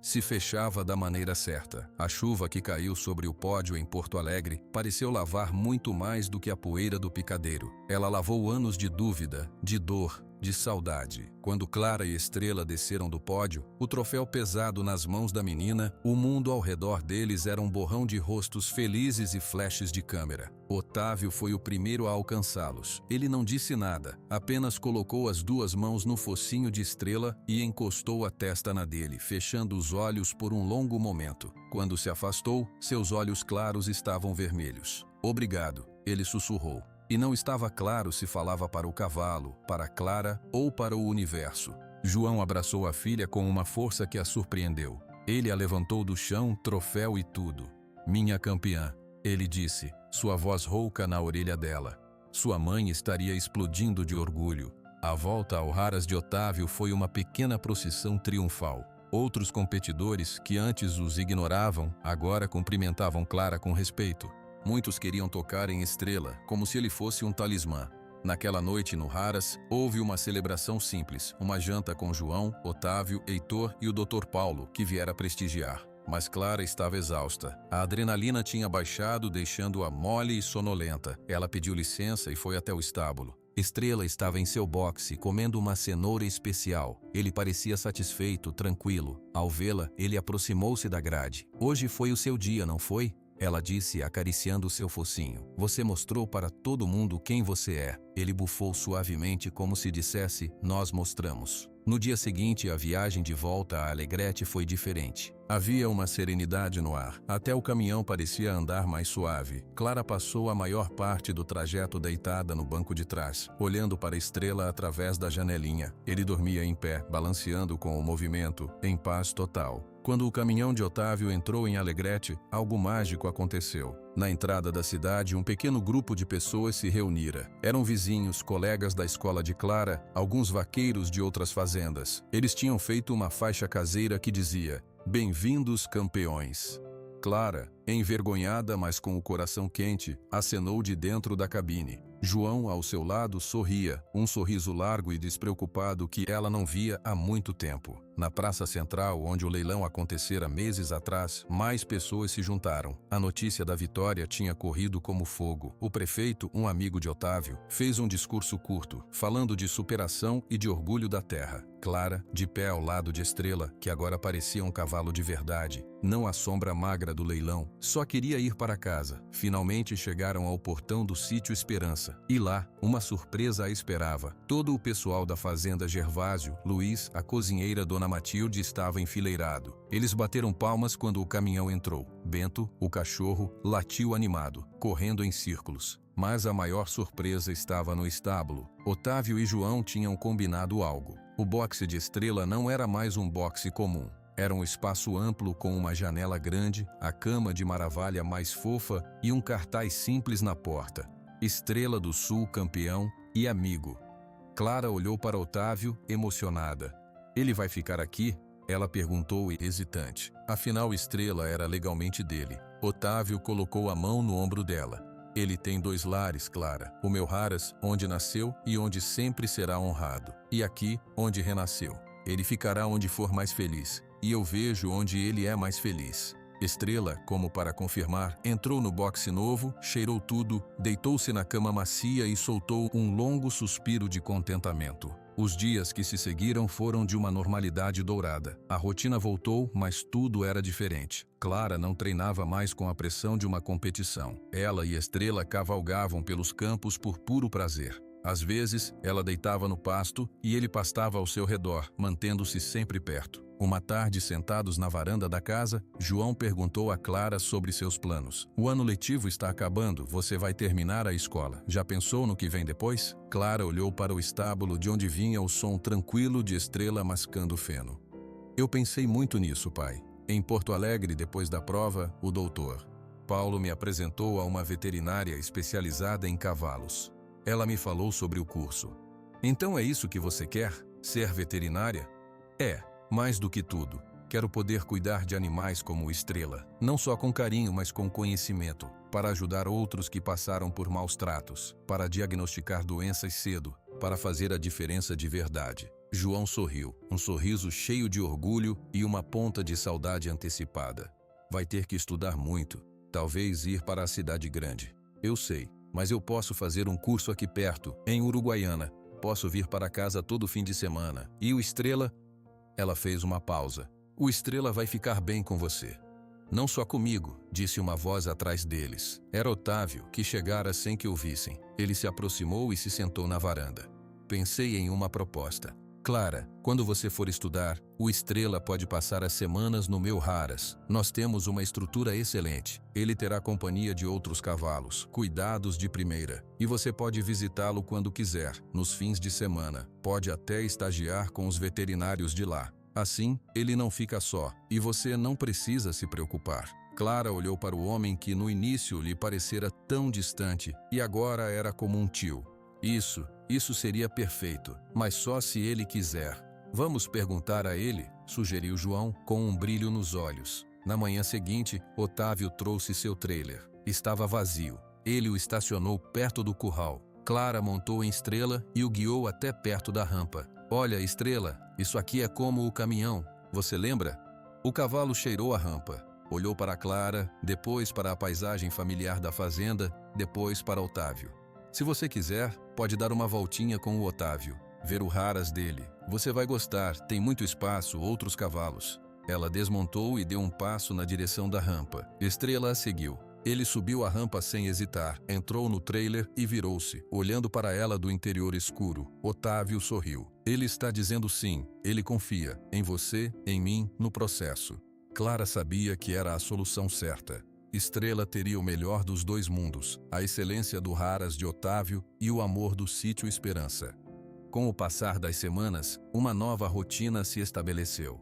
se fechava da maneira certa. A chuva que caiu sobre o pódio em Porto Alegre pareceu lavar muito mais do que a poeira do picadeiro. Ela lavou anos de dúvida, de dor, de saudade. Quando Clara e Estrela desceram do pódio, o troféu pesado nas mãos da menina, o mundo ao redor deles era um borrão de rostos felizes e flashes de câmera. Otávio foi o primeiro a alcançá-los. Ele não disse nada, apenas colocou as 2 mãos no focinho de Estrela e encostou a testa na dele, fechando os olhos por um longo momento. Quando se afastou, seus olhos claros estavam vermelhos. Obrigado, ele sussurrou. E não estava claro se falava para o cavalo, para Clara ou para o universo. João abraçou a filha com uma força que a surpreendeu. Ele a levantou do chão, troféu e tudo. Minha campeã, ele disse, sua voz rouca na orelha dela. Sua mãe estaria explodindo de orgulho. A volta ao Raras de Otávio foi uma pequena procissão triunfal. Outros competidores, que antes os ignoravam, agora cumprimentavam Clara com respeito. Muitos queriam tocar em Estrela, como se ele fosse um talismã. Naquela noite no Haras, houve uma celebração simples, uma janta com João, Otávio, Heitor e o Dr. Paulo, que viera prestigiar. Mas Clara estava exausta. A adrenalina tinha baixado, deixando-a mole e sonolenta. Ela pediu licença e foi até o estábulo. Estrela estava em seu boxe, comendo uma cenoura especial. Ele parecia satisfeito, tranquilo. Ao vê-la, ele aproximou-se da grade. "Hoje foi o seu dia, não foi?" Ela disse, acariciando seu focinho. "Você mostrou para todo mundo quem você é." Ele bufou suavemente como se dissesse, "Nós mostramos." No dia seguinte, a viagem de volta a Alegrete foi diferente. Havia uma serenidade no ar. Até o caminhão parecia andar mais suave. Clara passou a maior parte do trajeto deitada no banco de trás, olhando para a Estrela através da janelinha. Ele dormia em pé, balanceando com o movimento, em paz total. Quando o caminhão de Otávio entrou em Alegrete, algo mágico aconteceu. Na entrada da cidade, um pequeno grupo de pessoas se reunira. Eram vizinhos, colegas da escola de Clara, alguns vaqueiros de outras fazendas. Eles tinham feito uma faixa caseira que dizia: "Bem-vindos, campeões." Clara, envergonhada, mas com o coração quente, acenou de dentro da cabine. João, ao seu lado, sorria, um sorriso largo e despreocupado que ela não via há muito tempo. Na praça central, onde o leilão acontecera meses atrás, mais pessoas se juntaram. A notícia da vitória tinha corrido como fogo. O prefeito, um amigo de Otávio, fez um discurso curto, falando de superação e de orgulho da terra. Clara, de pé ao lado de Estrela, que agora parecia um cavalo de verdade, não a sombra magra do leilão, só queria ir para casa. Finalmente chegaram ao portão do sítio Esperança. E lá, uma surpresa a esperava. Todo o pessoal da fazenda Gervásio, Luiz, a cozinheira Dona Matilde estava enfileirado. Eles bateram palmas quando o caminhão entrou. Bento, o cachorro, latiu animado, correndo em círculos. Mas a maior surpresa estava no estábulo. Otávio e João tinham combinado algo. O boxe de Estrela não era mais um boxe comum. Era um espaço amplo com uma janela grande, a cama de maravilha mais fofa e um cartaz simples na porta: "Estrela do Sul campeão e amigo." Clara olhou para Otávio, emocionada. "Ele vai ficar aqui?" ela perguntou hesitante. Afinal, Estrela era legalmente dele. Otávio colocou a mão no ombro dela. "Ele tem 2 lares, Clara. O meu Haras, onde nasceu e onde sempre será honrado. E aqui, onde renasceu. Ele ficará onde for mais feliz. E eu vejo onde ele é mais feliz." Estrela, como para confirmar, entrou no boxe novo, cheirou tudo, deitou-se na cama macia e soltou um longo suspiro de contentamento. Os dias que se seguiram foram de uma normalidade dourada. A rotina voltou, mas tudo era diferente. Clara não treinava mais com a pressão de uma competição. Ela e Estrela cavalgavam pelos campos por puro prazer. Às vezes, ela deitava no pasto e ele pastava ao seu redor, mantendo-se sempre perto. Uma tarde, sentados na varanda da casa, João perguntou a Clara sobre seus planos. "O ano letivo está acabando, você vai terminar a escola. Já pensou no que vem depois?" Clara olhou para o estábulo de onde vinha o som tranquilo de Estrela mascando feno. "Eu pensei muito nisso, pai. Em Porto Alegre, depois da prova, o doutor Paulo me apresentou a uma veterinária especializada em cavalos. Ela me falou sobre o curso." "Então é isso que você quer? Ser veterinária?" "É. Mais do que tudo, quero poder cuidar de animais como Estrela, não só com carinho, mas com conhecimento, para ajudar outros que passaram por maus tratos, para diagnosticar doenças cedo, para fazer a diferença de verdade." João sorriu, um sorriso cheio de orgulho e uma ponta de saudade antecipada. "Vai ter que estudar muito, talvez ir para a cidade grande." "Eu sei, mas eu posso fazer um curso aqui perto, em Uruguaiana. Posso vir para casa todo fim de semana. E o Estrela?" Ela fez uma pausa. "O Estrela vai ficar bem com você." "Não só comigo", disse uma voz atrás deles. Era Otávio, que chegara sem que o vissem. Ele se aproximou e se sentou na varanda. "Pensei em uma proposta. Clara, quando você for estudar, o Estrela pode passar as semanas no meu Haras. Nós temos uma estrutura excelente. Ele terá companhia de outros cavalos, cuidados de primeira. E você pode visitá-lo quando quiser, nos fins de semana. Pode até estagiar com os veterinários de lá. Assim, ele não fica só, e você não precisa se preocupar." Clara olhou para o homem que no início lhe parecera tão distante, e agora era como um tio. Isso seria perfeito, mas só se ele quiser." "Vamos perguntar a ele", sugeriu João, com um brilho nos olhos. Na manhã seguinte, Otávio trouxe seu trailer. Estava vazio. Ele o estacionou perto do curral. Clara montou em Estrela e o guiou até perto da rampa. Olha, Estrela, isso aqui é como o caminhão, você lembra? O cavalo cheirou a rampa, olhou para Clara, depois para a paisagem familiar da fazenda, depois para Otávio. Se você quiser, pode dar uma voltinha com o Otávio, ver o raras dele. Você vai gostar, tem muito espaço, outros cavalos. Ela desmontou e deu um passo na direção da rampa. Estrela a seguiu. Ele subiu a rampa sem hesitar, entrou no trailer e virou-se, olhando para ela do interior escuro. Otávio sorriu. Ele está dizendo sim, ele confia, em você, em mim, no processo. Clara sabia que era a solução certa. Estrela teria o melhor dos dois mundos, a excelência do raras de Otávio e o amor do sítio Esperança. Com o passar das semanas, uma nova rotina se estabeleceu.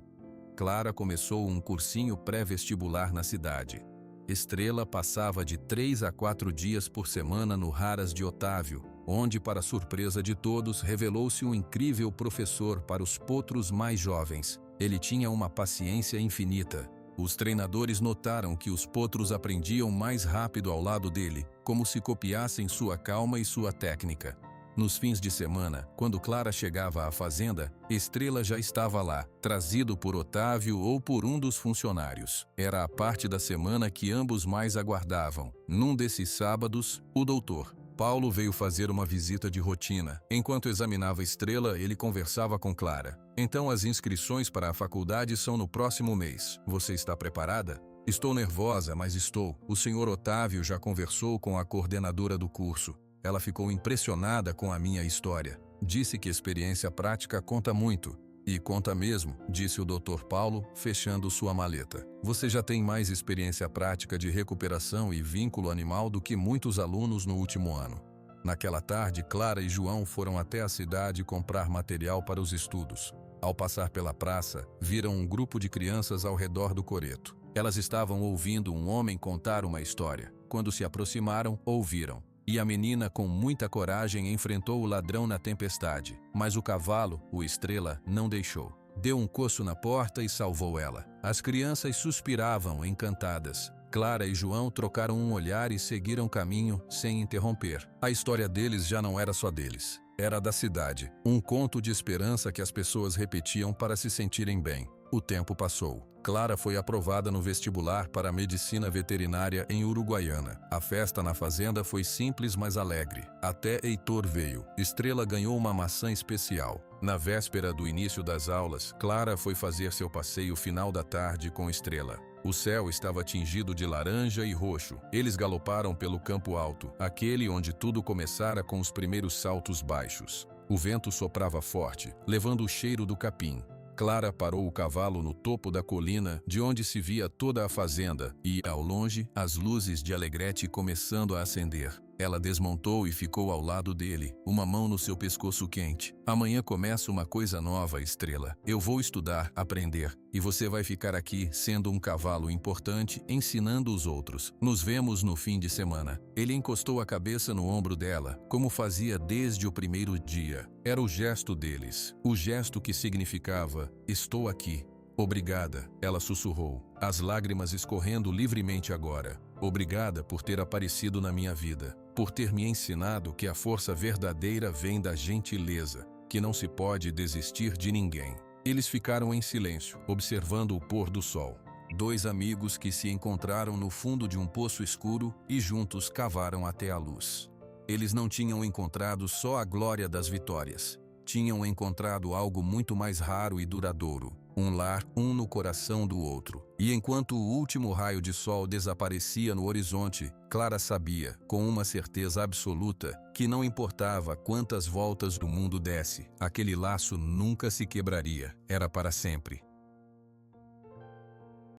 Clara começou um cursinho pré-vestibular na cidade. Estrela passava de 3 a 4 dias por semana no raras de Otávio, onde, para surpresa de todos, revelou-se um incrível professor para os potros mais jovens. Ele tinha uma paciência infinita. Os treinadores notaram que os potros aprendiam mais rápido ao lado dele, como se copiassem sua calma e sua técnica. Nos fins de semana, quando Clara chegava à fazenda, Estrela já estava lá, trazido por Otávio ou por um dos funcionários. Era a parte da semana que ambos mais aguardavam. Num desses sábados, o doutor Paulo veio fazer uma visita de rotina. Enquanto examinava Estrela, ele conversava com Clara. Então as inscrições para a faculdade são no próximo mês. Você está preparada? Estou nervosa, mas estou. O senhor Otávio já conversou com a coordenadora do curso. Ela ficou impressionada com a minha história. Disse que experiência prática conta muito. E conta mesmo, disse o Dr. Paulo, fechando sua maleta. Você já tem mais experiência prática de recuperação e vínculo animal do que muitos alunos no último ano. Naquela tarde, Clara e João foram até a cidade comprar material para os estudos. Ao passar pela praça, viram um grupo de crianças ao redor do coreto. Elas estavam ouvindo um homem contar uma história. Quando se aproximaram, ouviram. E a menina, com muita coragem, enfrentou o ladrão na tempestade. Mas o cavalo, o Estrela, não deixou. Deu um coço na porta e salvou ela. As crianças suspiravam, encantadas. Clara e João trocaram um olhar e seguiram caminho, sem interromper. A história deles já não era só deles. Era da cidade. Um conto de esperança que as pessoas repetiam para se sentirem bem. O tempo passou. Clara foi aprovada no vestibular para medicina veterinária em Uruguaiana. A festa na fazenda foi simples, mas alegre. Até Heitor veio. Estrela ganhou uma maçã especial. Na véspera do início das aulas, Clara foi fazer seu passeio final da tarde com Estrela. O céu estava tingido de laranja e roxo. Eles galoparam pelo campo alto, aquele onde tudo começara com os primeiros saltos baixos. O vento soprava forte, levando o cheiro do capim. Clara parou o cavalo no topo da colina, de onde se via toda a fazenda, e, ao longe, as luzes de Alegrete começando a acender. Ela desmontou e ficou ao lado dele, uma mão no seu pescoço quente. Amanhã começa uma coisa nova, Estrela. Eu vou estudar, aprender, e você vai ficar aqui, sendo um cavalo importante, ensinando os outros. Nos vemos no fim de semana. Ele encostou a cabeça no ombro dela, como fazia desde o primeiro dia. Era o gesto deles, o gesto que significava, estou aqui. Obrigada, ela sussurrou, as lágrimas escorrendo livremente agora. Obrigada por ter aparecido na minha vida, por ter me ensinado que a força verdadeira vem da gentileza, que não se pode desistir de ninguém. Eles ficaram em silêncio, observando o pôr do sol. Dois amigos que se encontraram no fundo de um poço escuro e juntos cavaram até a luz. Eles não tinham encontrado só a glória das vitórias. Tinham encontrado algo muito mais raro e duradouro. Um lar, um no coração do outro. E enquanto o último raio de sol desaparecia no horizonte, Clara sabia, com uma certeza absoluta, que não importava quantas voltas o mundo desse, aquele laço nunca se quebraria. Era para sempre.